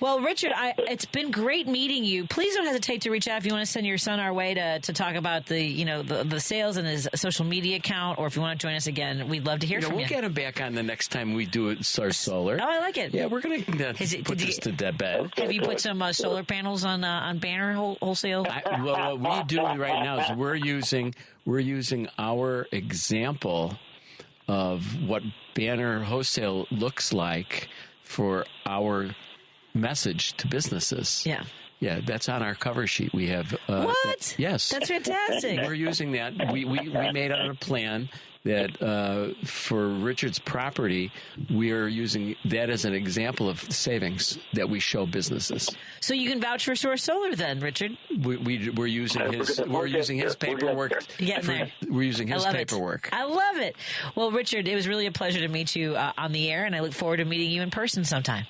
Well, Richard, it's been great meeting you. Please don't hesitate to reach out if you want to send your son our way to talk about the sales and his social media account, or if you want to join us again, we'd love to hear from you. We'll get him back on the next time we do it. Start Solar. Oh, I like it. Yeah, we're going to put this to bed. Have you put some solar panels on Banner Wholesale? What we do right now is we're using our example of what Banner Wholesale looks like for our message to businesses. Yeah, that's on our cover sheet. We have what? Yes, that's fantastic. We're using that. We made out a plan that for Richard's property, we are using that as an example of savings that we show businesses. So you can vouch for Source Solar, then, Richard. We're using his paperwork. We're using his paperwork. I love it. Well, Richard, it was really a pleasure to meet you on the air, and I look forward to meeting you in person sometime.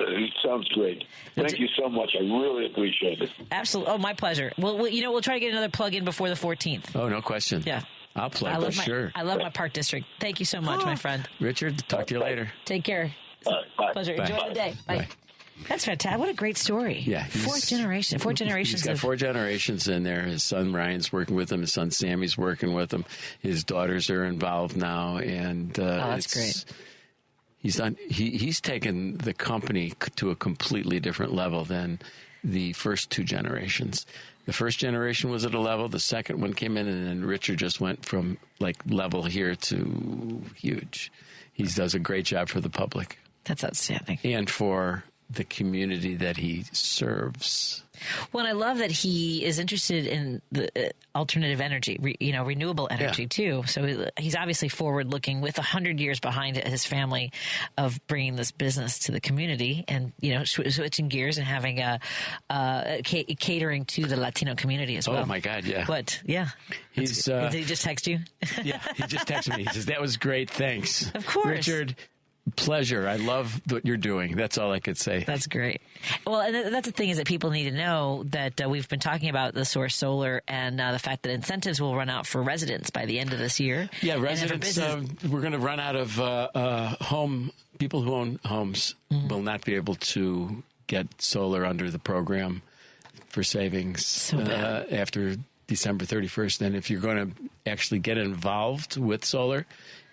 It sounds great. Thank you so much. I really appreciate it. Absolutely. Oh, my pleasure. We'll try to get another plug in before the 14th. Oh, no question. Yeah. I'll plug for sure. I love my Park District. Thank you so much, my friend. Richard, talk to you later. Take care. Bye. Pleasure. Bye. Enjoy the day. Bye. That's fantastic. What a great story. Yeah. Fourth generation. Four generations. He's got 4 generations in there. His son Ryan's working with him. His son Sammy's working with him. His daughters are involved now. And that's great. He's taken the company to a completely different level than the first 2 generations. The first generation was at a level. The second one came in, and then Richard just went from like level here to huge. He does a great job for the public. That's outstanding. And for the community that he serves. Well, and I love that he is interested in the alternative energy, renewable energy too. So he's obviously forward-looking with 100 years behind his family of bringing this business to the community and, switching gears and having catering to the Latino community as well. Oh, my God, yeah. But, yeah. Did he just text you? Yeah, he just texted me. He says, that was great, thanks. Of course. Richard, pleasure. I love what you're doing. That's all I could say. That's great. Well, and that's the thing is that people need to know that we've been talking about the Source Solar and the fact that incentives will run out for residents by the end of this year. Yeah, residents, we're going to run out of people who own homes will not be able to get solar under the program for savings after December 31st. And if you're going to actually get involved with solar,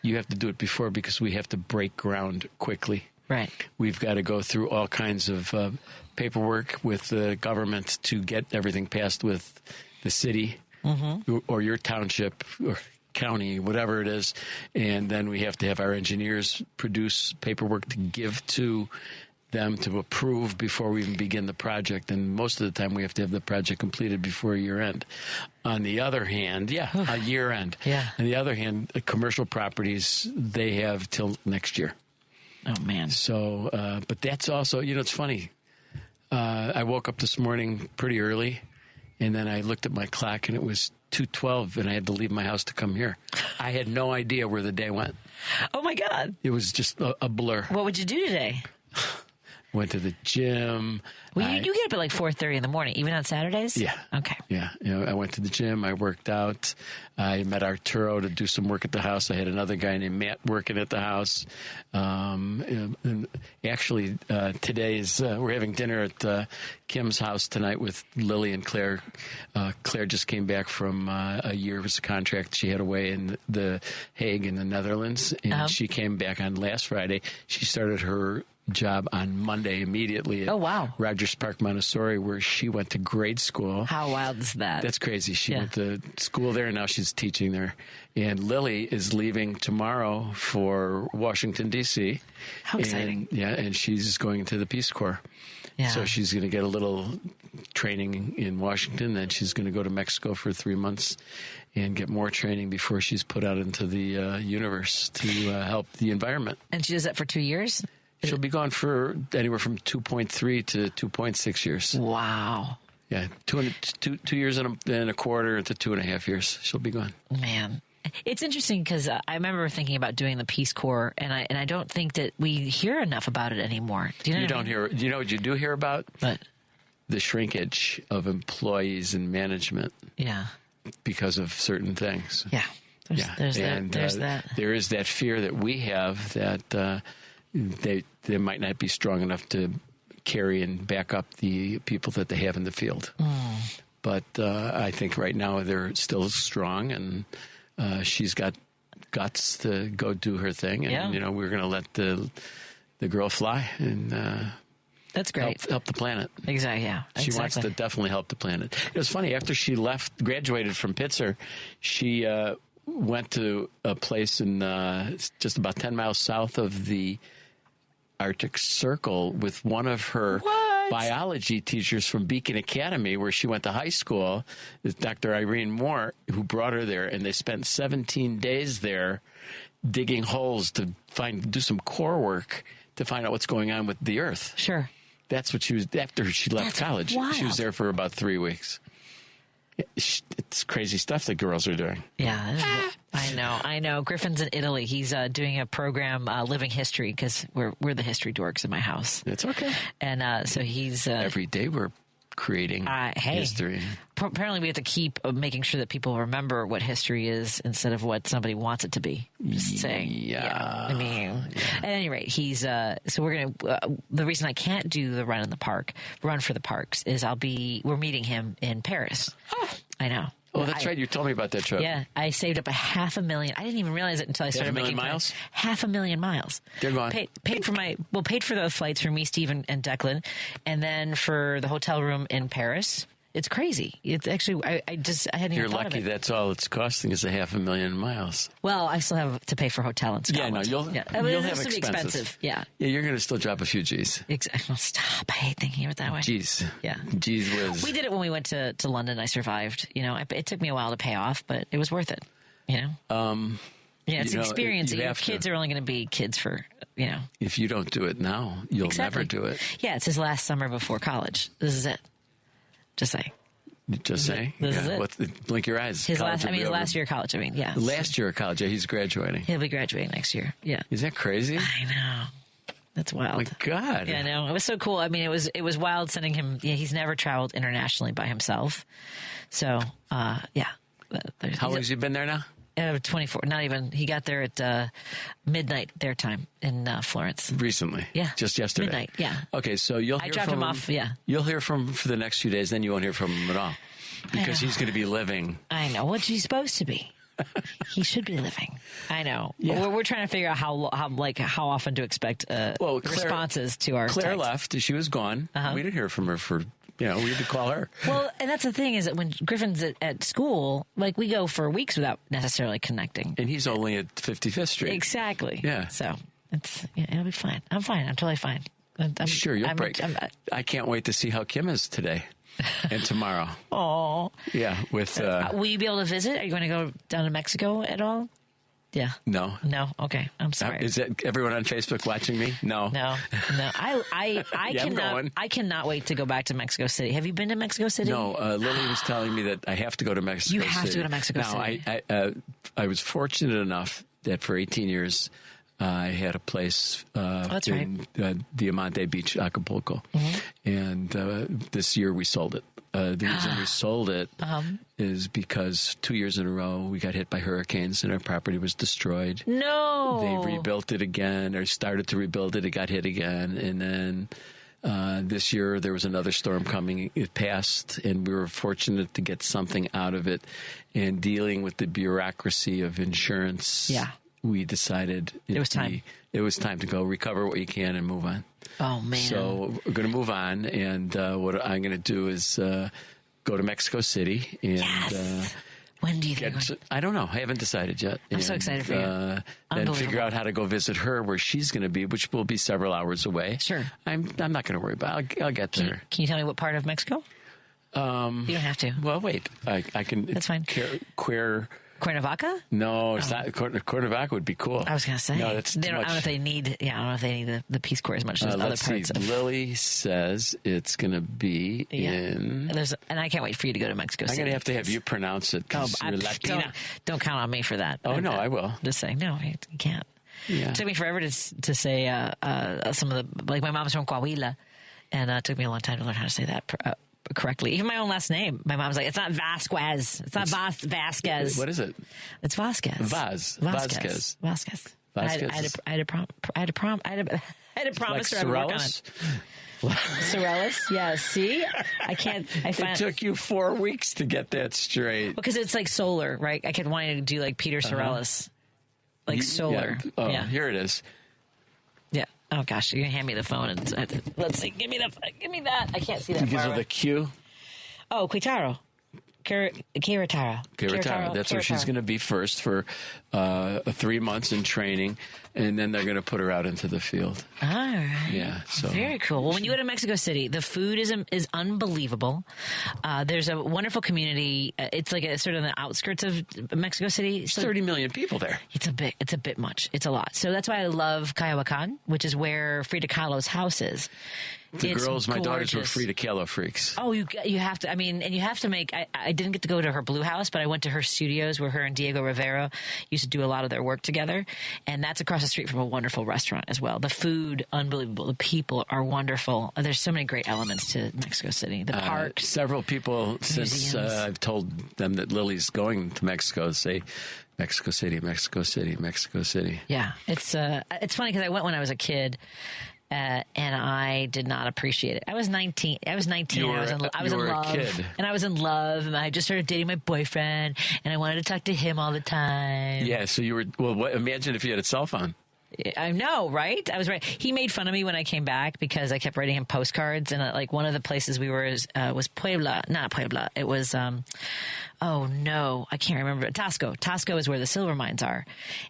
you have to do it before because we have to break ground quickly. Right. We've got to go through all kinds of paperwork with the government to get everything passed with the city or your township or county, whatever it is. And then we have to have our engineers produce paperwork to give to them to approve before we even begin the project. And most of the time we have to have the project completed before year end. On the other hand, a year end. Yeah. On the other hand, commercial properties, they have till next year. Oh, man. So, but that's also, it's funny. I woke up this morning pretty early, and then I looked at my clock, and it was 2:12, and I had to leave my house to come here. I had no idea where the day went. Oh, my God. It was just a blur. What would you do today? Went to the gym. Well, you get up at like 4:30 in the morning, even on Saturdays? Yeah. Okay. Yeah. I went to the gym. I worked out. I met Arturo to do some work at the house. I had another guy named Matt working at the house. And actually, today is we're having dinner at Kim's house tonight with Lily and Claire. Claire just came back from a year of a contract she had away in The Hague in the Netherlands. And she came back on last Friday. She started her job on Monday immediately at Rogers Park Montessori, where she went to grade school. How wild is that? That's crazy. She went to school there, and now she's teaching there. And Lily is leaving tomorrow for Washington, D.C. How exciting. And she's going into the Peace Corps. Yeah. So she's going to get a little training in Washington, then she's going to go to Mexico for 3 months and get more training before she's put out into the universe to help the environment. And she does that for 2 years? She'll be gone for anywhere from 2.3 to 2.6 years. Wow. Yeah, 2 years and a quarter to 2.5 years. She'll be gone. Man. It's interesting because I remember thinking about doing the Peace Corps, and I don't think that we hear enough about it anymore. Do you know you don't hear? You know what you do hear about? What? The shrinkage of employees and management. Yeah. Because of certain things. Yeah. There's that. There is that fear that we have that they might not be strong enough to carry and back up the people that they have in the field. But I think right now they're still strong, and she's got guts to go do her thing. And, we're going to let the girl fly and that's great. Help the planet. Exactly, yeah. She wants to definitely help the planet. It was funny, after she graduated from Pitzer, she went to a place in just about 10 miles south of the Arctic Circle with one of her biology teachers from Beacon Academy, where she went to high school, is Dr. Irene Moore, who brought her there, and they spent 17 days there digging holes to do some core work to find out what's going on with the Earth. Sure. That's what she was, after she left college. Wild. She was there for about 3 weeks. It's crazy stuff that girls are doing. Yeah, I know. Griffin's in Italy. He's doing a program, Living History, because we're the history dorks in my house. It's okay. And so he's... every day we're creating history. Apparently, we have to keep making sure that people remember what history is instead of what somebody wants it to be. Just saying. Yeah. I mean, at any rate, he's so we're gonna. The reason I can't do the run for the parks is we're meeting him in Paris. Oh. I know. Oh, that's right. You told me about that trip. Yeah, I saved up $500,000. I didn't even realize it until I started making miles. 500,000 miles. They're gone. Paid for the flights for me, Steve, and Declan, and then for the hotel room in Paris. It's crazy. It's actually I hadn't even thought of it. You're lucky. That's all it's costing is 500,000 miles. Well, I still have to pay for hotel in Scotland. You'll have expenses. Expensive. Yeah. Yeah, you're going to still drop a few G's. Exactly. Stop. I hate thinking of it that way. G's. Yeah. G's whiz. We did it when we went to London. I survived. It took me a while to pay off, but it was worth it. It's an experience. Your kids are only going to be kids for, If you don't do it now, you'll never do it. Yeah, it's his last summer before college. This is it. Just saying. Just saying. This is it. Blink your eyes. His last year of college. Yeah. Last year of college. Yeah, he's graduating. He'll be graduating next year. Yeah. Is that crazy? I know. That's wild. Oh my God. Yeah, I know. It was so cool. I mean, it was wild sending him. Yeah, he's never traveled internationally by himself. So, yeah. How long has he been there now? 24. Not even. He got there at midnight their time in Florence. Recently? Yeah. Just yesterday? Midnight, yeah. Okay, so you'll hear I dropped him off, yeah. You'll hear from him for the next few days, then you won't hear from him at all. Because he's going to be living. I know. What's he supposed to be? He should be living. I know. Yeah. We're trying to figure out how often to expect responses to our Claire text. left. She was gone. We didn't hear from her for... we had to call her. Well, and that's the thing is that when Griffin's at school, we go for weeks without necessarily connecting. And he's only at 55th Street. Exactly. Yeah. So it'll be fine. I'm fine. I'm totally fine. Sure, you'll break. I can't wait to see how Kim is today and tomorrow. Oh. Yeah. Will you be able to visit? Are you going to go down to Mexico at all? Yeah. No. Okay. I'm sorry. Is that everyone on Facebook watching me? No. I cannot wait to go back to Mexico City. Have you been to Mexico City? No. Lily was telling me that I have to go to Mexico City. You have to go to Mexico City. Now, I was fortunate enough that for 18 years I had a place in Diamante Beach, Acapulco. Mm-hmm. And this year we sold it. The reason we sold it is because 2 years in a row we got hit by hurricanes and our property was destroyed. No. They rebuilt it again or started to rebuild it. It got hit again. And then this year there was another storm coming. It passed and we were fortunate to get something out of it. And dealing with the bureaucracy of insurance, we decided it was time. It was time to go recover what you can and move on. Oh, man. So we're going to move on, and what I'm going to do is go to Mexico City. And, when do you think? I don't know. I haven't decided yet. I'm so excited for you. Then figure out how to go visit her where she's going to be, which will be several hours away. Sure. I'm not going to worry about it. I'll get there. Can you tell me what part of Mexico? You don't have to. Well, wait. I can. That's fine. Cuernavaca? No, it's not. Cuernavaca would be cool. I was going to say. No, that's I don't know if they need. Yeah, I don't know if they need the Peace Corps as much as other parts. Lily says it's going to be in. And I can't wait for you to go to Mexico City. I'm going to have you pronounce it because you're Latina. Don't count on me for that. Oh no, I will. Just saying, no, you can't. Yeah. It took me forever to say some of the my mom's from Coahuila, and it took me a long time to learn how to say that. Correctly. Even my own last name. My mom's like, it's not Vasquez. It's not Vasquez. What is it? It's Vasquez. Vasquez. I had to promise her I'd work on it. Sorellis? Yeah, see? It took you 4 weeks to get that straight. Because it's like solar, right? I kept wanting to do like Peter Sorellis. Like solar. Yeah. Oh, here it is. Yeah. Oh gosh, you're gonna hand me the phone and let's see. Give me that. I can't see that. Because of the Q. Oh, Quitaro. Querétaro. That's where she's going to be first for 3 months in training, and then they're going to put her out into the field. All right. Yeah. So very cool. Well, when you go to Mexico City, the food is unbelievable. There's a wonderful community. It's like sort of the outskirts of Mexico City. There's 30 million people there. It's a bit much. It's a lot. So that's why I love Cayoacan, which is where Frida Kahlo's house is. The It's girls, my daughters, were gorgeous. Frida Kahlo freaks. Oh, you have to. I mean, and you have to make. I didn't get to go to her Blue House, but I went to her studios where her and Diego Rivera used to do a lot of their work together, and that's across the street from a wonderful restaurant as well. The food, unbelievable. The people are wonderful. There's so many great elements to Mexico City. The parks. Several people, since museums. I've told them that Lily's going to Mexico, say Mexico City, Mexico City, Mexico City. Yeah, it's funny because I went when I was a kid. And I did not appreciate it. I was 19. I was 19. You and were, I was in love. a kid. And I was in love. And I just started dating my boyfriend. And I wanted to talk to him all the time. Yeah, so you were, well, imagine if you had a cell phone. I know, right? I was right. He made fun of me when I came back because I kept writing him postcards. And like one of the places we were was Puebla. Not Puebla. It was, oh no, I can't remember. Tasco. Tasco is where the silver mines are.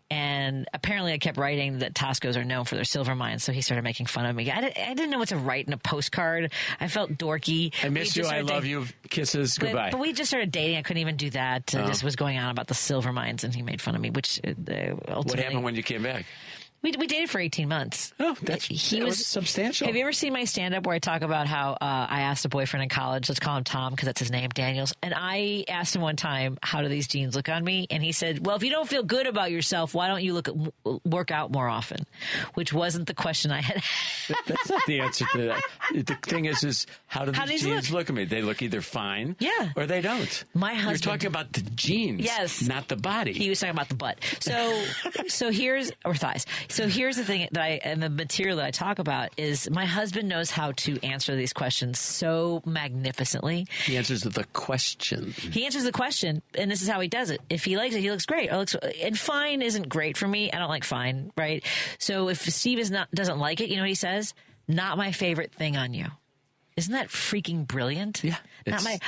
And apparently I kept writing that Tascos are known for their silver mines. So he started making fun of me. I didn't know what to write in a postcard. I felt dorky. I miss you. I love you. Kisses. Goodbye. But we just started dating. I couldn't even do that. I just was going on about the silver mines and he made fun of me, which ultimately. What happened when you came back? We dated for 18 months. Oh, that was substantial. Have you ever seen my stand-up where I talk about how I asked a boyfriend in college, let's call him Tom because that's his name, Daniels, and I asked him one time, how do these jeans look on me? And he said, well, if you don't feel good about yourself, why don't you work out more often? Which wasn't the question I had. That's not the answer to that. The thing is how do these jeans look at me? They look either fine or they don't. My husband. You're talking about the jeans, not the body. He was talking about the butt. So here's, or thighs. So here's the thing and the material that I talk about is my husband knows how to answer these questions so magnificently. He answers the question. He answers the question, and this is how he does it. If he likes it, he looks great. And fine isn't great for me. I don't like fine, right? So if Steve doesn't like it, you know what he says? Not my favorite thing on you. Isn't that freaking brilliant? Yeah.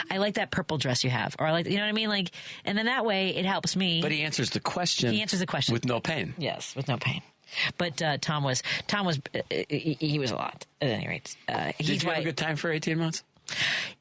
I like that purple dress you have. Or I like, you know what I mean? Like, and then that way it helps me. But he answers the question. He answers the question. With no pain. Yes, with no pain. But Tom was he was a lot at any rate. Did you have a good time for 18 months?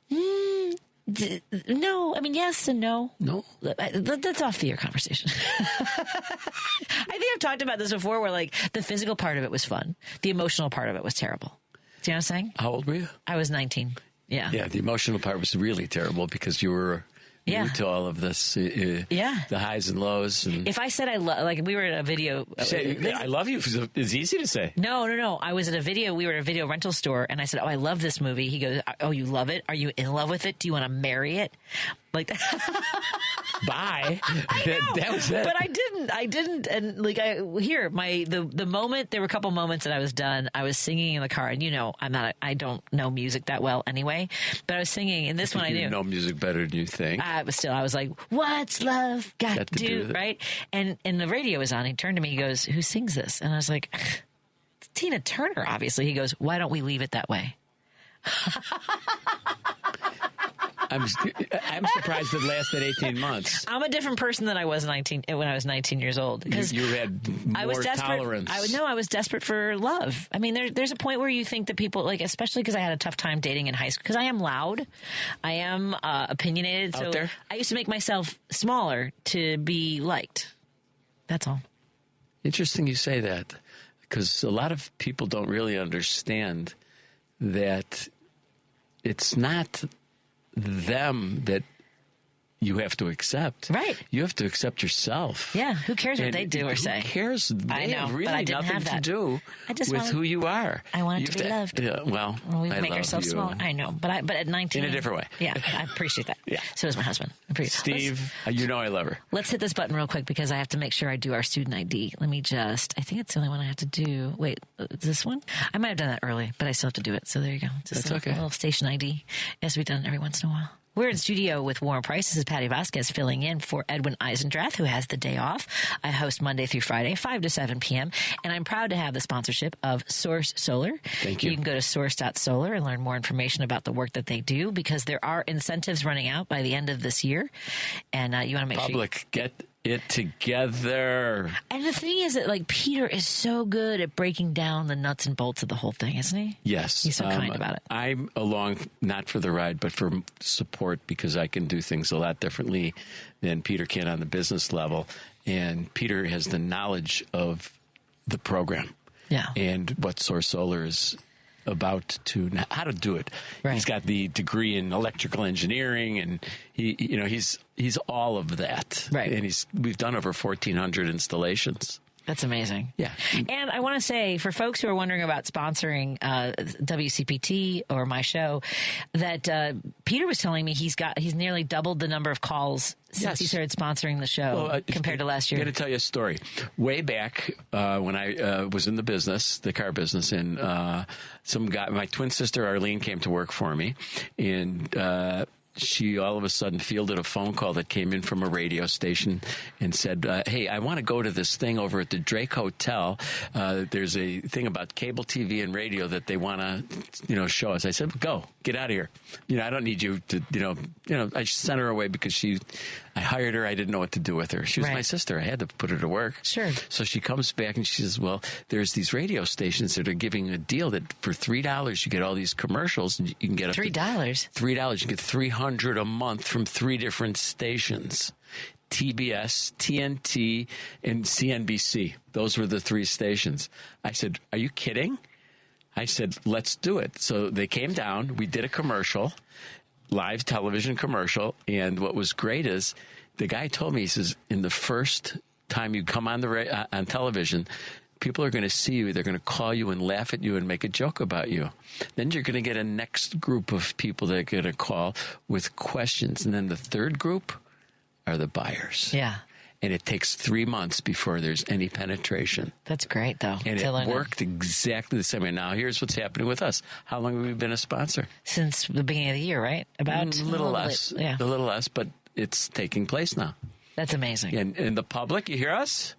No, I mean yes and no. No, that's off the air conversation. I think I've talked about this before, where like the physical part of it was fun, the emotional part of it was terrible. Do you know what I'm saying? How old were you? I was 19. Yeah. Yeah, the emotional part was really terrible because you were. New to all of this, the highs and lows. And if I said I love, like we were at a video. I love you is easy to say. No. I was at a video. We were at a video rental store, and I said, "Oh, I love this movie." He goes, "Oh, you love it? Are you in love with it? Do you want to marry it?" Like, bye. That was it. But I didn't. And like the moment, there were a couple moments that I was done. I was singing in the car, and I don't know music that well anyway, but I was singing, and this one I knew. You know music better than you think. But still, I was like, "What's love got to do?" Right? And the radio was on. He turned to me. He goes, "Who sings this?" And I was like, "It's Tina Turner, obviously." He goes, "Why don't we leave it that way?" I'm surprised it lasted 18 months. I'm a different person than I was when I was 19 years old. Because you had more tolerance. I was desperate for love. I mean, there's a point where you think that people, like, especially because I had a tough time dating in high school, because I am loud, I am opinionated. Out there? I used to make myself smaller to be liked. That's all. Interesting you say that, because a lot of people don't really understand that it's not them that you have to accept. Right. You have to accept yourself. Yeah. Who cares what they do or say? Who cares? They I know, have really but I didn't nothing have that. to do with who you are. I wanted to be loved. Yeah, well, we I make love ourselves you. small. I know, but at 19, in a different way. Yeah, I appreciate that. Yeah. So does my husband. Steve, you know I love her. Let's hit this button real quick because I have to make sure I do our student ID. Let me I think it's the only one I have to do. Wait, this one? I might have done that early, but I still have to do it. So there you go. That's okay. A little station ID. It has to be done every once in a while. We're in studio with Warren Price. This is Patti Vasquez filling in for Edwin Eisendrath, who has the day off. I host Monday through Friday, 5 to 7 p.m. And I'm proud to have the sponsorship of Source Solar. Thank you. You can go to source.solar and learn more information about the work that they do, because there are incentives running out by the end of this year. And you want to make sure get it together. And the thing is that, like, Peter is so good at breaking down the nuts and bolts of the whole thing, isn't he? Yes. He's so kind about it. I'm along, not for the ride, but for support, because I can do things a lot differently than Peter can on the business level. And Peter has the knowledge of the program. Yeah. And what Source Solar is about how to do it. Right. He's got the degree in electrical engineering, and he's all of that. Right. And we've done over 1,400 installations. That's amazing. Yeah. And I want to say, for folks who are wondering about sponsoring WCPT or my show, that Peter was telling me he's nearly doubled the number of calls since he started sponsoring the show compared to last year. I'm going to tell you a story. Way back when I was in the car business, and my twin sister Arlene came to work for me, and she all of a sudden fielded a phone call that came in from a radio station and said, hey, I want to go to this thing over at the Drake Hotel. There's a thing about cable TV and radio that they want to, show us. I said, go, get out of here. I don't need you to, I sent her away because I hired her. I didn't know what to do with her. She was my sister. I had to put her to work. Sure. So she comes back and she says, well, there's these radio stations that are giving a deal that for $3 you get all these commercials, and you can get up $3. $3. You get 300 a month from 3 different stations. TBS, TNT, and CNBC. Those were the 3 stations. I said, are you kidding? I said, let's do it. So they came down. We did a commercial, live television commercial. And what was great is the guy told me, he says, in the first time you come on on television, people are going to see you. They're going to call you and laugh at you and make a joke about you. Then you're going to get a next group of people that are going to call with questions. And then the third group are the buyers. Yeah. And it takes 3 months before there's any penetration. That's great, though. And it worked exactly the same way. Now, here's what's happening with us. How long have we been a sponsor? Since the beginning of the year, right? About a little less. Yeah. A little less, but it's taking place now. That's amazing. And the public, you hear us?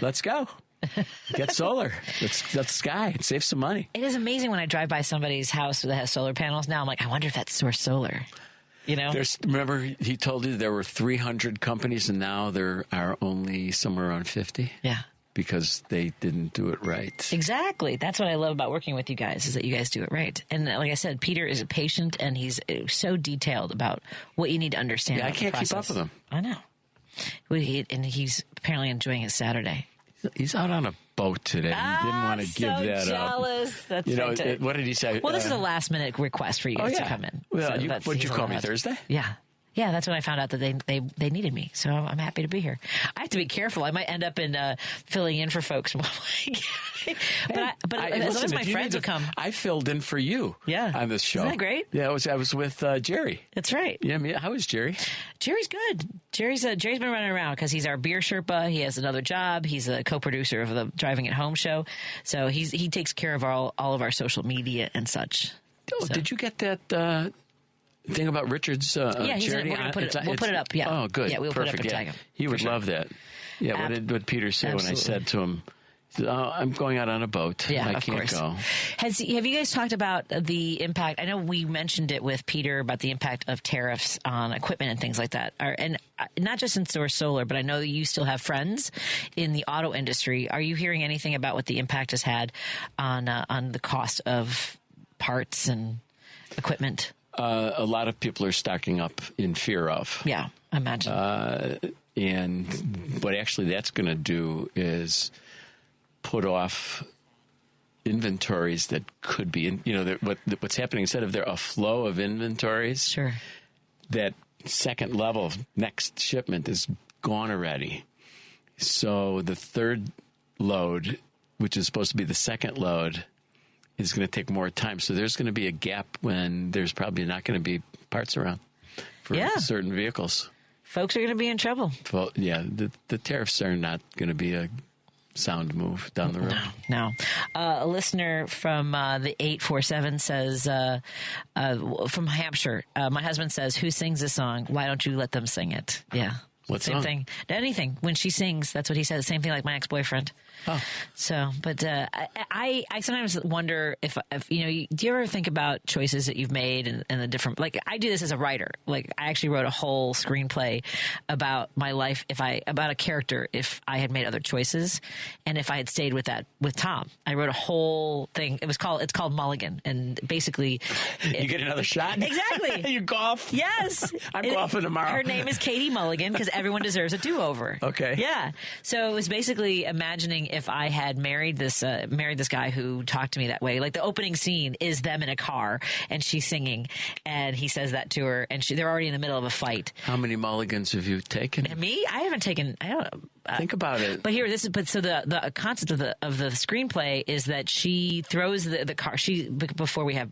Let's go. Get solar. Let's sky. Save some money. It is amazing when I drive by somebody's house that has solar panels now. I'm like, I wonder if that's Source Solar. Remember, he told you there were 300 companies, and now there are only somewhere around 50? Yeah. Because they didn't do it right. Exactly. That's what I love about working with you guys, is that you guys do it right. And like I said, Peter is a patient, and he's so detailed about what you need to understand. Yeah, I can't keep up with him. I know. And he's apparently enjoying his Saturday. He's out on a boat today. He didn't want to give that jealous. up. That's fantastic. What did he say? Well, this is a last-minute request for you guys to come in. Well, So what did you call me, Thursday? Yeah. Yeah, that's when I found out that they needed me. So I'm happy to be here. I have to be careful. I might end up in filling in for folks. But as long as my friends will come. I filled in for you on this show. Isn't that great? Yeah, I was with Jerry. That's right. Yeah, how is Jerry? Jerry's good. Jerry's been running around because he's our beer Sherpa. He has another job. He's a co-producer of the Driving It Home show. So he takes care of all of our social media and such. Oh, so. Did you get that thing about Richard's charity? We're gonna we'll put it up. Yeah. Oh, good. Yeah, we'll Perfect. put it up and tag him. He would love that. Yeah. What did Peter say when I said to him, I'm going out on a boat. Yeah, I can't go. Have you guys talked about the impact? I know we mentioned it with Peter about the impact of tariffs on equipment and things like that. And not just in Source Solar, but I know that you still have friends in the auto industry. Are you hearing anything about what the impact has had on the cost of parts and equipment? A lot of people are stocking up in fear of. Yeah, I imagine. And what actually that's going to do is put off inventories that could be, what's happening, instead of there a flow of inventories, sure, that second level next shipment is gone already. So the third load, which is supposed to be the second load, is going to take more time. So there's going to be a gap when there's probably not going to be parts around for certain vehicles. Folks are going to be in trouble. Well, yeah, the tariffs are not going to be a sound move down the road. No. A listener from the 847 says, from Hampshire, my husband says, who sings this song? Why don't you let them sing it? Yeah. Same song? Thing. Anything. When she sings, that's what he says. Same thing like my ex-boyfriend. Oh. So, but I sometimes wonder if do you ever think about choices that you've made and the different, like I do this as a writer. Like I actually wrote a whole screenplay about my life about a character if I had made other choices and if I had stayed with Tom. I wrote a whole thing. It's called Mulligan, and basically you get another shot. Exactly. You golf. Yes. I'm golfing tomorrow. Her name is Katie Mulligan because everyone deserves a do-over. Okay. Yeah. So it was basically imagining if I had married this guy who talked to me that way. Like the opening scene is them in a car and she's singing, and he says that to her, and they're already in the middle of a fight. How many mulligans have you taken? And me? I haven't taken. I don't. Think about it. But the concept of the screenplay is that she throws the car. Before we have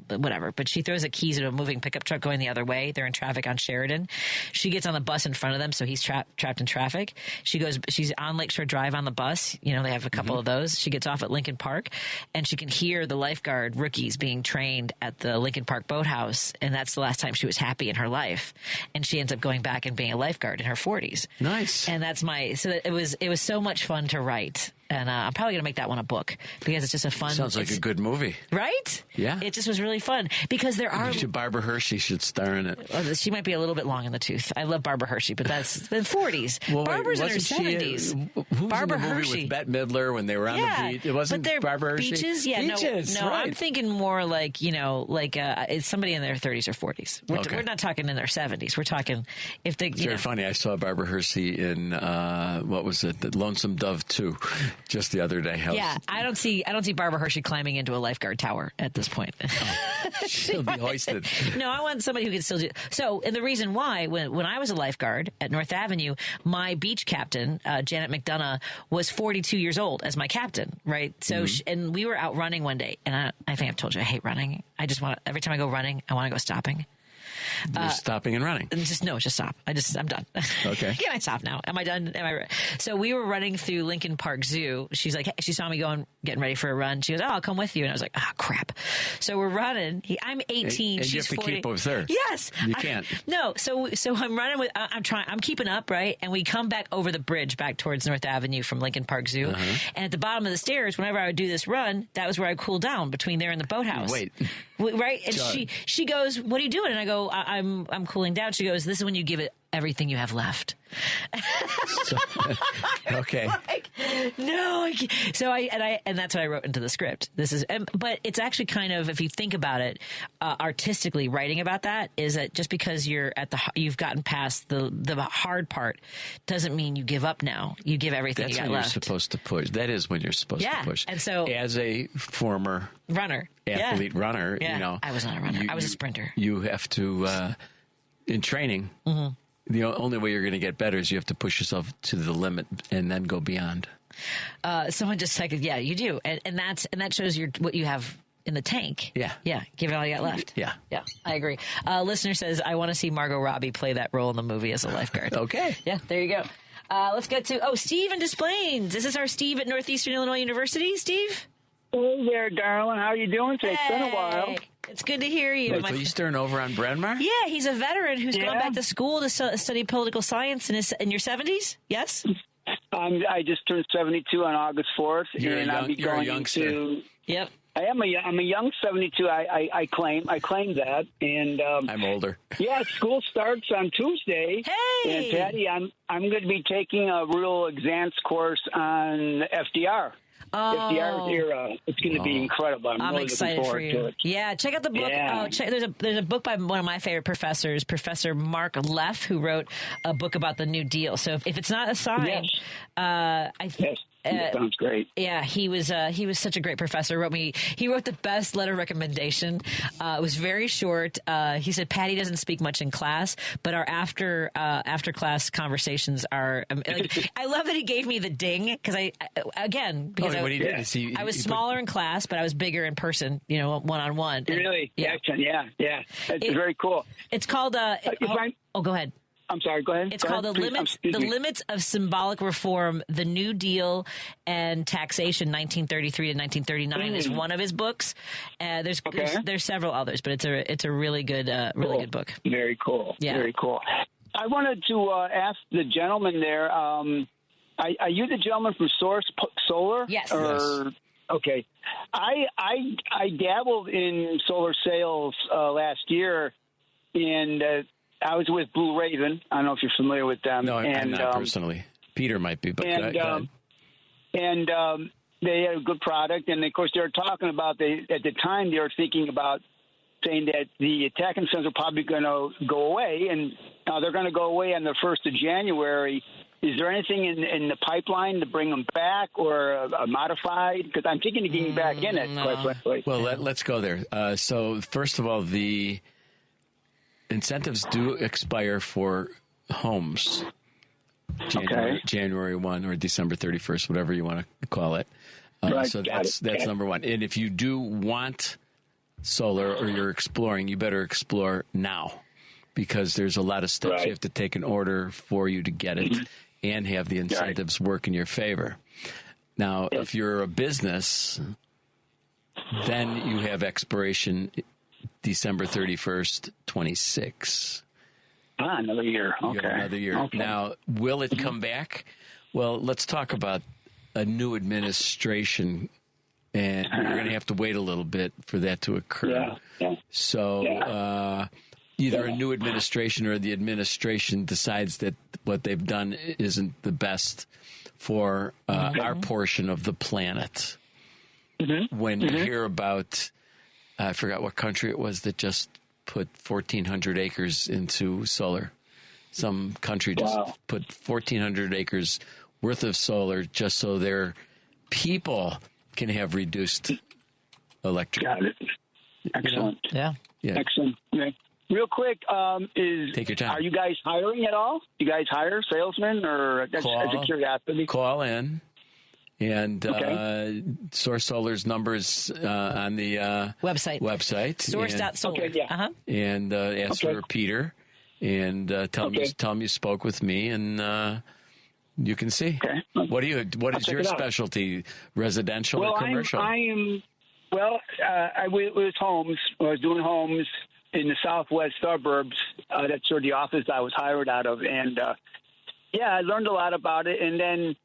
whatever, but she throws the keys into a moving pickup truck going the other way. They're in traffic on Sheridan. She gets on the bus in front of them, so he's trapped in traffic. She's on Lakeshore Drive on the bus. You know, they have a couple of those. She gets off at Lincoln Park, and she can hear the lifeguard rookies being trained at the Lincoln Park boathouse, and that's the last time she was happy in her life. And she ends up going back and being a lifeguard in her 40s. Nice. And that's it was so much fun to write. And I'm probably going to make that one a book because it's just a fun... Sounds like a good movie. Right? Yeah. It just was really fun because there are... Barbara Hershey should star in it. Well, she might be a little bit long in the tooth. I love Barbara Hershey, but that's the 40s. Well, Barbara's in her 70s. Who was Barbara in the movie Hershey with Bette Midler when they were on the beach? It wasn't Barbara Hershey? Beaches? Yeah, Beaches, no, right. I'm thinking more like, it's somebody in their 30s or 40s. We're not talking in their 70s. We're talking if they... It's very funny. I saw Barbara Hershey in, what was it? The Lonesome Dove 2 just the other day. Yeah, I don't see Barbara Hershey climbing into a lifeguard tower at this point. She'll be hoisted. No, I want somebody who can still do. So, and the reason why, when I was a lifeguard at North Avenue, my beach captain, Janet McDonough, was 42 years old as my captain, right? So, and we were out running one day, and I think I've told you I hate running. I just want every time I go running, I want to go stopping. You're stopping and running. Just stop. I'm done. Okay. Can I stop now? Am I done? So we were running through Lincoln Park Zoo. She's like, she saw me getting ready for a run. She goes, "Oh, I'll come with you." And I was like, "Oh, crap." So we're running. I'm 18. And she's you have to 40. keep up with her. Yes. You can't. No. So I'm running with. I'm keeping up, right? And we come back over the bridge back towards North Avenue from Lincoln Park Zoo. And at the bottom of the stairs, whenever I would do this run, that was where I cool down between there and the boathouse. Wait. Right. And she goes, "What are you doing?" And I go, I'm cooling down. She goes, "This is when you give it everything you have left." Okay. Like, no. So and that's what I wrote into the script. But it's actually kind of, if you think about it, artistically writing about that is that just because you've gotten past the hard part doesn't mean you give up now. You give everything That's you got when left. You're supposed to push. That is when you're supposed to push. And so, as a former runner, runner, I was not a runner. I was a sprinter. You have to, in training, the only way you're going to get better is you have to push yourself to the limit and then go beyond. Someone just said, "Yeah, you do," and that shows what you have in the tank. Yeah. Give it all you got left. Yeah, I agree. Listener says, "I want to see Margot Robbie play that role in the movie as a lifeguard." Okay. Yeah, there you go. Let's get to Steve in Des Plaines. This is our Steve at Northeastern Illinois University. Steve. Hey there, darling. How are you doing today? It's been a while. It's good to hear you. Wait, Eastern over on Bryn Mawr? Yeah, he's a veteran who's gone back to school to study political science in your 70s. Yes. I just turned 72 on August 4th, I'll be going a youngster. Yep. I'm a young 72. I claim that, and I'm older. Yeah, school starts on Tuesday. Hey, and Patty, I'm going to be taking a real advanced course on FDR. FDR era. It's going to be incredible. I'm really excited looking forward for you. to it. Yeah, check out the book. Yeah. There's a book by one of my favorite professors, Professor Mark Leff, who wrote a book about the New Deal. So if it's not a sign, that sounds great. Yeah, he was such a great professor. He wrote the best letter recommendation. It was very short. He said Patty doesn't speak much in class, but our after class conversations are. I love that he gave me the ding because what he did is I was smaller in class, but I was bigger in person. One-on-one. Really? Yeah. Excellent. Yeah. It's very cool. It's called. Go ahead. I'm sorry, go ahead. It's called The Limits of Symbolic Reform, The New Deal and Taxation, 1933 to 1939 is one of his books. There's several others, but it's a really good good book. Very cool. Yeah. Very cool. I wanted to ask the gentleman there, are you the gentleman from Source Solar? Yes. Okay. I dabbled in solar sales last year, and I was with Blue Raven. I don't know if you're familiar with them. No, I'm not personally. Peter might be, but go ahead. They had a good product, and of course they were talking about at the time they were thinking about saying that the tax incentives are probably going to go away, and they're going to go away on the 1st of January. Is there anything in the pipeline to bring them back or modified? Because I'm thinking of getting back in it, quite frankly. Well, let's go there. So, first of all, the incentives do expire for homes January 1 or December 31st, whatever you want to call it. So that's number one. And if you do want solar or you're exploring, you better explore now, because there's a lot of steps you have to take in order for you to get it and have the incentives work in your favor. Now, if you're a business, then you have expiration December 31st, 26. Another year. Okay. You have another year. Okay. Now, will it come back? Well, let's talk about a new administration, and you're going to have to wait a little bit for that to occur. So either a new administration or the administration decides that what they've done isn't the best for our portion of the planet. When you hear about, I forgot what country it was that just put 1,400 acres into solar. Some country just put 1,400 acres worth of solar just so their people can have reduced electric. Got it. Excellent. Yeah. Excellent. Okay. Real quick, take your time. Are you guys hiring at all? Do you guys hire salesmen, or as a curiosity? Call in. And Source Solar's numbers on the website. Source.solar. And ask for Peter, and tell him you spoke with me, and you can see. What is your specialty? Residential or commercial? I was homes. I was doing homes in the southwest suburbs. That's sort of the office I was hired out of, and I learned a lot about it. And then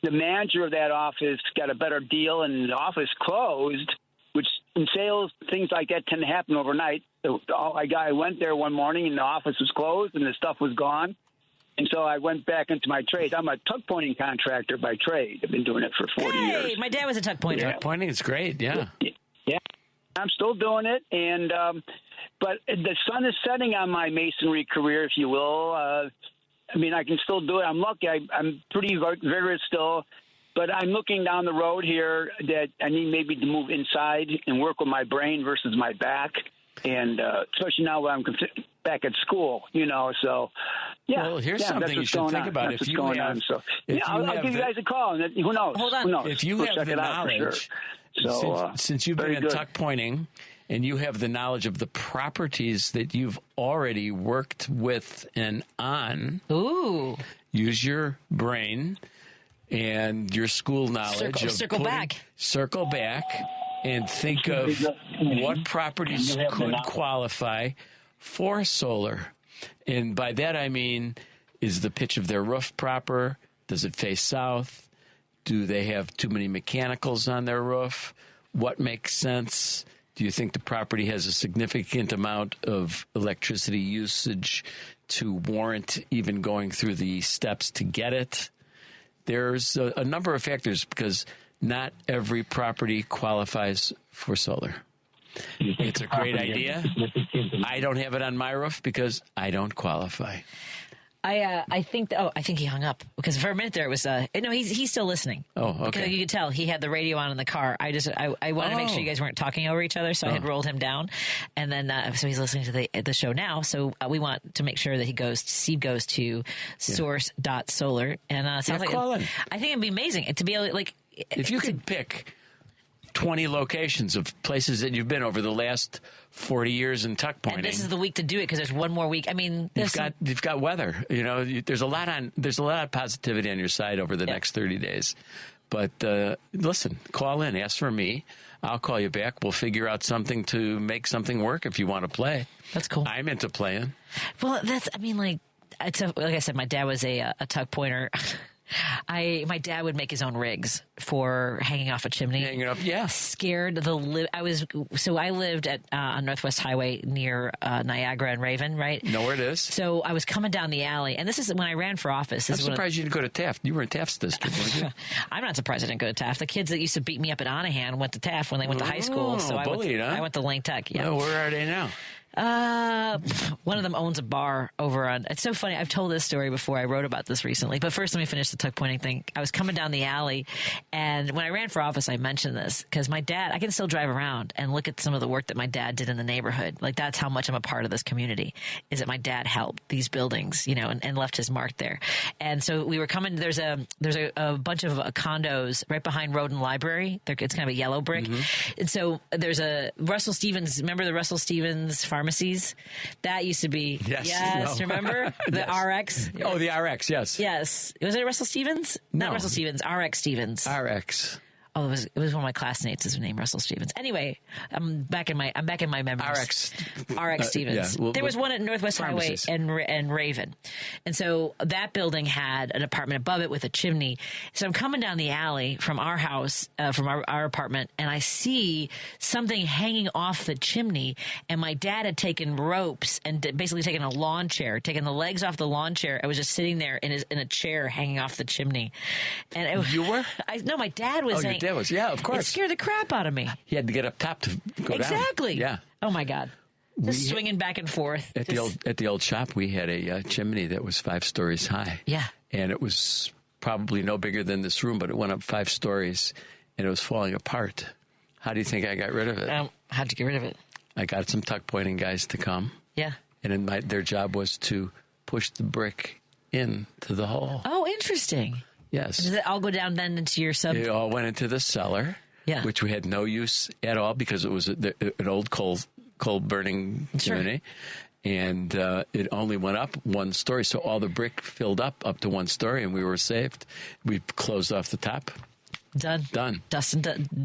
the manager of that office got a better deal, and the office closed, which in sales, things like that tend to happen overnight. I went there one morning, and the office was closed, and the stuff was gone. And so I went back into my trade. I'm a tuck pointing contractor by trade. I've been doing it for 40 years. My dad was a tuck pointer. Tuck pointing is great, yeah. I'm still doing it, and but the sun is setting on my masonry career, if you will. I mean, I can still do it. I'm lucky. I'm pretty vigorous still, but I'm looking down the road here that I need maybe to move inside and work with my brain versus my back, and especially now when I'm back at school, so Well, here's something you should think about. If you have, I'll give you guys a call, and who knows? Hold on. Who knows? If you have the knowledge, since you've been in tuck pointing, and you have the knowledge of the properties that you've already worked with and on, use your brain and your school knowledge. Circle back and think of what properties could qualify for solar. And by that I mean, is the pitch of their roof proper? Does it face south? Do they have too many mechanicals on their roof? What makes sense? Do you think the property has a significant amount of electricity usage to warrant even going through the steps to get it? There's a number of factors, because not every property qualifies for solar. It's a great idea. I don't have it on my roof because I don't qualify. I think he hung up, because for a minute there it was no, he's still listening. Oh, okay. Because you could tell he had the radio on in the car. I wanted to make sure you guys weren't talking over each other, so I had rolled him down, and then so he's listening to the show now. So we want to make sure that Steve goes to source.solar, and sounds like call in. I think it'd be amazing to be able to, if you could pick 20 locations of places that you've been over the last 40 years in tuck pointing. And this is the week to do it, because there's one more week. I mean, you've got weather. There's a lot of positivity on your side over the next 30 days. But listen, call in, ask for me. I'll call you back. We'll figure out something to make something work if you want to play. That's cool. I'm into playing. Well, like I said, my dad was a tuck pointer. My dad would make his own rigs for hanging off a chimney. Hanging up, yeah. Scared I lived at on Northwest Highway near Niagara and Raven, right? Know where it is. So I was coming down the alley, and this is when I ran for office. I'm surprised you didn't go to Taft. You were in Taft's district, weren't you? I'm not surprised I didn't go to Taft. The kids that used to beat me up at Onahan went to Taft when they went to high school. So I went to Lane Tech. Yeah. Well, where are they now? One of them owns a bar over on. It's so funny. I've told this story before. I wrote about this recently. But first, let me finish the tuck pointing thing. I was coming down the alley, and when I ran for office, I mentioned this because my dad. I can still drive around and look at some of the work that my dad did in the neighborhood. Like that's how much I'm a part of this community. Is that my dad helped these buildings, and left his mark there. And so we were coming. There's a bunch of condos right behind Roden Library. It's kind of a yellow brick, and so there's a Russell Stevens. Remember the Russell Stevens pharmacies? That used to be remember the RX? Oh, the RX, yes. Was it Russell Stevens? No. Not Russell Stevens, RX Stevens. RX. Oh, it was one of my classmates. His name Russell Stevens. Anyway, I'm back in my memories. RX Stevens. There was one at Northwest Pharmacies. Highway and Raven, and so that building had an apartment above it with a chimney. So I'm coming down the alley from our house, from our apartment, and I see something hanging off the chimney. And my dad had taken ropes and basically taken a lawn chair, taken the legs off the lawn chair. I was just sitting there in a chair hanging off the chimney. And you were? No, my dad was. Your dad was, yeah, of course. It scared the crap out of me. He had to get up top to go down. Exactly. Yeah. Oh my God. Just swinging back and forth. At the old shop, we had a chimney that was 5 stories high. Yeah. And it was probably no bigger than this room, but it went up 5 stories, and it was falling apart. How do you think I got rid of it? How'd you get rid of it? I got some tuck pointing guys to come. Yeah. And then their job was to push the brick into the hole. Oh, interesting. Yes. Does it all go down then into your sub? It all went into the cellar, which we had no use at all because it was an old coal burning chimney. And it only went up 1 story. So all the brick filled up to 1 story, and we were saved. We closed off the top. Done. Done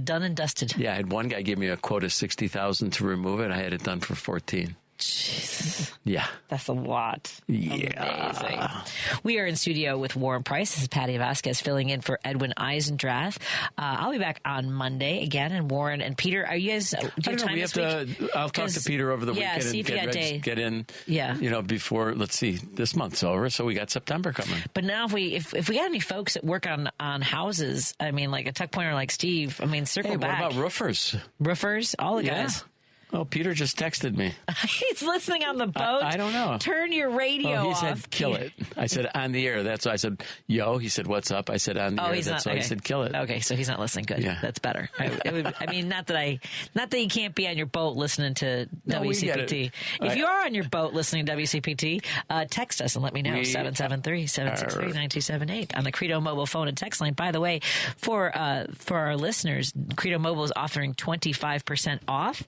and dusted. Yeah, I had one guy give me a quote of $60,000 to remove it. I had it done for $14,000. Jesus. Yeah. That's a lot. Yeah. Amazing. We are in studio with Warren Price. This is Patti Vasquez filling in for Edwin Eisendrath. I'll be back on Monday again. And Warren and Peter, are you guys, do you have time this week? I'll talk to Peter over the weekend and get in, before, let's see, this month's over. So we got September coming. But now if we got any folks that work on houses, I mean, like a tuck pointer like Steve, I mean, circle back. What about roofers? Roofers? All the guys. Oh, Peter just texted me. He's listening on the boat. I don't know. Turn your radio off. He said, kill it. I said, on the air. That's why I said, yo. He said, what's up? I said, on the air. That's why I said, kill it. Okay, so he's not listening. Good. Yeah. That's better. I mean, not that you can't be on your boat listening to WCPT. If you are on your boat listening to WCPT, text us and let me know. 773-763-9278 on the Credo mobile phone and text line. By the way, for our listeners, Credo Mobile is offering 25% off.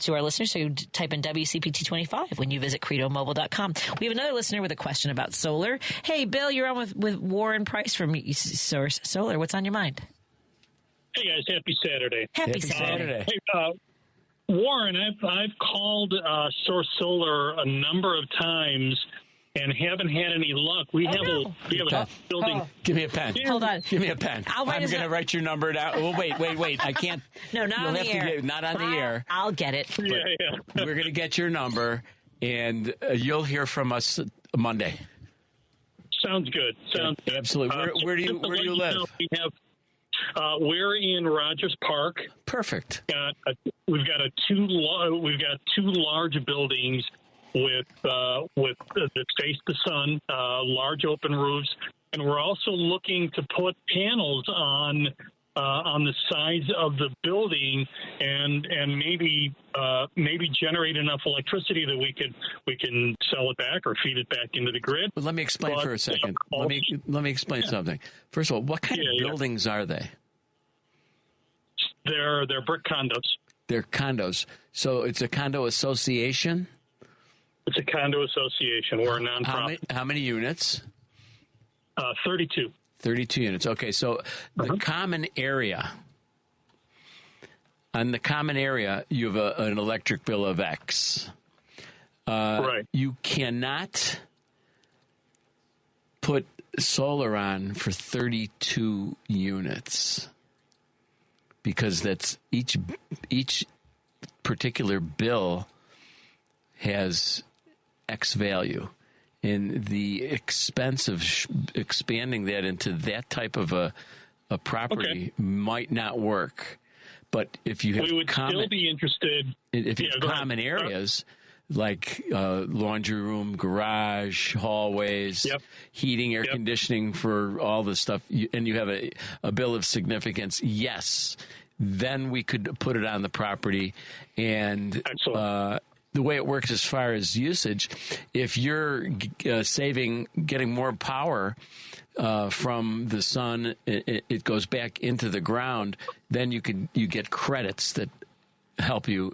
To our listeners, so you type in WCPT25 when you visit credomobile.com. We have another listener with a question about solar. Hey, Bill, you're on with Warren Price from Source Solar. What's on your mind? Hey, guys. Happy Saturday. Happy Saturday. Hey, Warren, I've called Source Solar a number of times and haven't had any luck. We have a building. Oh. Give me a pen. Hold on. Give me a pen. I'm going to write your number down. Oh, wait. I can't. No, not on the air. Not on the air. I'll get it. Yeah. We're going to get your number, and you'll hear from us Monday. Sounds good. Absolutely. Where do you live? We're in Rogers Park. Perfect. We've got two large buildings with that face the sun, large open roofs, and we're also looking to put panels on the sides of the building and maybe generate enough electricity that we can sell it back or feed it back into the grid. Well, let me explain for a second. Let me explain something. First of all, what kind of buildings are they? They're brick condos. They're condos. So it's a condo association? It's a condo association. We're a nonprofit. How many units? 32. 32 units. Okay, so the common area. On the common area, you have an electric bill of X. Right. You cannot put solar on for 32 units because that's each particular bill has X value. And the expense of expanding that into that type of a property might not work. But if you have we would still be interested. If you have common areas, like laundry room, garage, hallways, heating, air conditioning for all the stuff, and you have a bill of significance, yes, then we could put it on the property. And the way it works as far as usage, if you're getting more power from the sun, it goes back into the ground, then you get credits that help you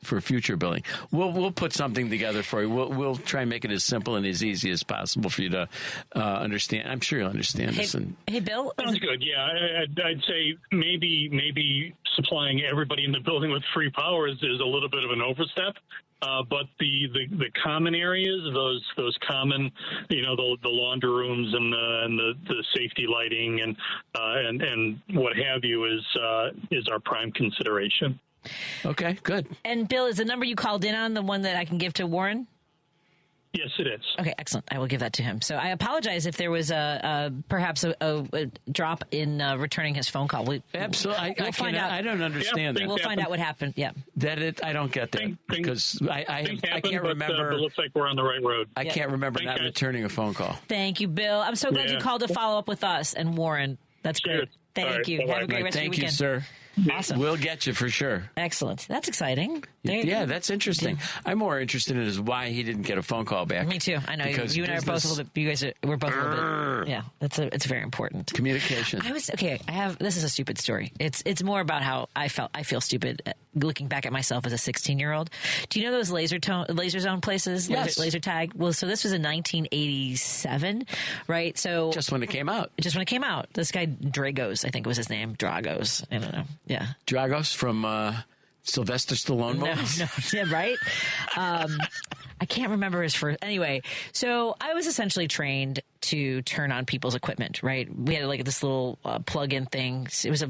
for future billing. We'll put something together for you. We'll try and make it as simple and as easy as possible for you to understand. I'm sure you'll understand this. Hey, Bill? Sounds good. Yeah, I'd say maybe supplying everybody in the building with free power is a little bit of an overstep. But the common areas, those common, the laundry rooms and the safety lighting and what have you is our prime consideration. Okay, good. And Bill, is the number you called in on the one that I can give to Warren? Yes, it is. Okay, excellent. I will give that to him. So I apologize if there was perhaps a drop in returning his phone call. Absolutely. We'll find out. I don't understand that. We'll find out what happened. Yeah. I don't get that because I can't remember. But it looks like we're on the right road. I can't remember not returning a phone call. Thank you, Bill. I'm so glad you called to follow up with us and Warren. That's great. Thank you. Bye-bye. Have a great rest of your weekend. Thank you, sir. Awesome. We'll get you for sure. Excellent. That's exciting. Yeah, that's interesting. I'm more interested in is why he didn't get a phone call back. Me too. I know you and I are both a little bit. We're both a little bit. Yeah, it's very important. Communication. This is a stupid story. It's more about how I feel stupid looking back at myself as a 16-year-old. Do you know those laser zone places? Yes. Laser tag. Well, so this was in 1987, right? So just when it came out. This guy Dragos, I think was his name. Dragos. I don't know. Yeah. Dragos from Sylvester Stallone movies? No. Yeah, right? I can't remember his first. Anyway, so I was essentially trained to turn on people's equipment, right? We had like this little plug-in thing. It was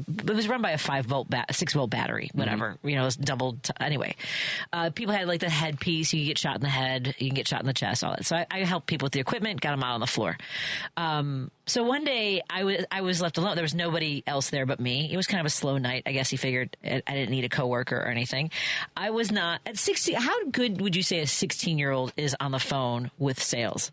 run by a 6-volt battery, whatever. It was doubled. Anyway, people had like the headpiece. You can get shot in the head. You can get shot in the chest, all that. So I helped people with the equipment, got them out on the floor. So one day I was left alone. There was nobody else there but me. It was kind of a slow night. I guess he figured I didn't need a coworker or anything. I was not at 16. How good would you say a 16-year-old is on the phone with sales?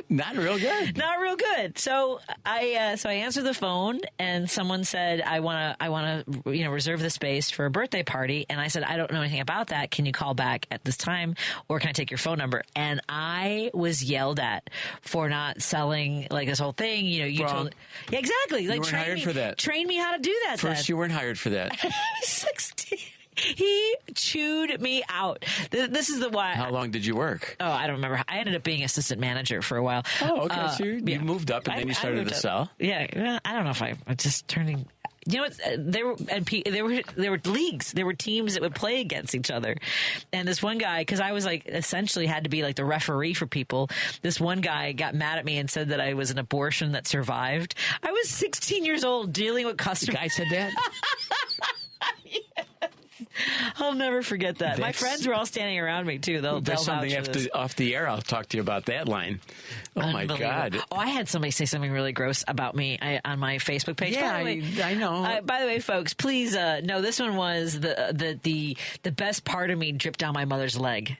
Not real good. Not real good. So I answered the phone and someone said, I want to reserve the space for a birthday party. And I said, I don't know anything about that. Can you call back at this time or can I take your phone number? And I was yelled at for not selling like this whole thing. You told yeah, exactly. Like you weren't hired for that. Train me how to do that. First, you weren't hired for that. I was 16. He chewed me out. This is the why. How long did you work? Oh, I don't remember. I ended up being assistant manager for a while. Oh, okay. So you moved up and then you started to sell. Yeah. I don't know if I just turning. You know what? There were leagues. There were teams that would play against each other. And this one guy, because I was like essentially had to be like the referee for people. This one guy got mad at me and said that I was an abortion that survived. I was 16 years old dealing with customers. The guy said that? Yes. I'll never forget that. My friends were all standing around me too. They'll something off the air. I'll talk to you about that line. Oh my God! Oh, I had somebody say something really gross about me on my Facebook page. Yeah, I know. By the way, folks, please no. This one was the best part of me dripped down my mother's leg.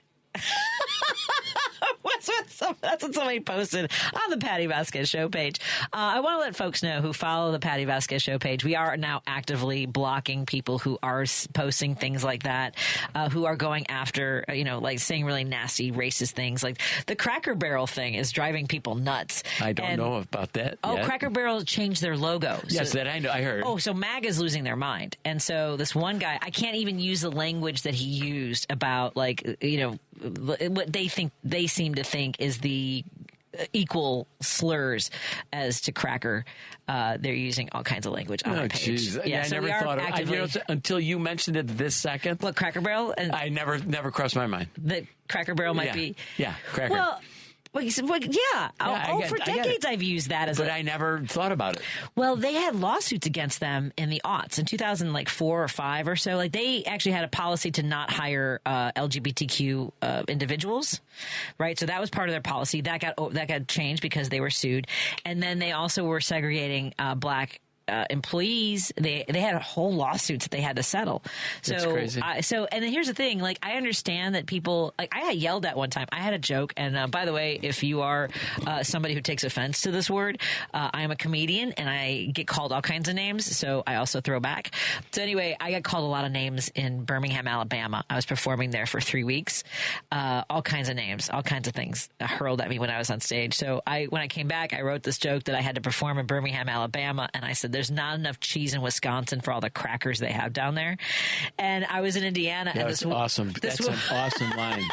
That's what somebody posted on the Patti Vasquez Show page. I want to let folks know who follow the Patti Vasquez Show page. We are now actively blocking people who are posting things like that, who are going after, like saying really nasty, racist things. Like the Cracker Barrel thing is driving people nuts. I don't know about that. Oh, yet. Cracker Barrel changed their logo. Yes, that I know. I heard. Oh, so MAGA's losing their mind. And so this one guy, I can't even use the language that he used about what they seem to think is the equal slurs as to Cracker. They're using all kinds of language on our page. Geez. Yeah, so I never thought of it. Until you mentioned it this second. What, Cracker Barrel? I never crossed my mind. That Cracker Barrel might be. Yeah, Cracker. Well, for decades I've used that as But I never thought about it. Well, they had lawsuits against them in the aughts in 2004 or 5 or so. Like they actually had a policy to not hire LGBTQ individuals, right? So that was part of their policy. That got changed because they were sued, and then they also were segregating black employees, they had whole lawsuits that they had to settle. So, That's crazy. And then here's the thing, like, I understand that people, like, I got yelled at one time. I had a joke, and by the way, if you are somebody who takes offense to this word, I am a comedian, and I get called all kinds of names, so I also throw back. So anyway, I got called a lot of names in Birmingham, Alabama. I was performing there for 3 weeks. All kinds of names, all kinds of things hurled at me when I was on stage. So when I came back, I wrote this joke that I had to perform in Birmingham, Alabama, and I said, there's not enough cheese in Wisconsin for all the crackers they have down there. And I was in Indiana. That's awesome. That's an awesome line.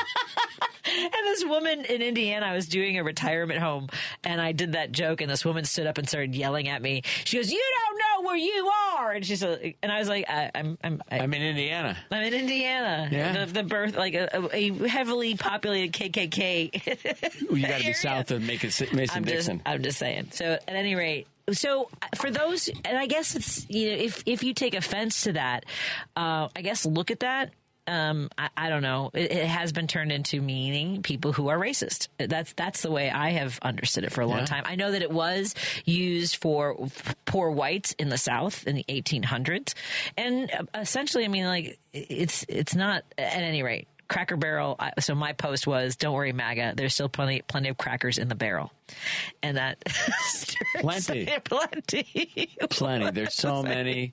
And this woman in Indiana, I was doing a retirement home, and I did that joke, and this woman stood up and started yelling at me. She goes, "You don't know where you are," and and I was like, "I'm in Indiana. I'm in Indiana. Yeah. The birth, like a heavily populated KKK. You got to be south of Mason-Dixon. I'm just saying. So at any rate. So for those, and I guess it's, if you take offense to that, I guess look at that. I don't know. It has been turned into meaning people who are racist. That's the way I have understood it for a long time. I know that it was used for poor whites in the South in the 1800s, and essentially, I mean, like it's not. At any rate, Cracker Barrel. So my post was, "Don't worry, MAGA. There's still plenty of crackers in the barrel," and that plenty. There's so many.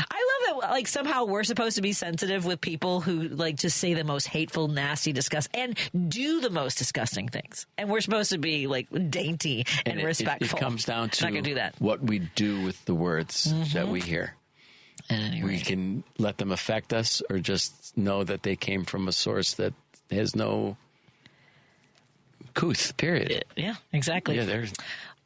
I love that. Like, somehow we're supposed to be sensitive with people who like just say the most hateful, nasty, disgusting, and do the most disgusting things, and we're supposed to be like dainty and respectful. It comes down to not gonna do that. What we do with the words that we hear. We can let them affect us, or just know that they came from a source that has no couth, period. Yeah, exactly. Yeah,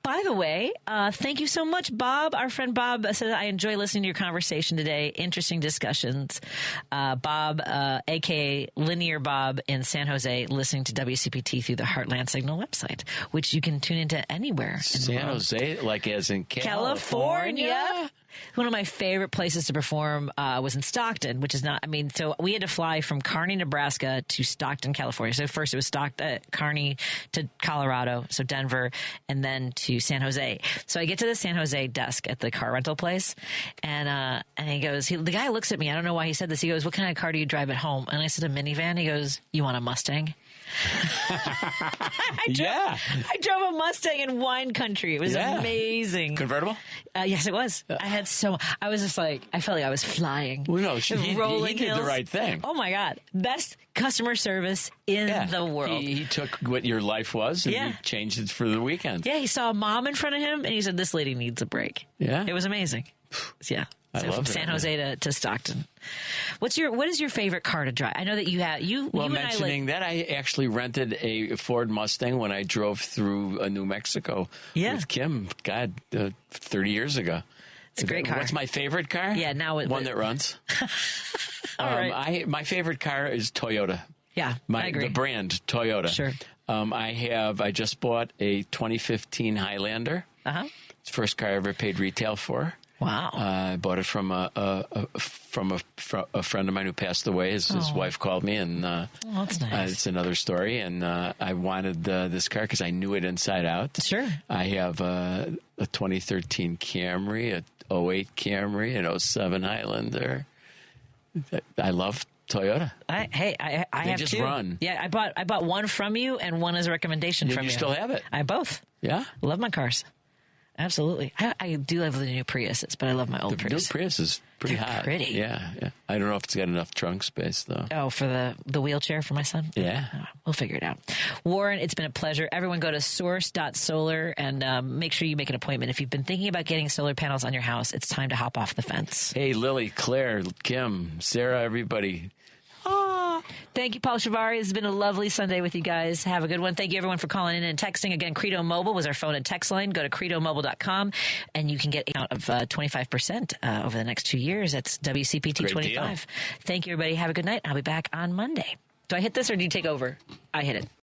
By the way, thank you so much, Bob. Our friend Bob said, I enjoy listening to your conversation today. Interesting discussions. Bob, a.k.a. Linear Bob in San Jose, listening to WCPT through the Heartland Signal website, which you can tune into anywhere in San Jose, like as in California. One of my favorite places to perform was in Stockton, which is not, I mean, so we had to fly from Kearney, Nebraska to Stockton, California. So first it was Kearney to Colorado, so Denver, and then to San Jose. So I get to the San Jose desk at the car rental place, and he goes, the guy looks at me. I don't know why he said this. He goes, "What kind of car do you drive at home?" And I said, "A minivan." He goes, "You want a Mustang?" I drove a Mustang in wine country. It was amazing. Convertible? Yes, it was. I was just like, I felt like I was flying. Well, no, he did the right thing. Oh my God. Best customer service in the world. He took what your life was and he changed it for the weekend. Yeah, he saw a mom in front of him and he said, "This lady needs a break." Yeah. It was amazing. Yeah. So from San Jose to Stockton. What is your favorite car to drive? I know that you have mentioning that, I actually rented a Ford Mustang when I drove through New Mexico with Kim. 30 years ago. It's a great car. What's my favorite car? Yeah, now one that runs. All right. My favorite car is Toyota. Yeah, I agree. The brand Toyota. Sure. I just bought a 2015 Highlander. It's the first car I ever paid retail for. Wow! I bought it from a friend of mine who passed away. His wife called me, and that's nice. It's another story. And I wanted this car because I knew it inside out. Sure. I have a 2013 Camry, a 08 Camry, an 07 Highlander. I love Toyota. I have just two. Run. Yeah, I bought one from you and one as a recommendation from you. You still have it? I both. Yeah, love my cars. Absolutely. I do love the new Priuses, but I love my old Prius. The new Prius is pretty hot. Pretty. Yeah. I don't know if it's got enough trunk space, though. Oh, for the wheelchair for my son? Yeah. We'll figure it out. Warren, it's been a pleasure. Everyone go to source.solar and make sure you make an appointment. If you've been thinking about getting solar panels on your house, it's time to hop off the fence. Hey, Lily, Claire, Kim, Sarah, everybody. Thank you, Paul Shivari. This has been a lovely Sunday with you guys. Have a good one. Thank you, everyone, for calling in and texting. Again, Credo Mobile was our phone and text line. Go to credomobile.com, and you can get a count of 25% over the next 2 years. That's WCPT 25. Thank you, everybody. Have a good night. I'll be back on Monday. Do I hit this, or do you take over? I hit it.